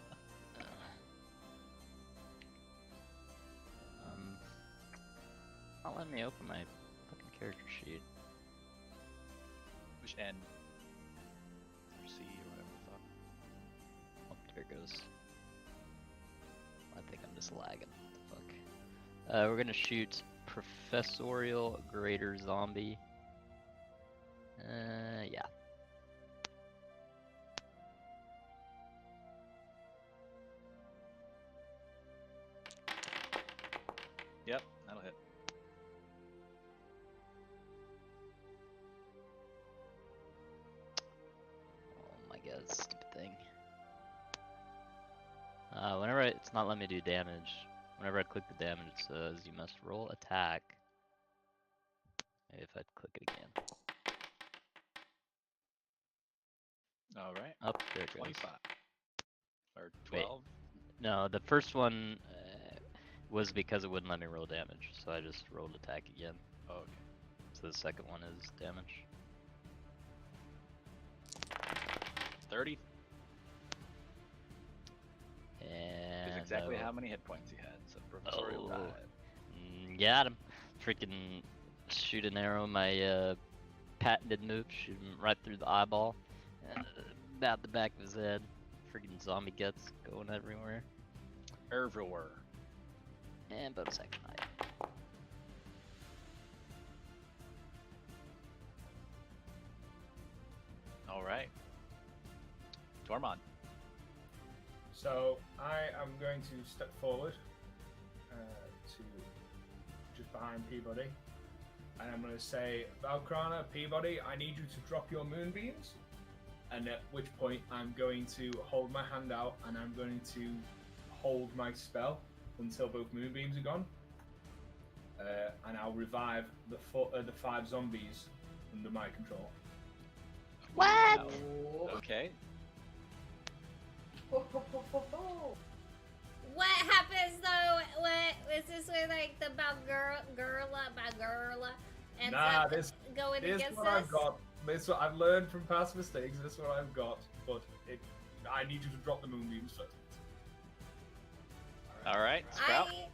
Not letting me open my fucking character sheet. Push N. Or C or whatever the fuck. Oh, there it goes. I think I'm just lagging. What the fuck? We're gonna shoot Professorial Greater Zombie. Yeah. Yep, that'll hit. Oh my god, stupid thing. Whenever it's not letting me do damage, whenever I click the damage, it says you must roll attack. Maybe if I click it again. Alright. Oh, there it goes. 25. Or Wait. 12. No, the first one, was because it wouldn't let me roll damage, so I just rolled attack again. Oh, okay. So the second one is damage. 30 And is exactly how many hit points he had. So professorial Oh. dive. Got him. Freaking shoot an arrow, my patented move, shoot him right through the eyeball, about the back of his head. Freaking zombie guts going everywhere. Everywhere. And bonus action item. All right. Tormund. So I am going to step forward to just behind Peabody, and I'm going to say, Valkrana, Peabody, I need you to drop your moonbeams. And at which point I'm going to hold my hand out and I'm going to hold my spell until both moonbeams are gone. And I'll revive the 5 zombies under my control. What? Oh. Okay. Ho, ho, ho, ho, ho. What happens though? What is this with like the Bagurla ends Nah, up this going is against what us? I've got. This is what I've learned from past mistakes. This is what I've got. But I need you to drop the moonbeams first. All right. Sprout. I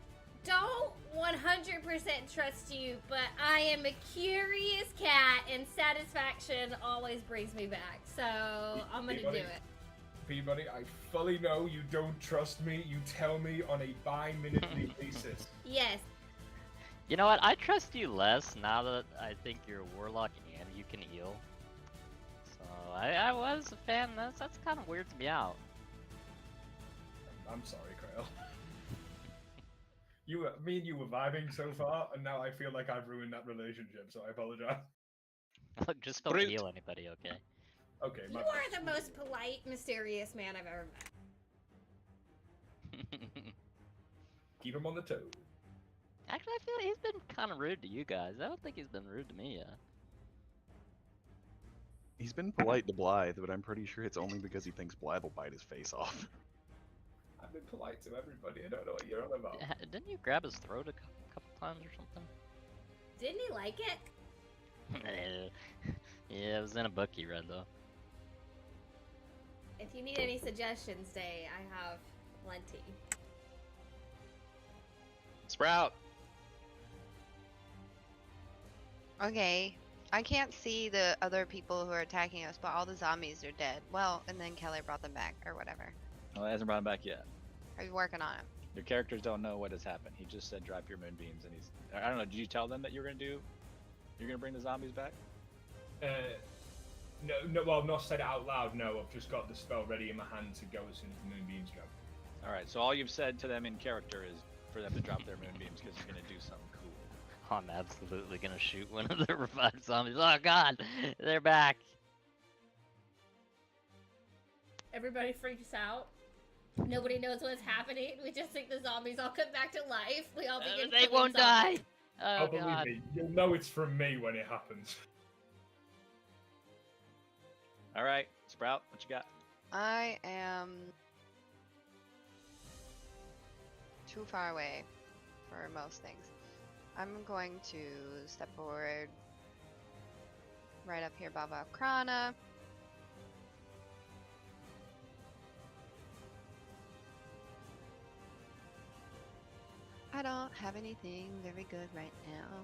don't 100% trust you, but I am a curious cat, and satisfaction always brings me back. So I'm gonna do Peabody? it. Peabody, I fully know you don't trust me. You tell me on a bi-minute basis. Yes. You know what? I trust you less now that I think you're a warlock and you can heal. So I was a fan. That's kind of weird to me out. I'm sorry, Krail. Me and you were vibing so far, and now I feel like I've ruined that relationship, so I apologize. Look, just don't Brute. heal anybody, okay? Okay, You my are bad. the most polite, mysterious man I've ever met. Keep him on the toe. Actually, I feel like he's been kind of rude to you guys. I don't think he's been rude to me yet. He's been polite to Blythe, but I'm pretty sure it's only because he thinks Blythe will bite his face off. I've been polite to everybody. I don't know what you're on about. Didn't you grab his throat a couple times or something? Didn't he like it? Yeah, it was in a book he read though. If you need any suggestions, Day, I have plenty. Sprout. Okay, I can't see the other people who are attacking us, but all the zombies are dead. Well, and then Kelly brought them back, or whatever. Well, he hasn't brought him back yet. Are you working on it? Your characters don't know what has happened. He just said drop your moonbeams, and he's. I don't know. Did you tell them that you're gonna bring the zombies back? No, well, I've not said it out loud. No, I've just got the spell ready in my hand to go as soon as the moonbeams go. All right. So all you've said to them in character is for them to drop their moonbeams because you're gonna do something cool. I'm absolutely gonna shoot one of the revived zombies. Oh god, they're back. Everybody freaks out. Nobody knows what's happening. We just think the zombies all come back to life. We all begin They killing won't die. zombies. Oh believe god. me, you'll know it's from me when it happens. All right, Sprout, what you got? I am too far away for most things. I'm going to step forward right up here, Baba Krana. I don't have anything very good right now.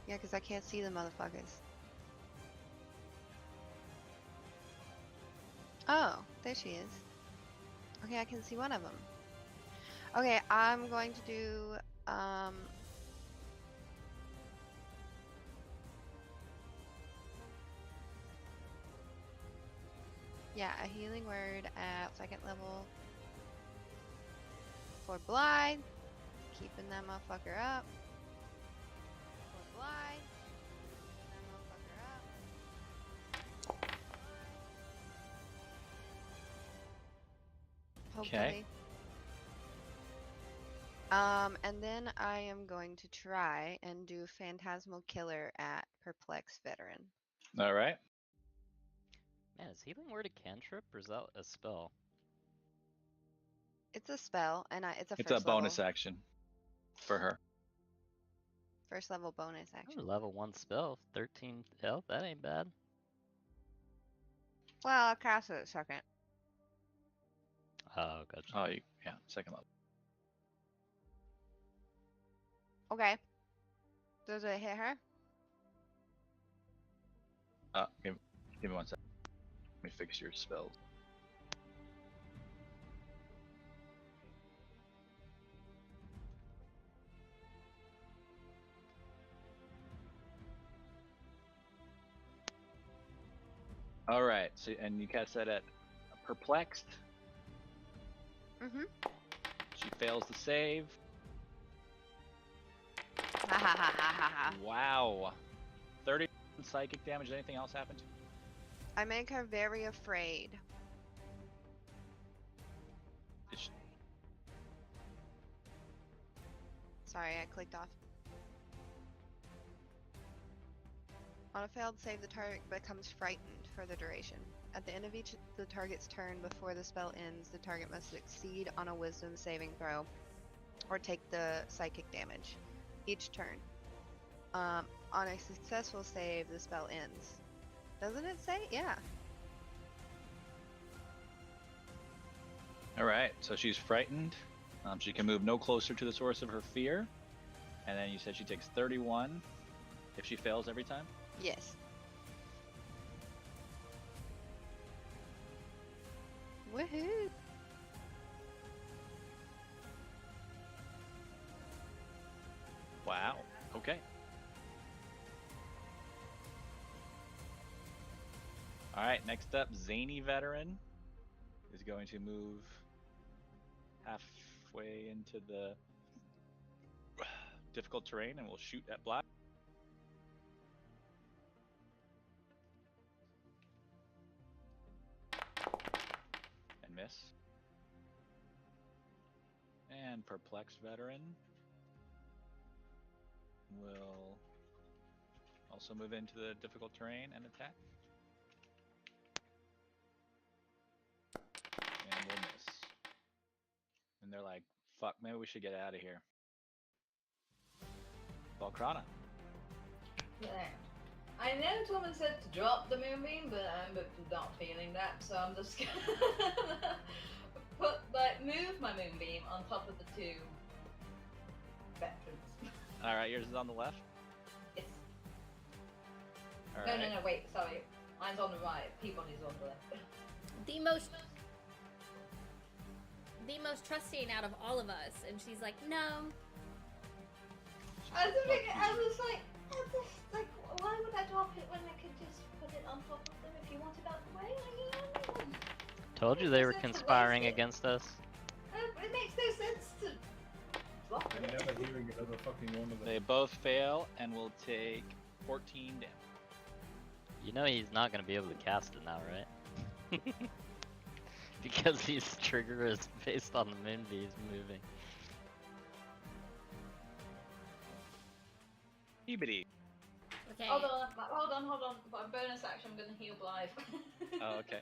Yeah, because I can't see the motherfuckers. Oh, there she is. Okay, I can see one of them. Okay, I'm going to do, yeah, a healing word at 2nd level for Blythe, keeping that motherfucker up. For Blythe, keeping that motherfucker up. Hopefully. And then I am going to try and do Phantasmal Killer at Perplex Veteran. All right. Man, is healing word a cantrip or is that a spell? It's a spell, and it's a It's a first bonus level. action for her. First level bonus Ooh, action. level 1 spell, 13 health. That ain't bad. Well, I'll cast it second. Oh, gotcha. Oh, yeah, second level. Okay. Does it hit her? Give me 1 second. Let me fix your spells. All right. So, and you cast that at perplexed. Mm-hmm. She fails the save. Ha ha ha ha ha ha. Wow. 30 psychic damage. Did anything else happen to you? I make her very afraid. Did she- Sorry, I clicked off. On a failed save, the target becomes frightened for the duration. At the end of the target's turn before the spell ends, the target must succeed on a wisdom saving throw or take the psychic damage each turn. On a successful save, the spell ends. Doesn't it say? Yeah. All right. So she's frightened. She can move no closer to the source of her fear. And then you said she takes 31 if she fails every time. Yes. Woohoo! Wow. Okay. All right. Next up, Zany Veteran is going to move halfway into the difficult terrain and will shoot at Black. And miss. And Perplexed Veteran will also move into the difficult terrain and attack. And will miss. And they're like, fuck, maybe we should get out of here. Valkrana. Yeah. I know Tormund said to drop the moonbeam, but I'm not feeling that, so I'm just gonna move my moonbeam on top of the two veterans. Alright, yours is on the left? Yes. Alright. No, wait, sorry. Mine's on the right, Peabody's on the left. The most trusting out of all of us, and she's like, no. I was like, why would I drop it when I could just put it on top of them if you want it out the way? Told you they were conspiring against us. It makes no sense to drop I'm it. never hearing another fucking one of them. They both fail and will take 14 damage. You know he's not gonna be able to cast it now, right? Because his trigger is based on the moonbeams moving. Peabody. Okay. Hold on. For a bonus action, I'm gonna heal Blythe. Oh, okay.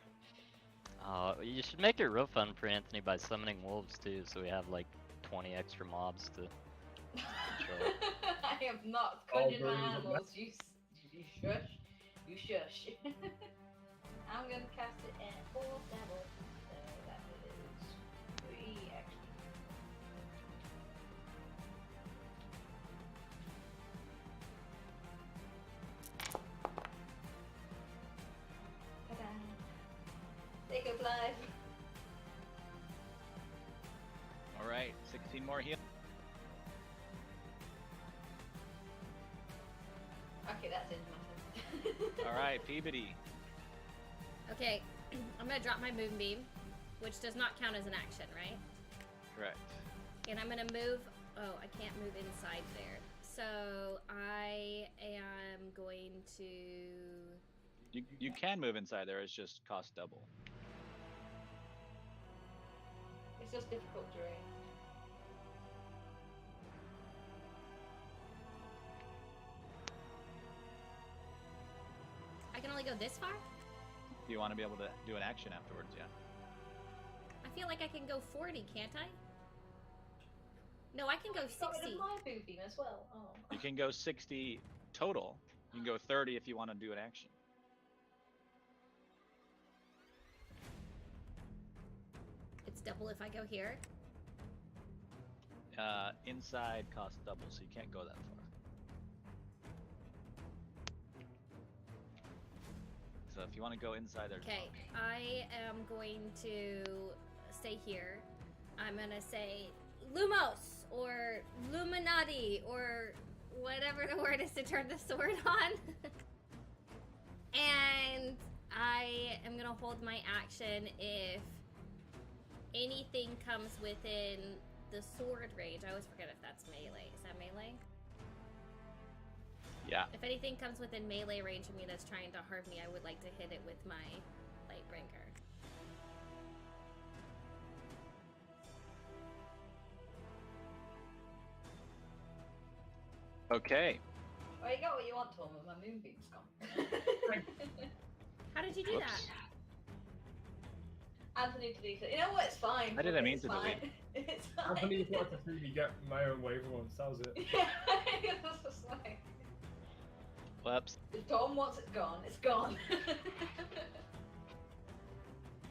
Oh, you should make it real fun for Anthony by summoning wolves too, so we have like 20 extra mobs to control. I have not Oh, conjured my burn them animals. You shush. You shush. I'm gonna cast it at 4th level. So that is 3 actually. Ta-da. Take a Blythe. Alright, 16 more heal. Okay, that's into my Alright, Peabody. Okay, I'm gonna drop my moonbeam, which does not count as an action, right? Correct. And I'm gonna move. Oh, I can't move inside there. So I am going to. You can move inside there, it's just cost double. It's just difficult terrain. I can only go this far? You want to be able to do an action afterwards, yeah. feel like I can go 40, can't I? No, I can go You got rid 60. of my boobing as well. Oh. You can go 60 total. You can go 30 if you want to do an action. It's double if I go here. Inside costs double, so you can't go that far. So if you want to go inside, there's Okay, I am going to stay here. I'm gonna say Lumos or Luminati or whatever the word is to turn the sword on. And I am gonna hold my action if anything comes within the sword range. I always forget if that's melee. Is that melee? Yeah. If anything comes within melee range of me that's trying to harm me, I would like to hit it with my Lightbringer. Okay. Well, you got what you want, Tom, and my moonbeam's gone. How did you do Whoops. that? Anthony deleted it. You know what? It's fine. I didn't mean It's to fine. delete. It's fine. Anthony just wanted to see me get my own way for once. That was it. Yeah, it's just like, Whoops. if Tom wants it gone, it's gone.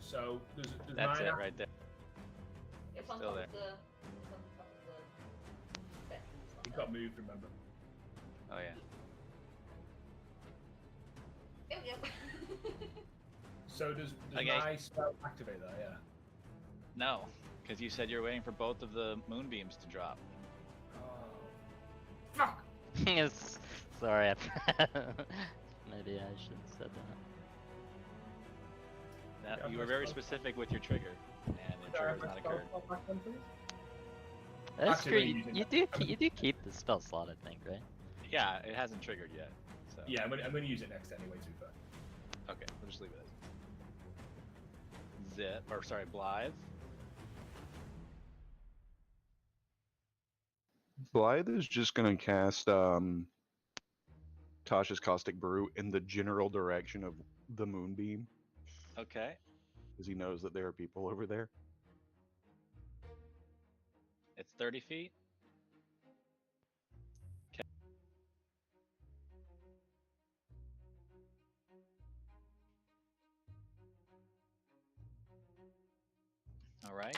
So does That's mine it right there. It's on Still top there. of the. It's on top of the. bit. It's It not got there. moved, remember? Oh yeah. Yep. So does Okay. my spell activate that? Yeah. No, because you said you're waiting for both of the moonbeams to drop. Oh. Fuck! Yes. Sorry. Maybe I should have said that. That, Yeah, you were my very spell- specific with your trigger, and the trigger has not occurred. That's Actually, true. we're You, using you that. do you do keep the spell slot, I think, right? Yeah, it hasn't triggered yet. So Yeah, I'm gonna use it next anyway. To be fair. okay, we'll just leave it as Zip, or sorry, Blythe. Blythe is just gonna cast Tasha's Caustic Brew in the general direction of the moonbeam, Okay, because he knows that there are people over there. it's 30 feet. All right.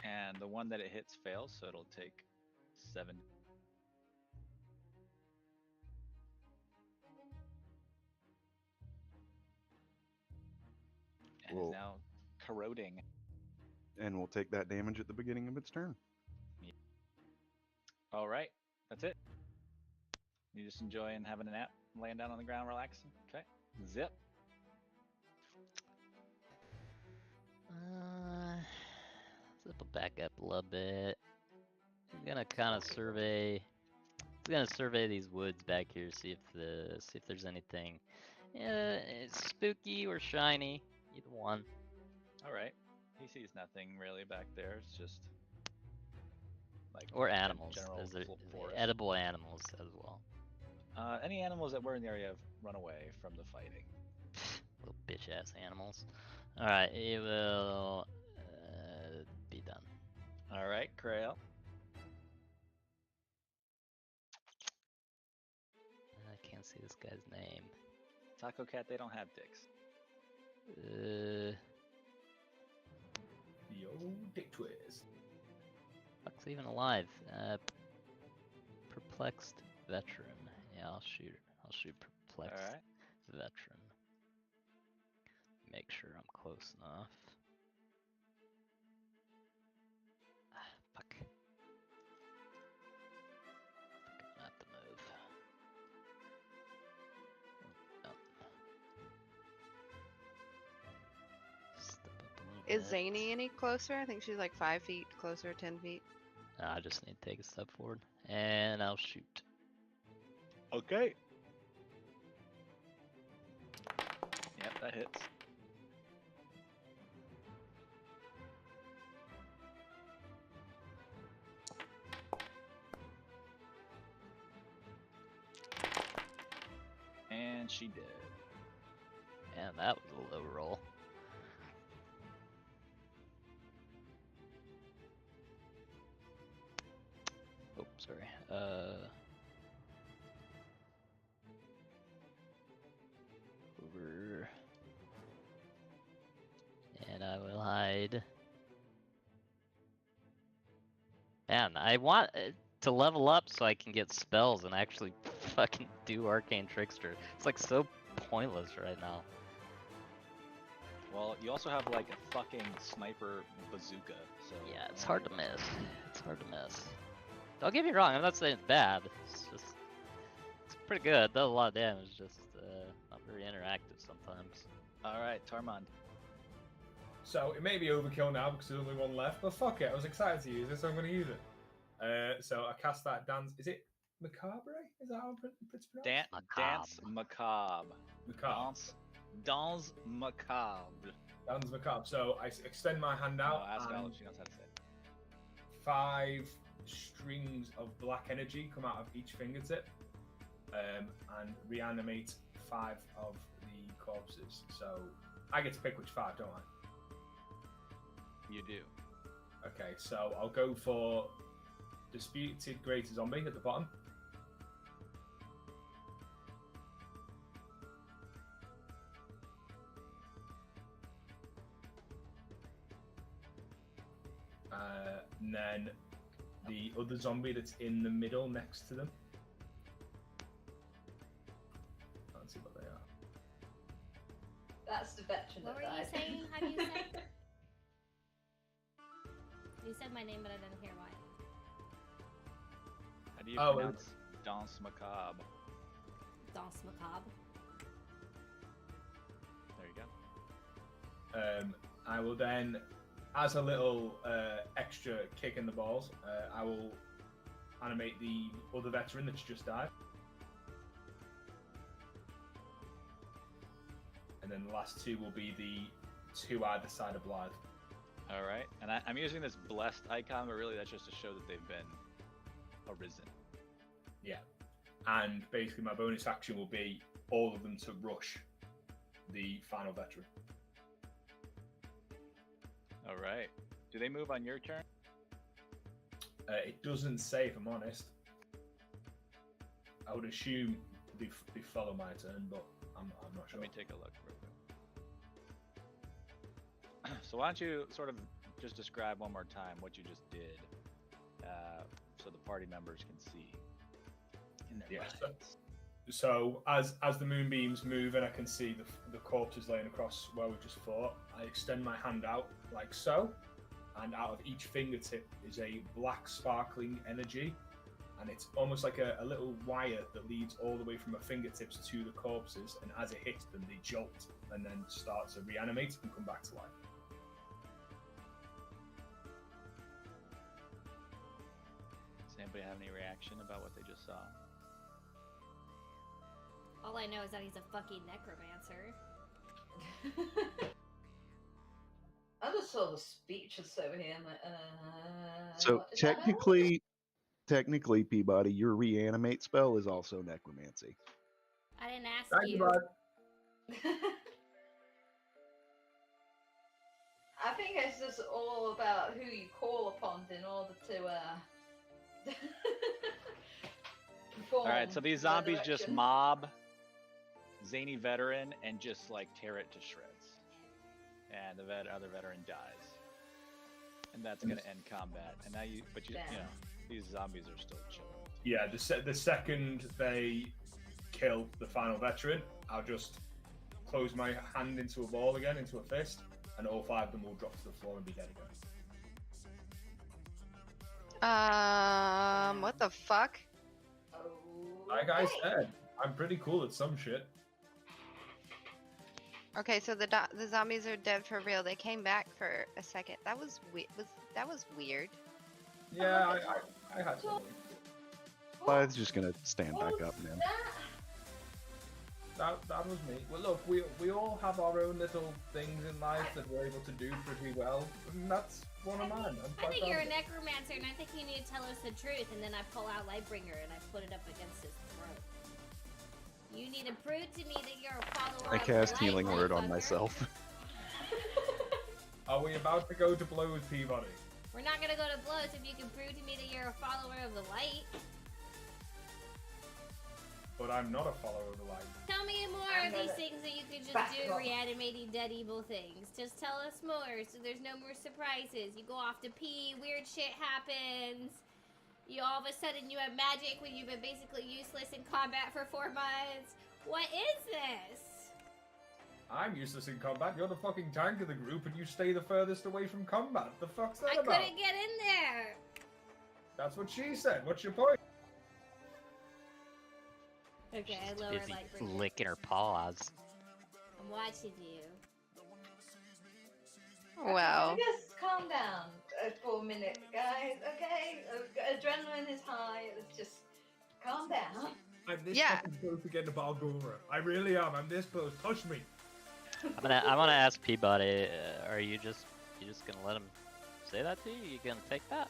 And the one that it hits fails, so it'll take 7. And Well- is now corroding. And will take that damage at the beginning of its turn. All right, that's it. You just enjoying having a nap, laying down on the ground, relaxing. Okay, Zip. Zip will back up a little bit. He's gonna kind of survey. He's gonna survey these woods back here, see if there's anything, it's spooky or shiny, either one. All right. He sees nothing really back there. It's just like Or gen- animals. general There's forest. edible animals as well. Any animals that were in the area have run away from the fighting. Little bitch ass animals. Alright, it will be done. All right, Krail. I can't see this guy's name. Taco Cat, they don't have dicks. The old dick twist. Fuck's even alive. Perplexed veteran. Yeah, I'll shoot. I'll shoot perplexed All right. veteran. Make sure I'm close enough. Ah, fuck. Fuck, I'm gonna have to move. Oh, step up a little Is bit. Zany any closer? I think she's like 5 feet closer, 10 feet. I just need to take a step forward, and I'll shoot. Okay. Yep, that hits. And And she did. Man, that was a low roll. Oh, sorry. Over. And I will hide. Man, I want to level up so I can get spells and actually fucking do Arcane Trickster. It's like so pointless right now. Well, you also have like a fucking sniper bazooka, so Yeah, it's hard to miss. It's hard to miss. Don't get me wrong, I'm not saying it's bad. It's just, it's pretty good. Does a lot of damage, just not very interactive sometimes. All right, Tarmand. So it may be overkill now because there's only one left, but fuck it. I was excited to use it, so I'm going to use it. So I cast that dance. Is it macabre? Is that how it's pronounced? Dance macabre. Macabre. Dance macabre. Dance macabre. So I extend my hand out. Ask and Alex, she knows how to say it. 5 strings of black energy come out of each fingertip and reanimate 5 of the corpses. So I get to pick which 5, don't I? You do. Okay, so I'll go for Disputed Greater Zombie at the bottom. And then the other zombie that's in the middle next to them. Can't see what they are. That's the veteran What that were you died. saying? How do you say? You said my name, but I didn't hear why. How do you Oh, pronounce Dance macabre? Dance macabre. There you go. I will then, as a little extra kick in the balls, I will animate the other veteran that's just died. And then the last 2 will be the 2 either side of Blythe. All right, and I'm using this blessed icon, but really that's just to show that they've been arisen. Yeah. And basically my bonus action will be all of them to rush the final veteran. All right. Do they move on your turn? It doesn't say, if I'm honest. I would assume they follow my turn, but I'm not sure. Let me take a look real quick. So why don't you sort of just describe one more time what you just did, so the party members can see in their Yeah, minds. So as the moonbeams move and I can see the corpses laying across where we just fought, I extend my hand out like so, and out of each fingertip is a black sparkling energy, and it's almost like a little wire that leads all the way from my fingertips to the corpses, and as it hits them they jolt and then start to reanimate and come back to life. Does anybody have any reaction about what they just saw? All I know is that he's a fucking necromancer. I just saw the speeches over here. I'm like, So what is that about? technically, Peabody, your reanimate spell is also necromancy. I didn't ask Thank you, you. bud. I think it's just all about who you call upon in order to perform. All right, so these the zombies just direction. mob zany veteran and just like tear it to shreds, and the other veteran dies, and that's gonna end combat. And now you Damn. know, these zombies are still chilling. Yeah, the second they kill the final veteran, I'll just close my hand into a ball again, into a fist, and all 5 of them will drop to the floor and be dead again. What the fuck? Like I Okay. said, I'm pretty cool at some shit. Okay, so the zombies are dead for real. They came back for a second. That was weird. Yeah, I had something. Blythe's just gonna stand back up, man. That was me. Well, look, we all have our own little things in life that we're able to do pretty well, and that's one of mine. I think you're a necromancer, and I think you need to tell us the truth. And then I pull out Lightbringer and I put it up against his throat. You need you to prove to me that you're a follower I of the cast light, Healing Word on motherfucker. myself. Are we about to go to blows, Peabody? We're not gonna go to blows if you can prove to me that you're a follower of the light. But I'm not a follower of the light. Tell me more I'm of these gonna things that you could just back do, up. reanimating dead evil things. Just tell us more so there's no more surprises. You go off to pee, weird shit happens. You all of a sudden you have magic when you've been basically useless in combat for 4 months. What is this? I'm useless in combat. You're the fucking tank of the group, and you stay the furthest away from combat. The fuck's that I about? couldn't get in there. That's what she said. What's your point? Okay, I She's lower busy light bringer. licking her paws. I'm watching you. Wow. Just calm down for a minute, guys. Okay, adrenaline is high. Let's just calm down. I'm this Yeah. fucking close to getting a Balgora. I really am. I'm this close. Touch me. I want to ask Peabody, are you just gonna let him say that to you? You gonna take that?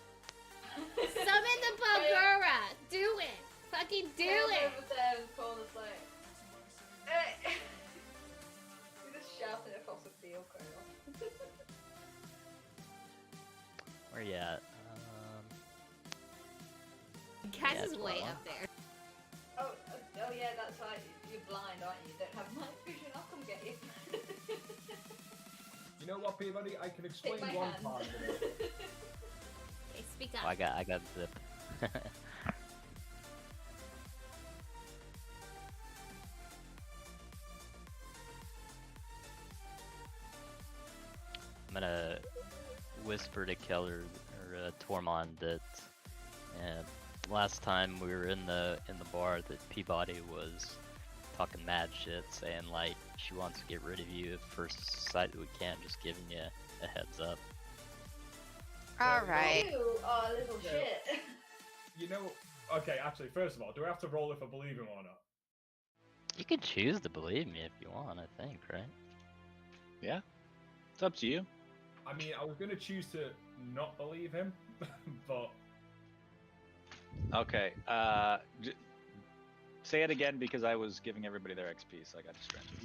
Summon the Balgora. Do it. Fucking do Tails it. over there in the corner's like, hey. You're just shouting across the field, Crayon. Where you at? Cass Yeah, is way 12. up there. Oh yeah, that's right. You're blind, aren't you? You don't have night vision. I'll come get you. You know what, Peabody? I can explain Take my one hand. part of it. Okay, speak Oh, up. I got zip. I'm gonna whisper to Keller or Tormund that last time we were in the bar that Peabody was talking mad shit, saying like she wants to get rid of you at first sight that we can't, just giving you a heads up. All right. You are a little Yeah. shit. You know, okay, actually, first of all, do I have to roll if I believe him or not? You can choose to believe me if you want, I think, right? Yeah, it's up to you. I mean, I was going to choose to not believe him, but Okay. Say it again because I was giving everybody their XP, so I got distracted.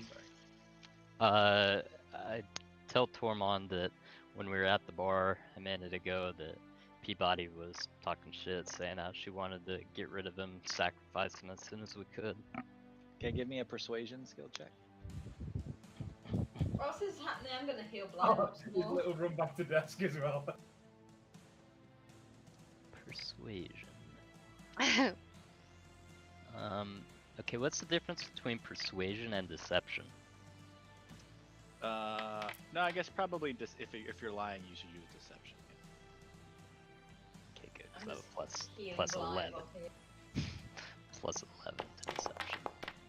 Sorry. I tell Tormund that when we were at the bar a minute ago that Peabody was talking shit, saying how she wanted to get rid of him, sacrifice him as soon as we could. Okay, give me a persuasion skill check. Whilst this is happening, I'm gonna heal blind oh, once his more. little run back to desk as well. Persuasion. Okay, what's the difference between persuasion and deception? No, I guess probably if you're lying, you should use deception. Okay, good. I'm So just plus healing plus blind 11. while here. Plus 11 to deception.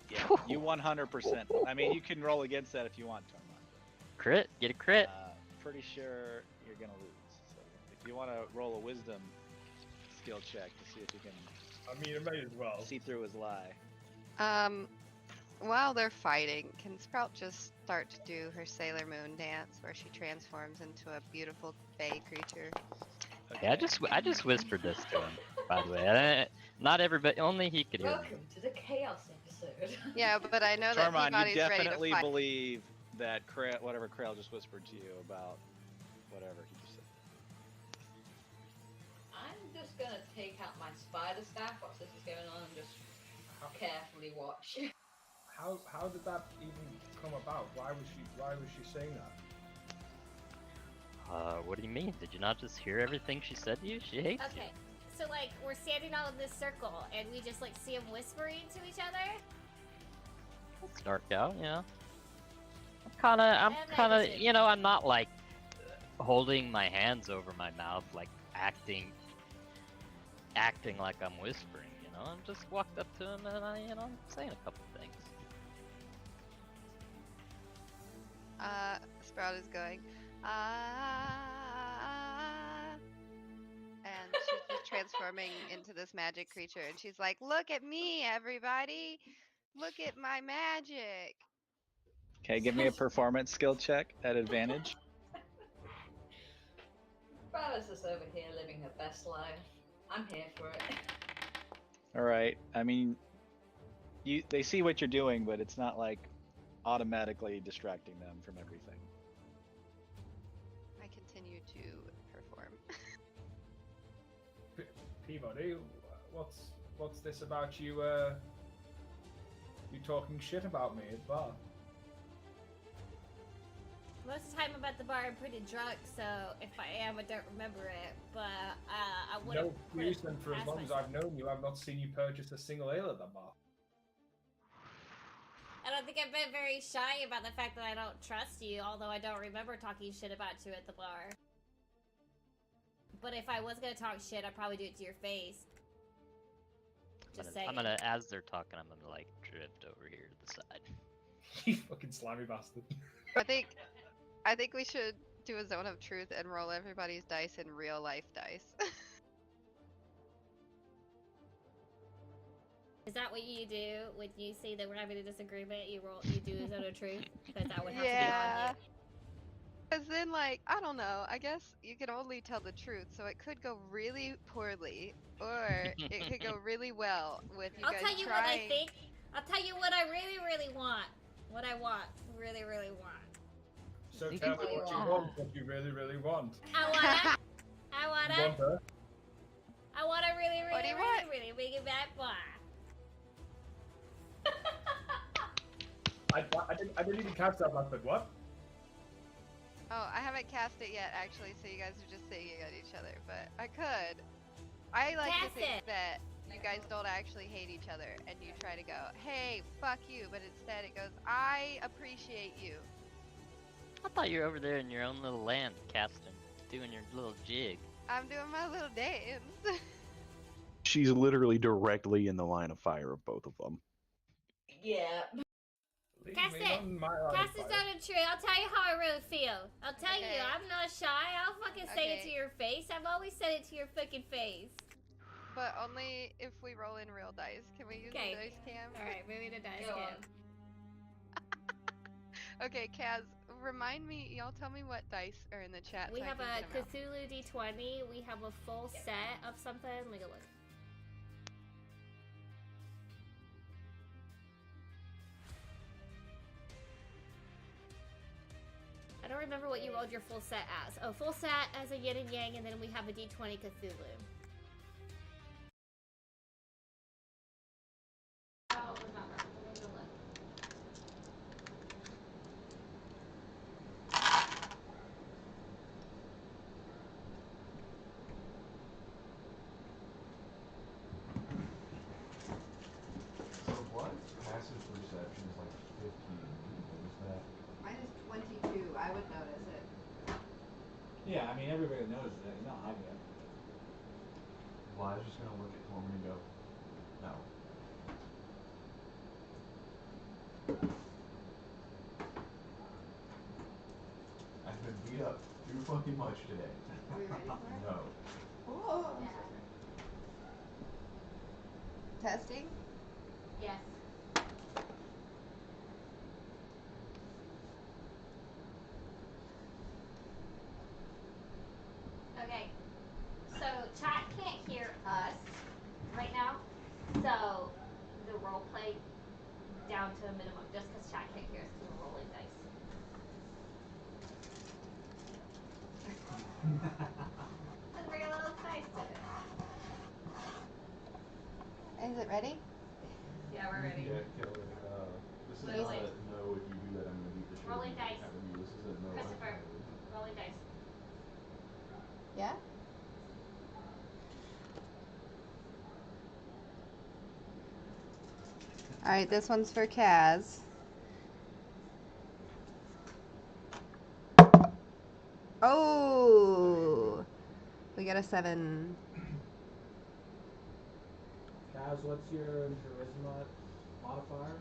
Yeah, you 100%. I mean, you can roll against that if you want, Tormund. Crit? Get a crit? Pretty sure you're gonna lose. So if you want to roll a wisdom skill check to see if you can I mean, it may as well. see through his lie. While they're fighting, can Sprout just start to do her Sailor Moon dance where she transforms into a beautiful fae creature? Okay, I just whispered this to him, by the way. Not everybody, only he could hear me. Welcome to the chaos episode. Yeah, but I know that Tormund, Peabody's you ready to definitely fight. believe that whatever Krail just whispered to you about whatever he just said. I'm just gonna take out my spider staff while this is going on and just carefully watch. How did that even come about? Why was she saying that? What do you mean? Did you not just hear everything she said to you? She hates you. Okay, so like we're standing all in this circle and we just like see them whispering to each other. It's dark out, you know. I I'm have kind night of, vision. you know, I'm not like holding my hands over my mouth, like acting like I'm whispering, you know. I just walked up to him and I'm saying a couple things. Sprout is going, and she's just transforming into this magic creature, and she's like, "Look at me, everybody! Look at my magic!" Okay, give me a performance skill check at advantage. Bella's just over here living her best life. I'm here for it. All right. I mean, they see what you're doing, but it's not like automatically distracting them from everything. I continue to perform. Peabody, what's this about you? You talking shit about me at the bar? Most of the time I'm at the bar, I'm pretty drunk, so if I am, I don't remember it. But I wouldn't. No excuse, and for as long as I've known you, I've not seen you purchase a single ale at that bar. I don't think I've been very shy about the fact that I don't trust you, although I don't remember talking shit about you at the bar. But if I was gonna talk shit, I'd probably do it to your face. Just saying. I'm gonna, as they're talking, I'm gonna like drift over here to the side. You fucking slimy bastard. I think we should do a zone of truth and roll everybody's dice in real life dice. Is that what you do when you see that we're having a disagreement? You do a zone of truth? Because that would have to be on you. Because then, like, I don't know. I guess you can only tell the truth, so it could go really poorly, or it could go really well with you guys I'll tell you trying. what I think. I'll tell you what I really, really want. What I want. Really, really want. So tell me what you want, what you really, really want. I wanna really, What do really, you really, want? really big and bad boy. I didn't even catch that last bit. What? Oh, I haven't cast it yet, actually, so you guys are just saying it at each other, but I could. I like Cast to think it. that you guys don't actually hate each other, and you try to go, hey, fuck you, but instead it goes, I appreciate you. I thought you were over there in your own little land, casting, doing your little jig. I'm doing my little dance. She's literally directly in the line of fire of both of them. Yeah. Cast it. Cast it down in true. I'll tell you how I really feel. I'll tell you, Okay. I'm not shy. I'll fucking say it to Okay. your face. I've always said it to your fucking face. But only if we roll in real dice. Can we use Okay. the dice cam? Alright, moving to dice Go cam. Okay, Kaz, remind me, y'all tell me what dice are in the chat. We so I have can a get 'em out. Cthulhu D20. We have a full set of something. Let me go look. I don't remember what you rolled your full set as. Oh, full set as a yin and yang, and then we have a D20 Cthulhu. Oh, it was not that. Let me go look. So what? Passive perception is like 15. What is that? Mine is 22. I would notice it. Yeah, I mean, everybody knows that. He's not hiding it. Well, I was just gonna look at Coleman and go, no. I've been beat up too fucking much today. Are we ready for it? No. Oh, I'm so sorry. Testing? Yes. Okay. So chat can't hear us right now. So the role play down to a minimum just because chat can't hear us because we're rolling dice. Let's bring a little dice to it. Is it ready? Yeah, we're ready. Yeah, Kelly, this is Literally. not a no, if you do that, I'm gonna beat the shit Rolling dice. out of you. This is a no. Christopher. I'm tired. Rolling dice. Yeah? Alright, this one's for Kaz. Oh! We got a 7. Kaz, what's your charisma modifier?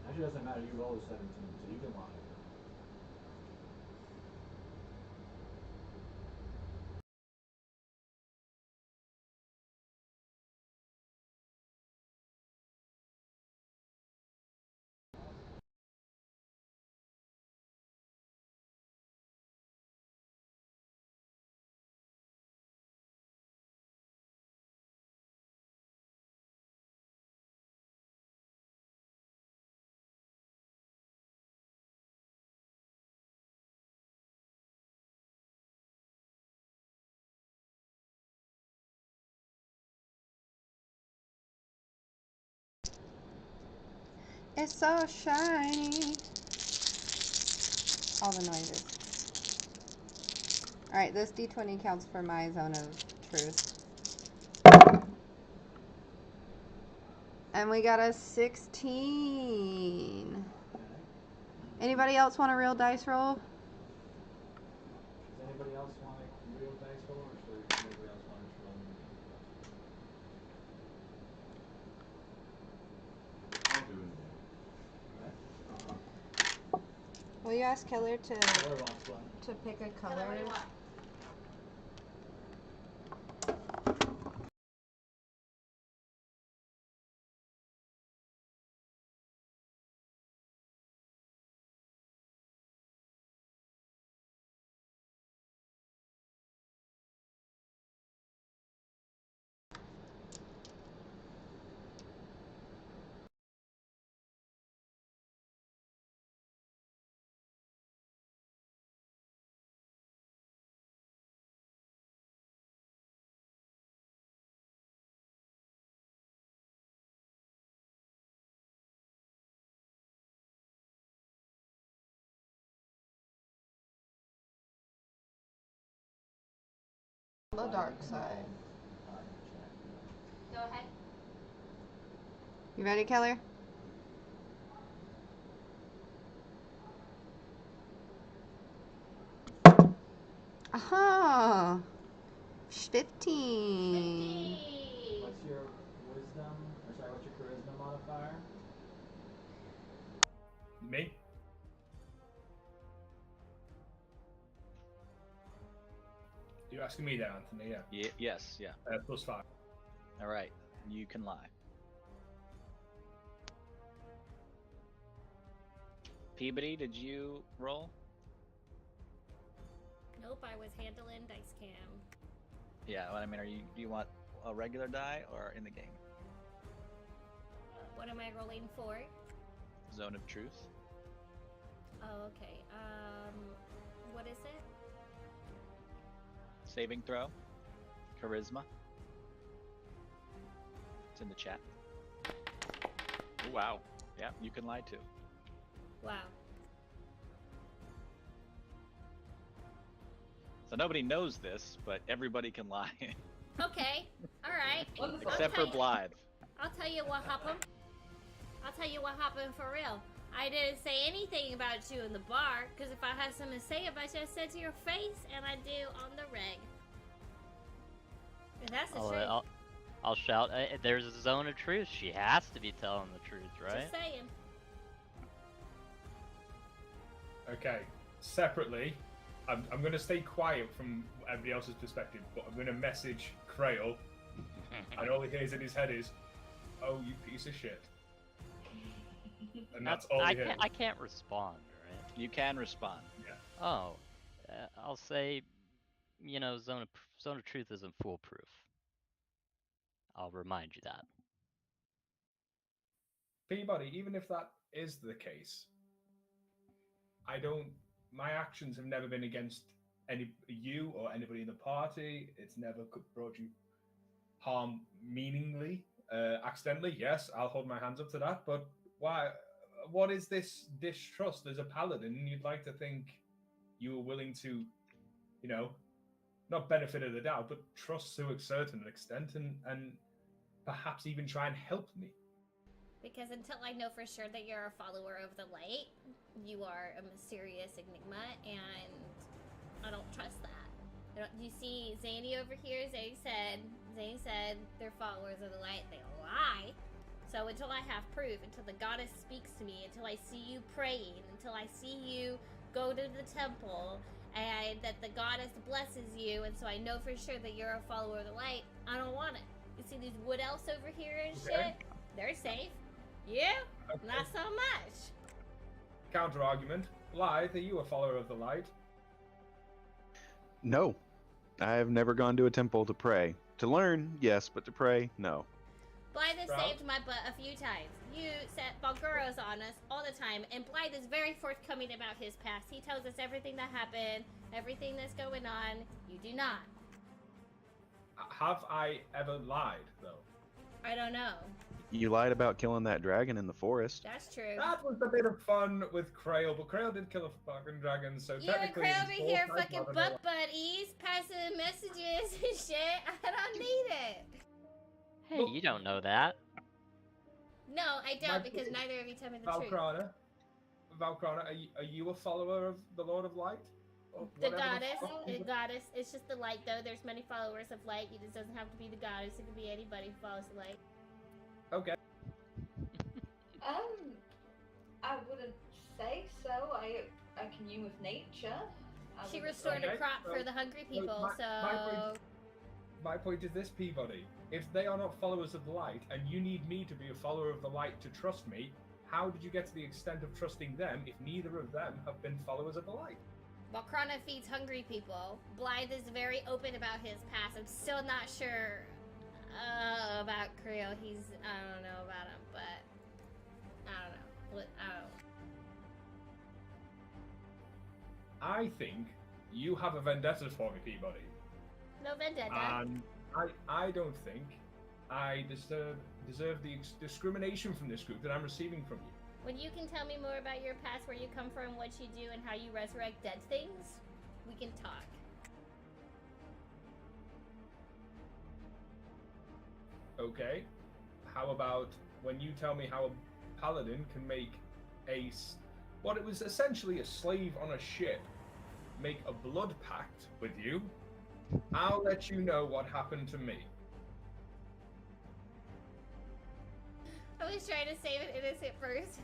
Actually, doesn't matter. You rolled a 17, so you can lie. It's so shiny. All the noises. Alright, this D20 counts for my zone of truth. And we got a 16. Anybody else want a real dice roll? Does anybody else want a real dice roll, or does anybody else want to just roll in the game? I'll do it. Will you ask Keller to Keller wants one. pick a Hello, color? what do you want? The dark side. Go ahead. You ready, Keller? Aha! 15. What's your wisdom, or sorry, what's your charisma modifier? Me? You're asking me that, Anthony? Yeah. Yes, yeah. +5. All right, you can lie. Peabody, did you roll? Nope, I was handling dice cam. Yeah, well, I mean, do you want a regular die or in the game? What am I rolling for? Zone of Truth. Oh, okay. What is it? Saving throw. Charisma. It's in the chat. Oh, wow. Yeah, you can lie too. Wow. So nobody knows this, but everybody can lie. Okay. All right. Wonderful. Except for Blythe. I'll tell you what happened. I'll tell you what happened for real. I didn't say anything about you in the bar, because if I had something to say about you, I said to your face, and I do on the reg. And that's the truth. I'll shout. There's a zone of truth. She has to be telling the truth, right? Just saying. Okay. Separately, I'm going to stay quiet from everybody else's perspective, but I'm going to message Krail, and all he hears in his head is, "Oh, you piece of shit." And that's all he hears. I can't respond, right? You can respond. Yeah. Oh, I'll say, zone of truth isn't foolproof. I'll remind you that. Peabody, even if that is the case, my actions have never been against you or anybody in the party. It's never brought you harm meaningly, accidentally. Yes, I'll hold my hands up to that. But why? What is this distrust? As a paladin, you'd like to think you were willing to, not benefit of the doubt, but trust to a certain extent, and perhaps even try and help me. Because until I know for sure that you're a follower of the light, you are a mysterious enigma, and I don't trust that. You see Zany over here? Zany said they're followers of the light. They lie. So until I have proof, until the goddess speaks to me, until I see you praying, until I see you go to the temple, and that the goddess blesses you, and so I know for sure that you're a follower of the light, I don't want it. You see these wood elves over here and shit? They're safe. Yeah? Okay. Not so much. Counter argument. Blythe, are you a follower of the light? No. I've never gone to a temple to pray. To learn, yes, but to pray, no. Blythe has Bro. saved my butt a few times. You set Balguros on us all the time, and Blythe is very forthcoming about his past. He tells us everything that happened, everything that's going on. You do not. Have I ever lied, though? I don't know. You lied about killing that dragon in the forest. That's true. That was a bit of fun with Krail, but Krail did kill a fucking dragon, so You and technically. Craig it's over both here sides fucking having a butt laugh. buddies, passing messages and shit. I don't need it. Hey, you don't know that. No, I My don't because point- neither of you tell me the truth. Valkrana, are you a follower of the Lord of Light? Or The whatever goddess, fuck the you- goddess. It's just the light, though. There's many followers of light. It just doesn't have to be the goddess. It could be anybody who follows the light. Okay. I wouldn't say so. I commune with nature. I She wouldn't restored say- a crop for so- the hungry so people, my point is this, Peabody. If they are not followers of the light, and you need me to be a follower of the light to trust me, how did you get to the extent of trusting them if neither of them have been followers of the light? Valkrana feeds hungry people. Blythe is very open about his past. I'm still not sure about Creel. I don't know about him, but I don't know. I don't know. I think you have a vendetta for me, Peabody. No vendetta. And I don't think I deserve the discrimination from this group that I'm receiving from you. When you can tell me more about your past, where you come from, what you do, and how you resurrect dead things, we can talk. Okay. How about when you tell me how a paladin can make what it was essentially a slave on a ship make a blood pact with you? I'll let you know what happened to me. I was trying to save an innocent first.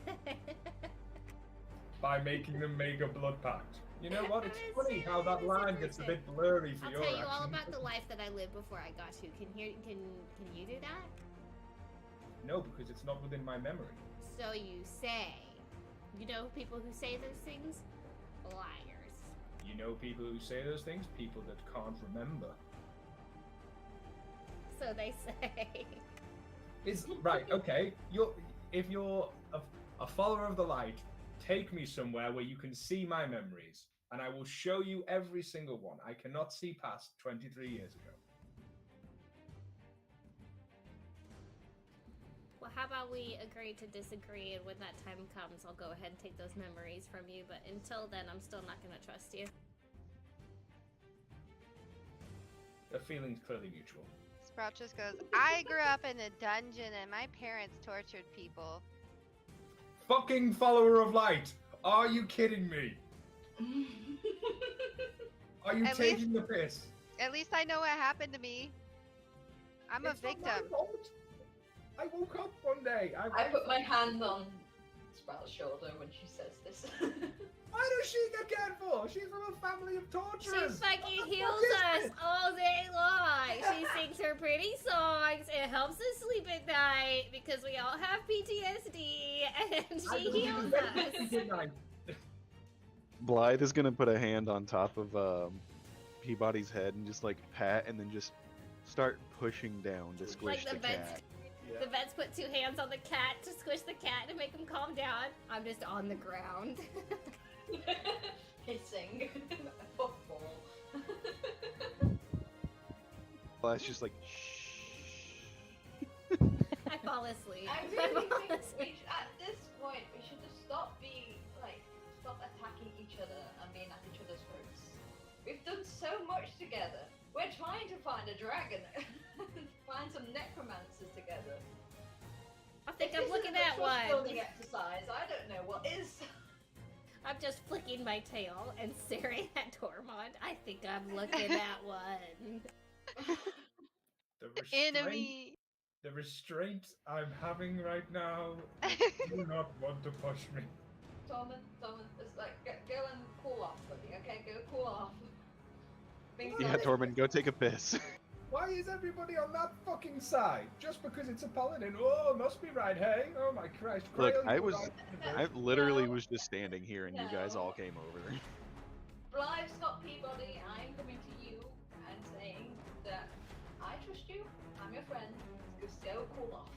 By making them make a blood pact. You know what? It's I was funny how that serious, line gets a bit blurry for I'll your tell you all actions. about the life that I lived before I got you. Can you do that? No, because it's not within my memory. So you say. You know people who say those things? Liars. You know people who say those things? People that can't remember. So they say. Is right, okay. If you're a follower of the light, take me somewhere where you can see my memories, and I will show you every single one. I cannot see past 23 years ago. Well, how about we agree to disagree, and when that time comes, I'll go ahead and take those memories from you, but until then, I'm still not going to trust you. The feeling's clearly mutual. Sprout just goes, I grew up in a dungeon and my parents tortured people. Fucking follower of light! Are you kidding me? Are you At taking the piss? At least I know what happened to me. I'm It's a not my victim. fault. I woke up one day. I put my hand on Sprout's shoulder when she says this. Why does she get cared for? She's from a family of She torturers. fucking What heals is us this? all day long. She sings her pretty songs. It helps us sleep at night because we all have PTSD, and I she believe heals in us. good night. Blythe is gonna put a hand on top of Peabody's head and just like pat, and then just start pushing down to squish Like the the vets. cat. The vets put two hands on the cat to squish the cat to make him calm down. I'm just on the ground. Hissing. Football. Blythe's just like shh. I fall asleep. I really think at this point we should just stop attacking each other and being at each other's throats. We've done so much together. We're trying to find a dragon, find some necromancers together. I think If I'm this looking isn't a at one. trust-building exercise. I don't know what is. I'm just flicking my tail and staring at Tormund. I think I'm looking at one. The restraint, Enemy. the restraint I'm having right now. Do not want to push me. Tormund, it's like go and cool off, buddy. Okay, go cool off. Things Yeah, are- Tormund, go take a piss. Why is everybody on that fucking side? Just because it's a paladin? Oh, must be right, hey? Oh my Christ. Look, Krail, I you was- right. I literally No. was just standing here, and you guys all came over. Blythe, Scott Peabody, I'm coming to you and saying that I trust you. I'm your friend. Just go cool off.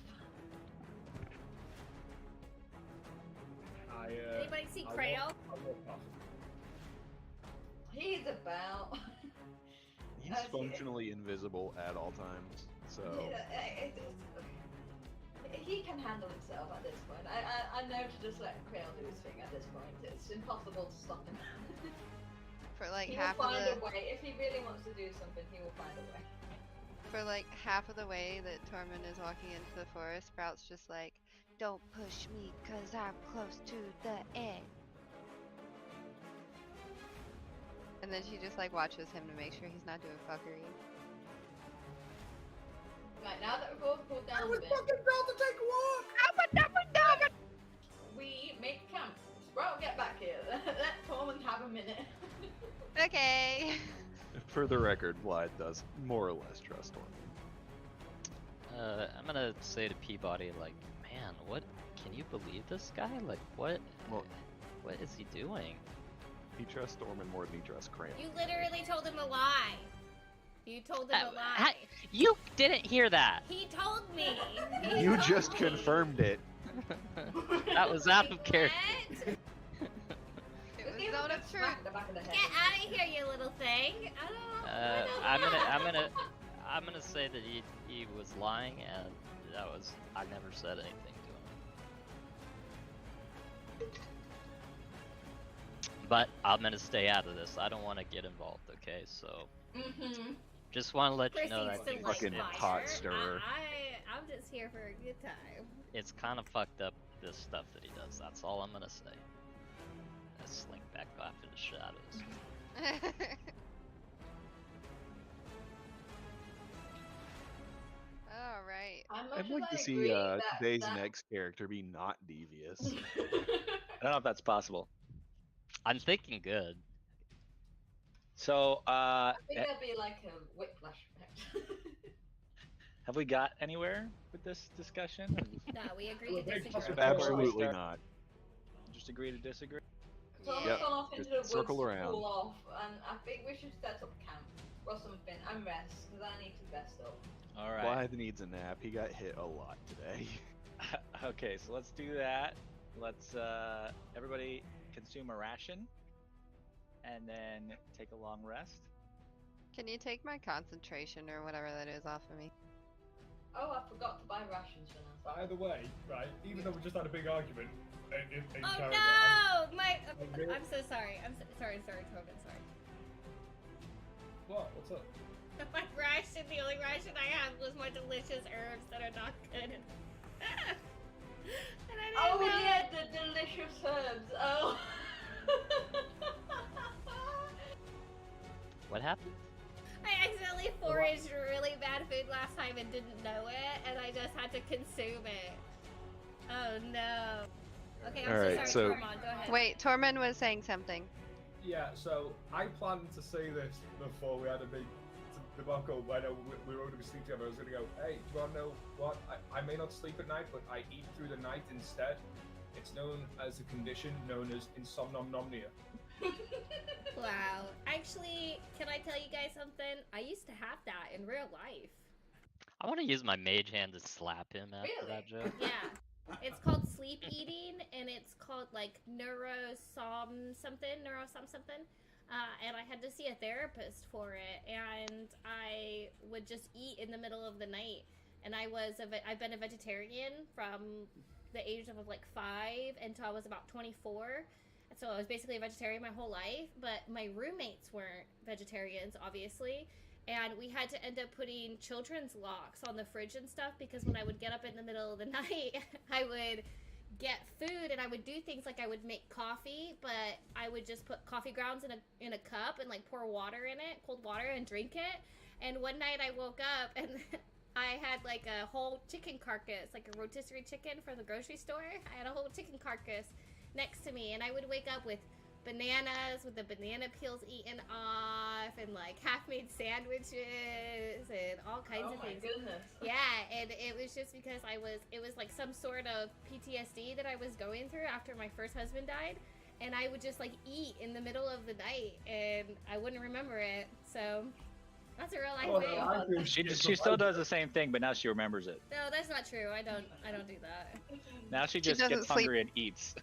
Anybody see I Krail? walk off. He's about. He's functionally invisible at all times, so he can handle himself at this point. I know to just let Krail do his thing at this point. It's impossible to stop him. For like He half will of find the a way. If he really wants to do something, he will find a way. for like half of the way that Tormund is walking into the forest, Sprout's just like, "Don't push me, 'cause I'm close to the edge." And then she just like watches him to make sure he's not doing fuckery. Right, now that we've all pulled down I a was bit, fucking about to take a walk. we make camp. Sprout, get back here. Let Tormund have a minute. Okay. For the record, Blythe does more or less trust Tormund. I'm gonna say to Peabody, like, man, what? Can you believe this guy? Like, what? Well- What is he doing? He trusts Tormund more than he trusts Cran. You literally told him a lie. You told him a ha- lie. You didn't hear that. He told me. He You told just me. confirmed it. That was out of character. What? It Just was give him zone a of smack truth. in the back of the head. Get out of here, you little thing. I don't. I'm gonna say that he was lying, and I never said anything to him. But I'm gonna stay out of this. I don't want to get involved. Okay, so just want to let you know that Chrissy's the fucking light pot fire. stirrer. I'm just here for a good time. it's kind of fucked up, this stuff that he does. That's all I'm gonna say. I slink back off in the shadows. All right. I'd like to see today's next character be not devious. I don't know if that's possible. I'm thinking good. So, I think there'd be like a whiplash effect. have we got anywhere with this discussion? No, we Well, agreed to big disagree. possible- Absolutely not. Just agree to disagree? Tom's Yep, gone off into just the woods circle to around. cool off, and I think we should set up camp or something and rest, because I need to rest up. All right. Blythe needs a nap. He got hit a lot today. Okay, so let's do that. Let's everybody consume a ration, and then take a long rest. Can you take my concentration or whatever that is off of me? Oh, I forgot to buy rations for now. By the way, right, even though we just had a big argument in Oh character, no! really- I'm so sorry. Sorry, Tobin. Sorry. What? What's up? My ration, the only ration I have was my delicious herbs that are not good. And I didn't Oh know yeah, it. the delicious herbs. Oh. What happened? I accidentally foraged really bad food last time and didn't know it, and I just had to consume it. Oh no. Okay, I'm Alright, so sorry, so- Tormund, go ahead. Wait, Tormund was saying something. Yeah, so I planned to say this before we had a big debacle. I know we were going to be sleeping together. I was going to go, hey, do you want to know what? I may not sleep at night, but I eat through the night instead. It's known as a condition known as insomnomnia. Wow. Actually, can I tell you guys something? I used to have that in real life. I want to use my mage hand to slap him after that joke. Yeah. It's called sleep eating, and it's called like neurosom something. And I had to see a therapist for it, and I would just eat in the middle of the night. And I've been a vegetarian from the age of like 5 until I was about 24. So I was basically a vegetarian my whole life, but my roommates weren't vegetarians, obviously. And we had to end up putting children's locks on the fridge and stuff because when I would get up in the middle of the night, I would get food and I would do things like I would make coffee, but I would just put coffee grounds in a cup and like pour water in it, cold water, and drink it. And one night I woke up and I had like a whole chicken carcass, like a rotisserie chicken from the grocery store. I had a whole chicken carcass next to me, and I would wake up with bananas with the banana peels eaten off and like half-made sandwiches and all kinds of things. Oh my goodness. Yeah, and it was just because it was like some sort of PTSD that I was going through after my first husband died, and I would just like eat in the middle of the night and I wouldn't remember it. So that's a real life thing. She still does the same thing, but now she remembers it. No, that's not true. I don't do that. Now she just doesn't gets sleep. hungry and eats.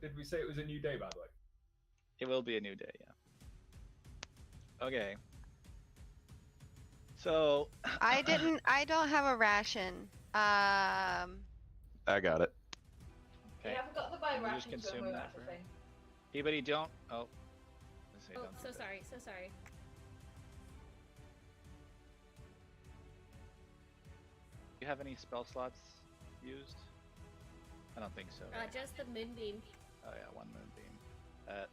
Did we say it was a new day, by the way? It will be a new day, yeah. Okay. So I don't have a ration. I got it. Okay. Yeah, I forgot the Can you just vibrations when consume we were that at the for thing. Peabody, don't. Oh. Let's say Oh, don't do so that. sorry, so sorry. Do you have any spell slots used? I don't think so. Right? Just the moonbeam. Oh yeah, one moonbeam.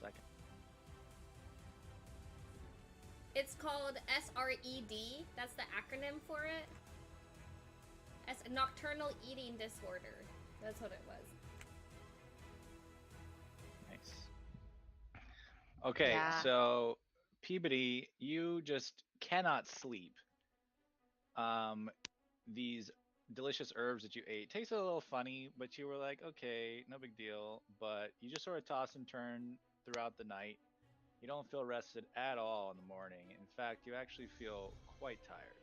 Second. It's called SRED. That's the acronym for it. Nocturnal eating disorder. That's what it was. Nice. Okay, Yeah. so Peabody, you just cannot sleep. These delicious herbs that you ate tasted a little funny, but you were like, okay, no big deal. But you just sort of toss and turn throughout the night. You don't feel rested at all in the morning. In fact, you actually feel quite tired.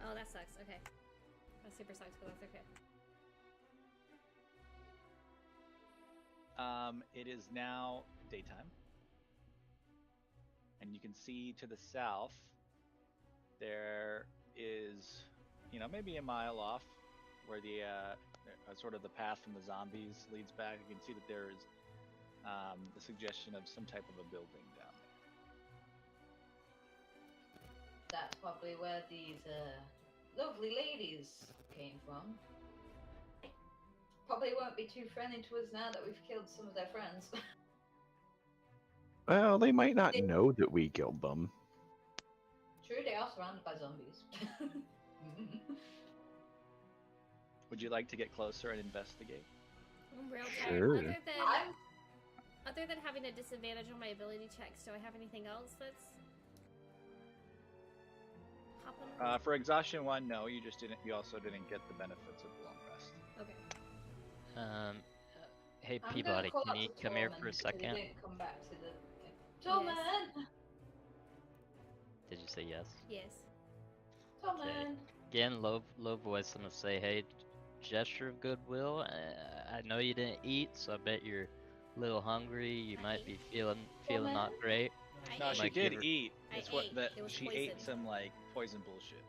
Oh, that sucks. Okay. That super sucks, but that's okay. It is now daytime. And you can see to the south, there is, maybe a mile off where the sort of the path from the zombies leads back. You can see that there is the suggestion of some type of a building down there. That's probably where these lovely ladies came from. Probably won't be too friendly to us now that we've killed some of their friends. Well, they might not know that we killed them. True, they are surrounded by zombies. Would you like to get closer and investigate? I'm real Sure. tired. Other than having a disadvantage on my ability checks, do I have anything else that's popping? For exhaustion 1, no, you also didn't get the benefits of long rest. Okay. Hey I'm Peabody, gonna call can out you to come here Tormund for a because he second? didn't come back to the thing. Tormund! Did you say yes? Yes. Tormund! Again, low voice. I'm gonna say, hey, gesture of goodwill. I know you didn't eat, so I bet you're a little hungry. You might be feeling not great. No, she Might give did her- eat. I It's what ate. that It was she poison. ate some like poison bullshit.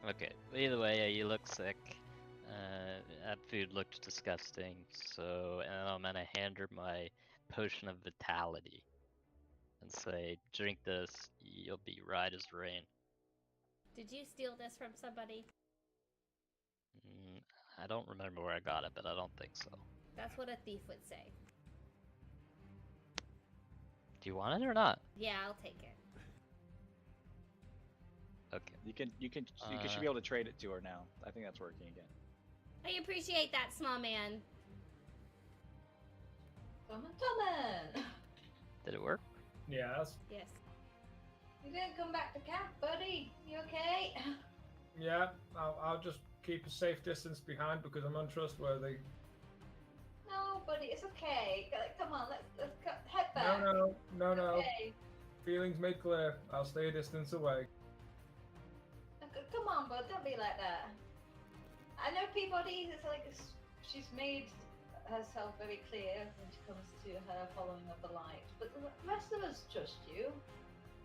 Okay. Either way, you look sick. That food looked disgusting. So, and I'm gonna hand her my potion of vitality and say, drink this. You'll be right as rain. Did you steal this from somebody? I don't remember where I got it, but I don't think so. That's what a thief would say. Do you want it or not? Yeah, I'll take it. Okay. You should be able to trade it to her now. I think that's working again. I appreciate that, small man. Tormund! Did it work? Yes. Yes. You didn't come back to camp, buddy. You okay? Yeah, I'll just keep a safe distance behind because I'm untrustworthy. No, buddy, it's okay. Come on, let's head back. No. Okay. Feelings made clear. I'll stay a distance away. Come on, bud, don't be like that. I know Peabody, she's made herself very clear when she comes to her following of the light, but the rest of us trust you.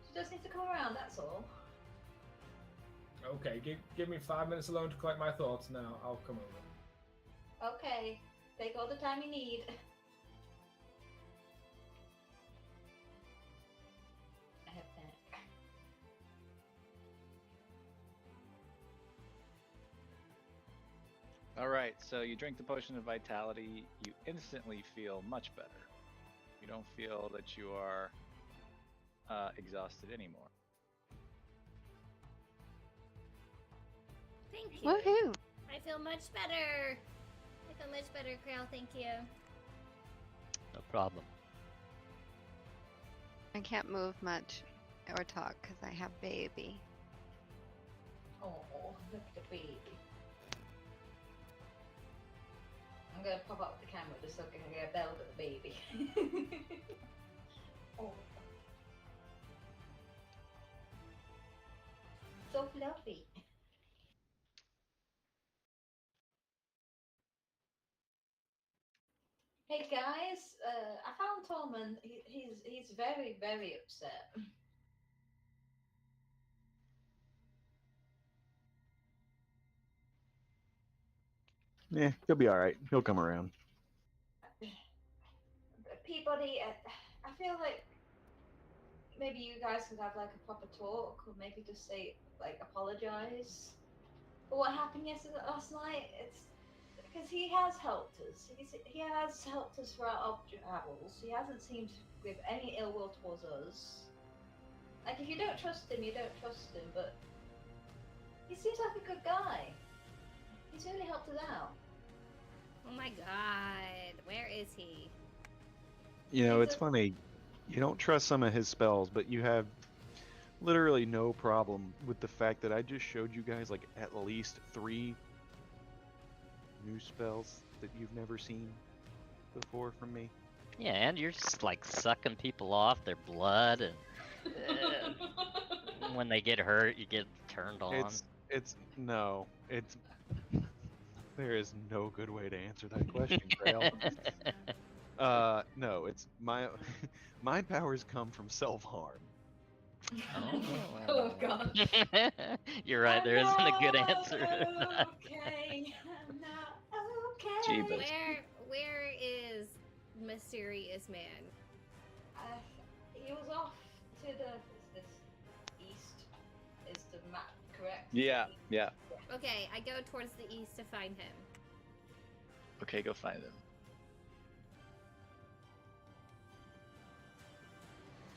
She just needs to come around, that's all. Okay, give me 5 minutes alone to collect my thoughts now. I'll come over. Okay, take all the time you need. I have back. All right, so you drink the potion of vitality. You instantly feel much better. You don't feel that you are exhausted anymore. Thank you. Woohoo! I feel much better. I feel much better, Crow. Thank you. No problem. I can't move much or talk because I have baby. Oh, look at the baby. I'm gonna pop up the camera just so I can get a bell at the baby. Oh. So fluffy. Hey guys, I found Tormund, he's very, very upset. Yeah, he'll be all right. He'll come around. Peabody, I feel like maybe you guys could have like a proper talk, or maybe just say like apologize for what happened last night. It's because he has helped us. He has helped us throughout our travels. He hasn't seemed with any ill will towards us. Like if you don't trust him, you don't trust him. But he seems like a good guy. He's really helped us out. Oh my god, where is he? You know, He's it's a- funny. You don't trust some of his spells, but you have literally no problem with the fact that I just showed you guys like at least 3 new spells that you've never seen before from me. Yeah, and you're just like sucking people off their blood, and when they get hurt, you get turned on. It's there is no good way to answer that question, Grail. No, it's my powers come from self-harm. Oh god. You're right. There isn't a good answer. Okay, I'm not okay. Jeebus. Where is mysterious man? He was off to this east. Is the map correct? Yeah, yeah. Okay, I go towards the east to find him. Okay, go find him.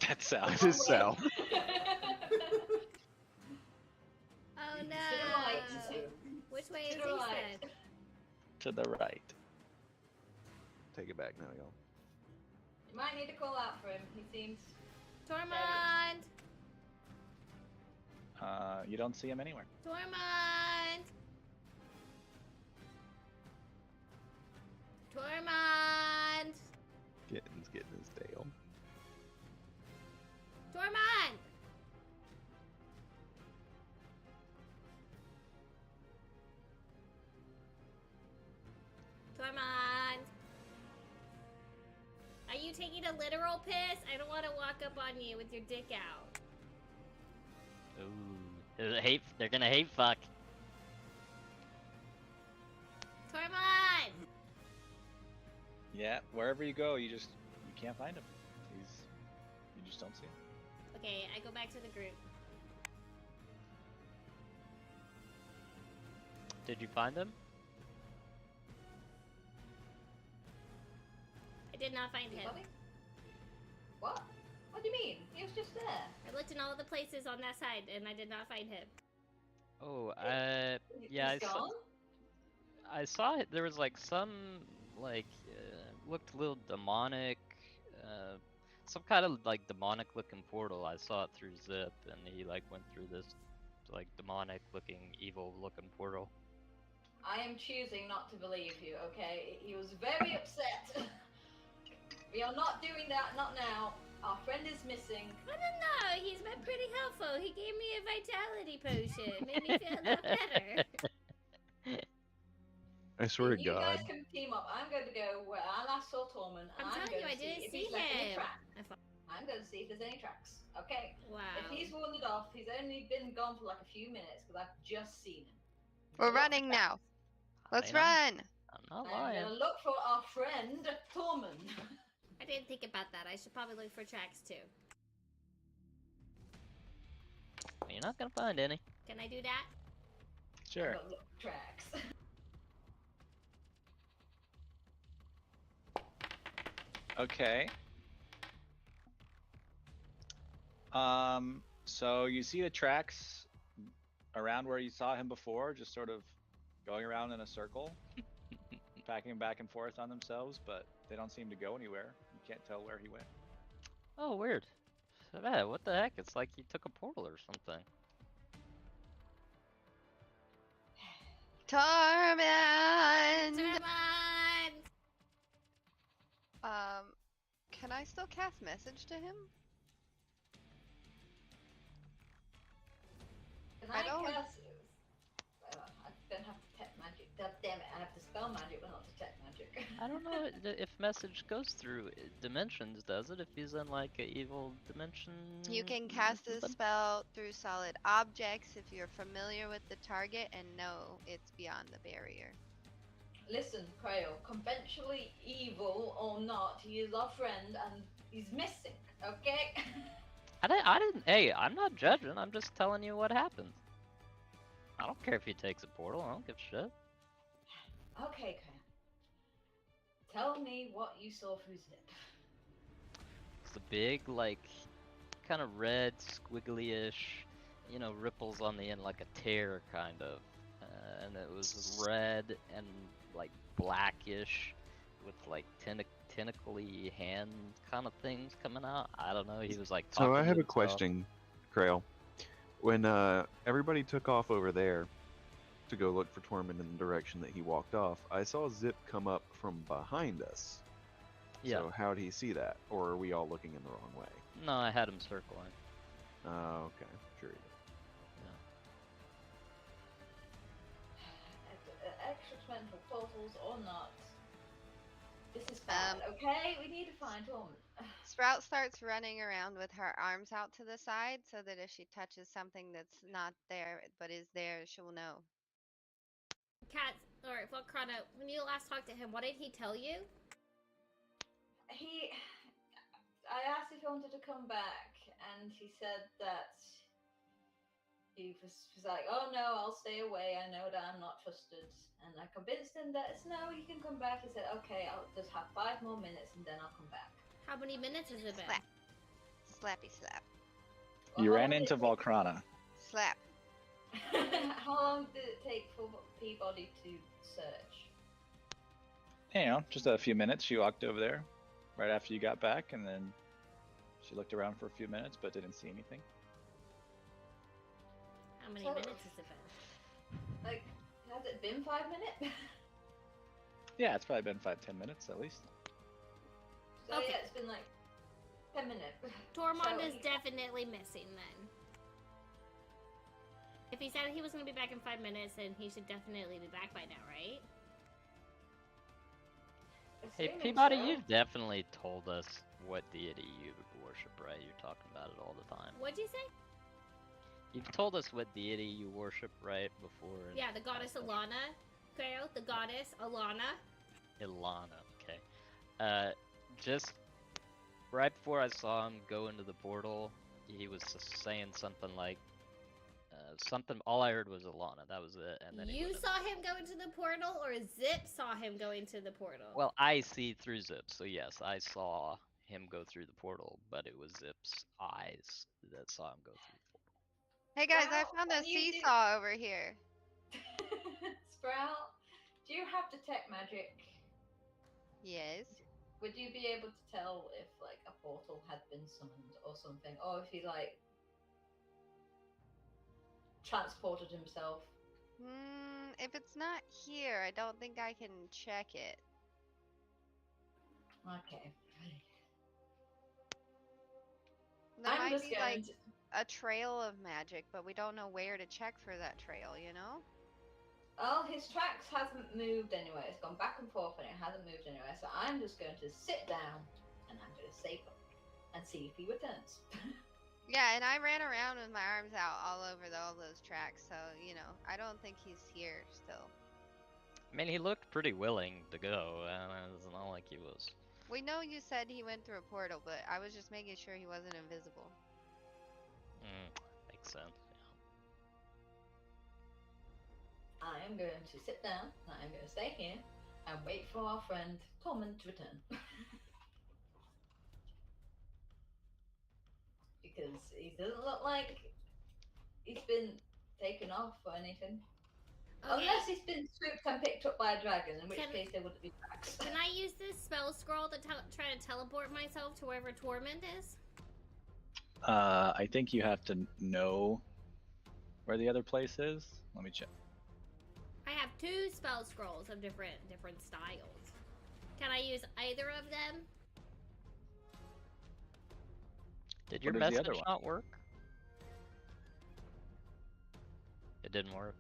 That's Sal. This is Sal. Oh To the no! right. Which way To is the he right. then? To the right. Take it back now, y'all. You might need to call out for him. He seems. Tormund! You don't see him anywhere. Tormund! Tormund! Getting his tail. Tormund! Tormund! Are you taking a literal piss? I don't want to walk up on you with your dick out. Ooh, they're gonna hate fuck. Tormund! Yeah, wherever you go, you can't find him. You just don't see him. Okay, I go back to the group. Did you find them? I did not find him. Anybody? What? What do you mean? He was just there. I looked in all the places on that side and I did not find him. Oh, yeah, He's gone? I saw it. There was like some like looked a little demonic, some kind of like demonic looking portal. I saw it through Zip, and he like went through this like demonic looking, evil looking portal. I am choosing not to believe you, okay? He was very upset. We are not doing that, not now. Our friend is missing. I don't know. He's been pretty helpful. He gave me a vitality potion. Made me feel a lot better. I swear to You God. guys can team up. I'm going to go where I last saw Tormund. I'm and telling you, going I to didn't if see he's left any him. tracks. I'm going to see if there's any tracks. Okay. Wow. If he's wandered off, he's only been gone for like a few minutes because I've just seen him. We're running now. Let's I know. run. I'm not I'm lying. going to look for our friend Tormund. I didn't think about that. I should probably look for tracks too. You're not gonna find any. Can I do that? Sure. Look for tracks. Okay. So you see the tracks around where you saw him before, just sort of going around in a circle, packing back and forth on themselves, but they don't seem to go anywhere. You can't tell where he went. Oh, weird. Yeah, what the heck? It's like he took a portal or something. Tormund! Tormund! Can I still cast message to him? Can I I don't- cast? I don't have detect magic. Damn it! I have to spell magic, but not detect magic. I don't know if message goes through dimensions, does it? If he's in like a evil dimension You can cast a system? spell through solid objects if you're familiar with the target and know it's beyond the barrier. Listen, Krail, conventionally evil or not, he is our friend and he's missing, okay? I didn't. Hey, I'm not judging. I'm just telling you what happened. I don't care if he takes a portal. I don't give a shit. Okay, Krail. Tell me what you saw through Zip. It's a big, like, kind of red, squiggly-ish, you know, ripples on the end, like a tear, kind of. And it was red and, like, blackish with, like, tentacly hand kind of things coming out. I don't know. He was, like, talking So I to have a himself. question, Krail. When everybody took off over there to go look for Tormund in the direction that he walked off, I saw Zip come up from behind us. Yeah. So how did he see that? Or are we all looking in the wrong way? No, I had him circling. Oh, okay. Sure he did. Experimental portals or not. This is bad, okay? We need to find Tormund. Sprout starts running around with her arms out to the side so that if she touches something that's not there but is there, she'll know. Kat, or Volcrana, when you last talked to him, what did he tell you? I asked if he wanted to come back, and he said that he was like, oh no, I'll stay away, I know that I'm not trusted. And I convinced him that it's no, you can come back. He said, okay, I'll just have 5 more minutes and then I'll come back. How many minutes has it been? Slap. Slappy slap. You Well, ran into Volcrana. Slap. How long did it take for Peabody to search? You know, just a few minutes. She walked over there right after you got back, and then she looked around for a few minutes but didn't see anything. How many So- minutes has it been? Like, has it been 5 minutes? Yeah, it's probably been 5-10 minutes at least. So Okay. yeah, it's been like 10 minutes. Tormund So is he- definitely missing then. If he said he was going to be back in 5 minutes, then he should definitely be back by now, right? Hey, Assuming Peabody, so. you've definitely told us what deity you worship, right? You're talking about it all the time. What'd you say? You've told us what deity you worship, right? Before. in Yeah, the goddess past Alana. Creo, the goddess Alana. Ilana, okay. Just right before I saw him go into the portal, he was just saying something like, something. All I heard was Ilana. That was it. And then he You went in. saw him go into the portal, or Zip saw him go into the portal? Well, I see through Zip, so yes, I saw him go through the portal, but it was Zip's eyes that saw him go through the portal. Hey guys, I Sprout, found a when you do- seesaw over here. Sprout, do you have detect magic? Yes. Would you be able to tell if like a portal had been summoned or something, or if he like transported himself? If it's not here, I don't think I can check it. Okay. There I'm might just be going like to. a trail of magic, but we don't know where to check for that trail, you know? Well, his tracks hasn't moved anywhere. It's gone back and forth and it hasn't moved anywhere. So I'm just going to sit down and I'm going to save him and see if he returns. Yeah, and I ran around with my arms out all over all those tracks, so, you know, I don't think he's here still. I mean, he looked pretty willing to go, and it's not like he was. We know you said he went through a portal, but I was just making sure he wasn't invisible. Makes sense. I am going to sit down, I'm going to stay here and wait for our friend Tormund to return. Because he doesn't look like he's been taken off or anything. Okay. Unless he's been swooped and picked up by a dragon, in which Can- case there wouldn't be tracks. Can I use this spell scroll to try to teleport myself to wherever Tormund is? I think you have to know where the other place is. Let me check. I have 2 spell scrolls of different styles. Can I use either of them? Did your What is the message other one? not work? It didn't work.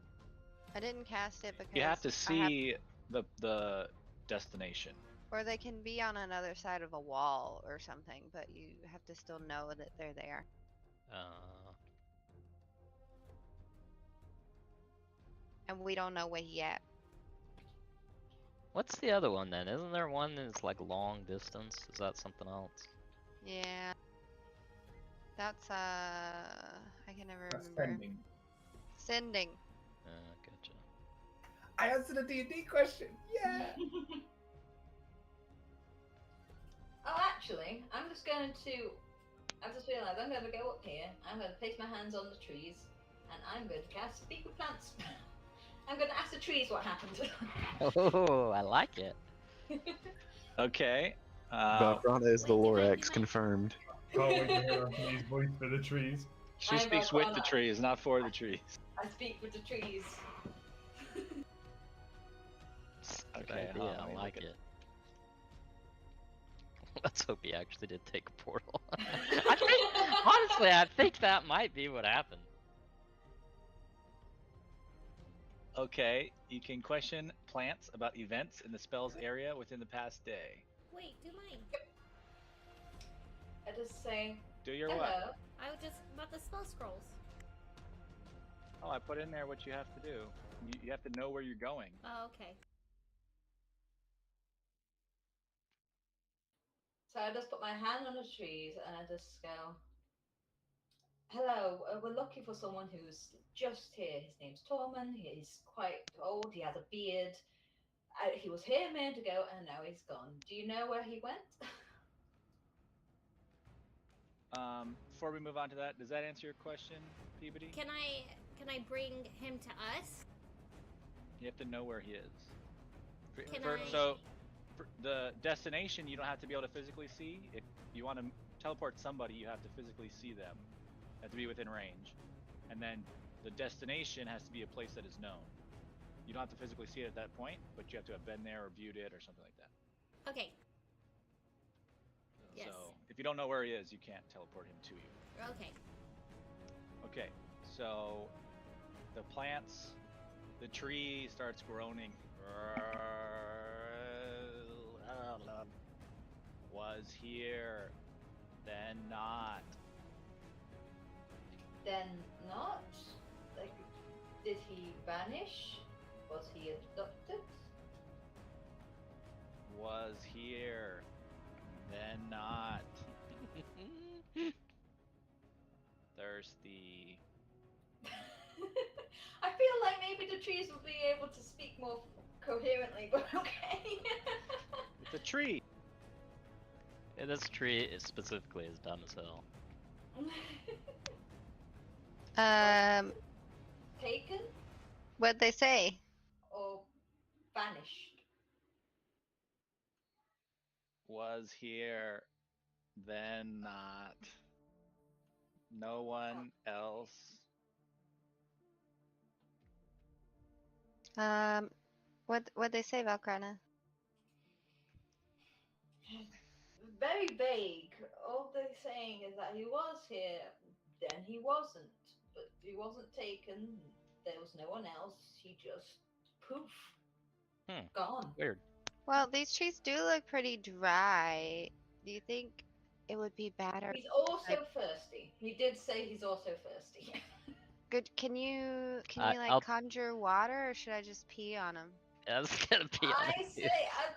I didn't cast it because You have to I have- see the destination. Or they can be on another side of a wall or something, but you have to still know that they're there. And we don't know where he at. What's the other one then? Isn't there one that's like long distance? Is that something else? Yeah. That's I can never That's remember. sending. Sending. Gotcha. I answered a D&D question. Yeah. Oh, actually, I'm just going to. I've just realised I'm going to go up here. I'm going to place my hands on the trees, and I'm going to cast Speak with Plants. I'm going to ask the trees what happened. Oh, I like it. Okay. Valkrana is the Wait, can I- Lorax can I- confirmed. Can't wait to hear Anthony's voice for the trees. She I'm speaks with the Valkrana. trees, not for the trees. I speak with the trees. Good Okay, hold idea. on, let me I look like at- it. Let's hope he actually did take a portal. I think, honestly, I think that might be what happened. Okay, you can question plants about events in the spell's area within the past day. Wait, do mine. I just say, Do your hello. what? I was just about the spell scrolls. Oh, I put in there what you have to do. You have to know where you're going. Oh, okay. So I just put my hand on the trees and I just go, hello, we're looking for someone who's just here. His name's Tormund. He's quite old. He has a beard. He was here a minute ago and now he's gone. Do you know where he went? Before we move on to that, does that answer your question, Peabody? Can I bring him to us? You have to know where he is. Can So, for the destination, you don't have to be able to physically see. If you want to teleport somebody, you have to physically see them. You have to be within range. And then the destination has to be a place that is known. You don't have to physically see it at that point, but you have to have been there or viewed it or something like that. Okay. Yes. So, if you don't know where he is, you can't teleport him to you. Okay. Okay, so the plants, the tree starts groaning. Was here, then not. Then not? Like, did he vanish? Was he abducted? Was here, then not. Thirsty. I feel like maybe the trees will be able to speak more coherently, but okay. It's a tree. Yeah, this tree is specifically is dumb as hell. Taken What'd they say? or vanished? Was here, then not. No one else. What'd they say, Valkrana? Very vague. All they're saying is that he was here, then he wasn't. But he wasn't taken. There was no one else. He just poof. Gone. Weird. Well, these trees do look pretty dry. Do you think it would be better? He's also thirsty. He did say he's also thirsty. Good. Can you I'll- conjure water, or should I just pee on him? Yeah, it's gonna be I honest. say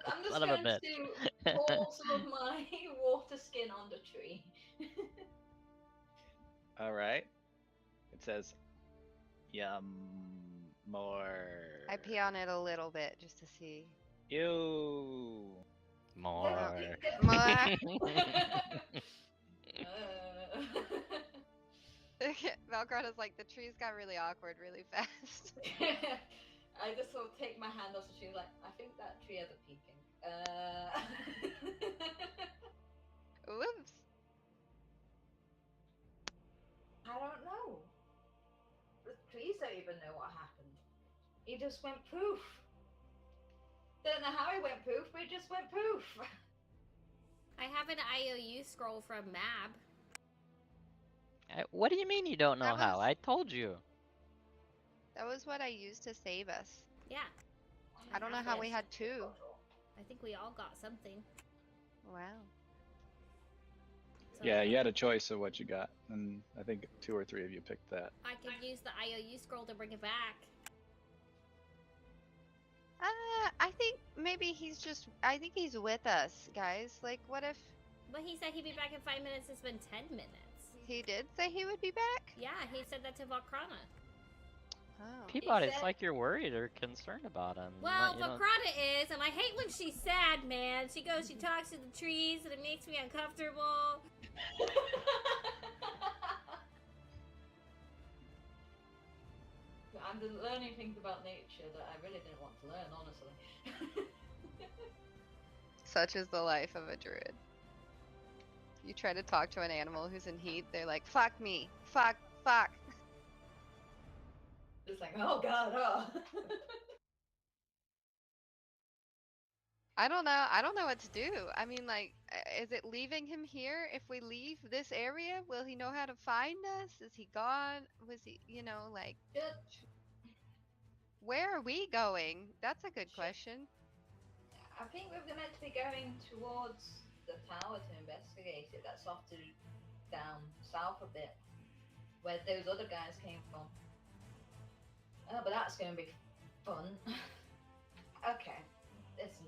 I'm just Son of a going to bitch. pour some of my water skin on the tree. All right. It says, yum, more. I pee on it a little bit just to see. Ew. More. Valkrana's like, the trees got really awkward really fast. I just sort of take my hand off the tree, like, I think that tree has a peeking. Whoops. I don't know. The trees don't even know what happened. He just went poof. Don't know how he went poof, but he just went poof. I have an IOU scroll from Mab. What do you mean you don't know That how? was- I told you. That was what I used to save us. Yeah. I don't know how we had two. I think we all got something. Wow. So Yeah, you had a choice of what you got, and I think 2 or 3 of you picked that. I could use the IOU scroll to bring it back. I think maybe he's just. I think he's with us, guys. Like, what if But he said he'd be back in 5 minutes. It's been 10 minutes. he did say he would be back? Yeah, he said that to Valkrana. Oh. Peabody, it's said- like you're worried or concerned about him. Well, You don't- Valkrana is, and I hate when she's sad, man. She goes, she talks to the trees, and it makes me uncomfortable. I'm just learning things about nature that I really didn't want to learn, honestly. Such is the life of a druid. You try to talk to an animal who's in heat, they're like, fuck me. Fuck. Just like, oh god, oh. I don't know. I don't know what to do. I mean, like, is it leaving him here? If we leave this area, will he know how to find us? Is he gone? Was he, like, where are we going? That's a good question. I think we're meant to be going towards the tower to investigate it. That's off to down south a bit, where those other guys came from. Oh, but that's going to be fun. Okay, listen.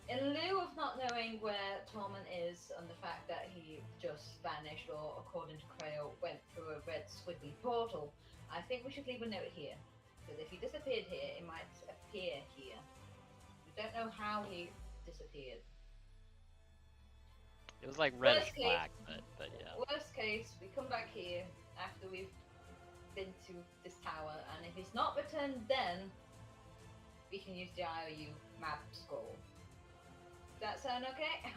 In lieu of not knowing where Torment is and the fact that he just vanished, or according to Creo, went through a red squiggly portal, I think we should leave a note here. Because if he disappeared here, it might appear here. We don't know how he disappeared. It was like reddish Worst case- black, but yeah. Worst case, we come back here after we've been to this tower, and if it's not returned then, we can use the IOU map scroll. Does that sound okay?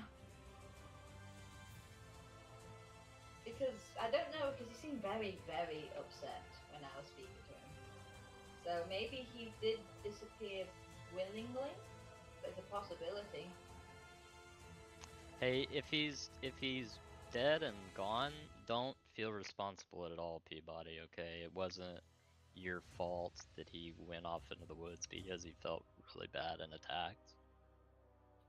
Because I don't know, because he seemed very, very upset when I was speaking to him. So maybe he did disappear willingly. There's a possibility. Hey, if he's dead and gone, don't feel responsible at all, Peabody, okay? It wasn't your fault that he went off into the woods because he felt really bad and attacked.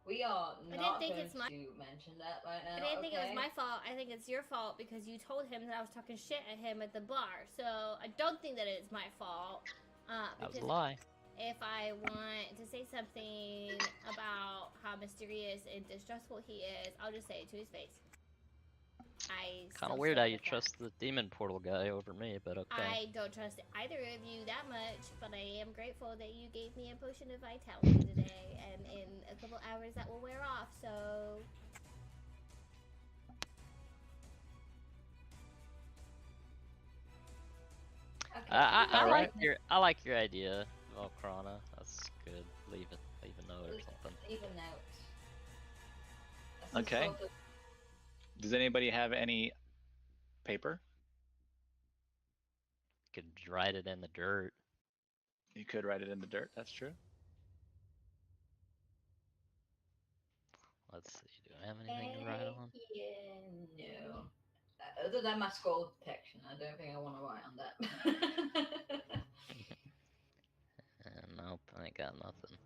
We are I didn't not think going it's my- to mention that right now. I didn't think it was okay? my fault. I think it's your fault because you told him that I was talking shit at him at the bar. So I don't think that it's my fault. That was a Because lie. if I want to say something about how mysterious and distrustful he is, I'll just say it to his face. Kind still of weird stand how you with that. trust the demon portal guy over me, but okay. I don't trust either of you that much, but I am grateful that you gave me a potion of vitality today, and in a couple hours that will wear off, so... Okay, I Alright. like your idea, Valkrana. That's good. Leave a note or something. Leave a note. Some Okay. sort of- Does anybody have any paper? Could write it in the dirt. You could write it in the dirt. That's true. Let's see. Do I have anything to write on? Yeah, no. Other than my scroll detection, I don't think I want to write on that. Nope, I ain't got nothing.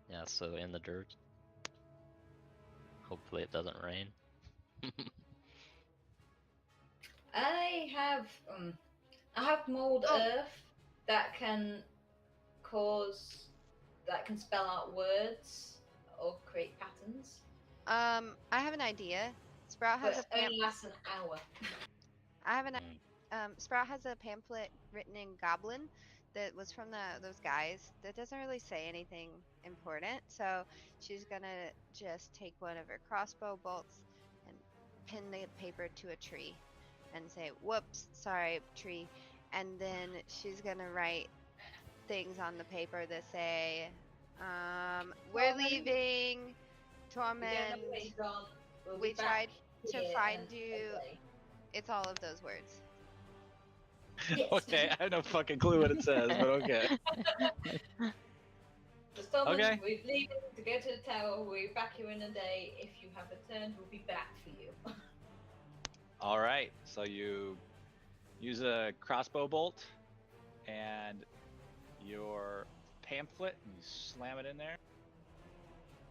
Yeah, so in the dirt. Hopefully it doesn't rain. I have mold Oh. earth that can spell out words or create patterns, I have an idea. Sprout has but a it only lasts an hour. I have an Mm. Sprout has a pamphlet written in Goblin that was from those guys that doesn't really say anything important. So she's gonna just take one of her crossbow bolts and pin the paper to a tree and say, "Whoops, sorry, tree." And then she's gonna write things on the paper that say, "We're Torment. leaving, We torment." don't know where he's gone. We'll We be back tried to here find in a you. day. It's all of those words. Yes. Okay, I have no fucking clue what it says, but okay. Just tell them Okay. we're leaving to go to the tower. We'll be back here in a day. If you have returned, we'll be back for you. All right, so you use a crossbow bolt and your pamphlet, and you slam it in there.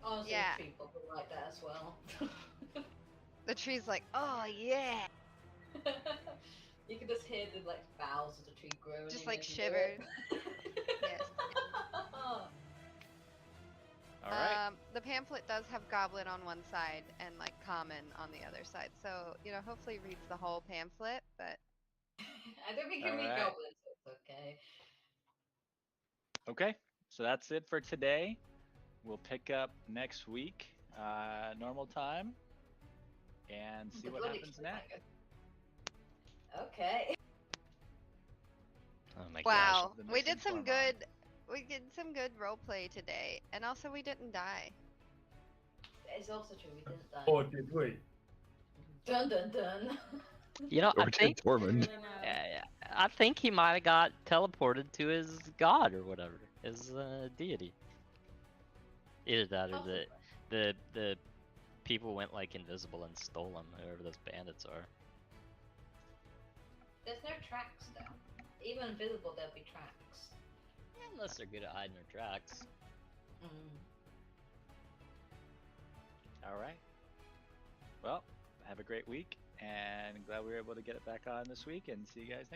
Honestly, Yeah. tree people like that as well. The tree's like, oh yeah, You can just hear the like boughs of the tree growing. just in like as you do it. shivered. Yes. All right. The pamphlet does have goblin on one side and like common on the other side, so hopefully reads the whole pamphlet. But I don't think you read Alright. goblins, so it's okay. Okay, so that's it for today. We'll pick up next week, normal time, and see The what bloody happens next. cliffhanger. Okay. Oh my wow, The we mission did some form on. good. We did some good role play today, and also we didn't die. It's also true, we didn't die. Or did we? Dun dun dun. You know, Or I did think Tormund. I think he might have got teleported to his god or whatever, his deity. Either that or the people went like invisible and stole him, whoever those bandits are. There's no tracks though. Even invisible, there'll be tracks. Unless they're good at hiding their tracks. All right. Well, have a great week, and glad we were able to get it back on this week, and see you guys next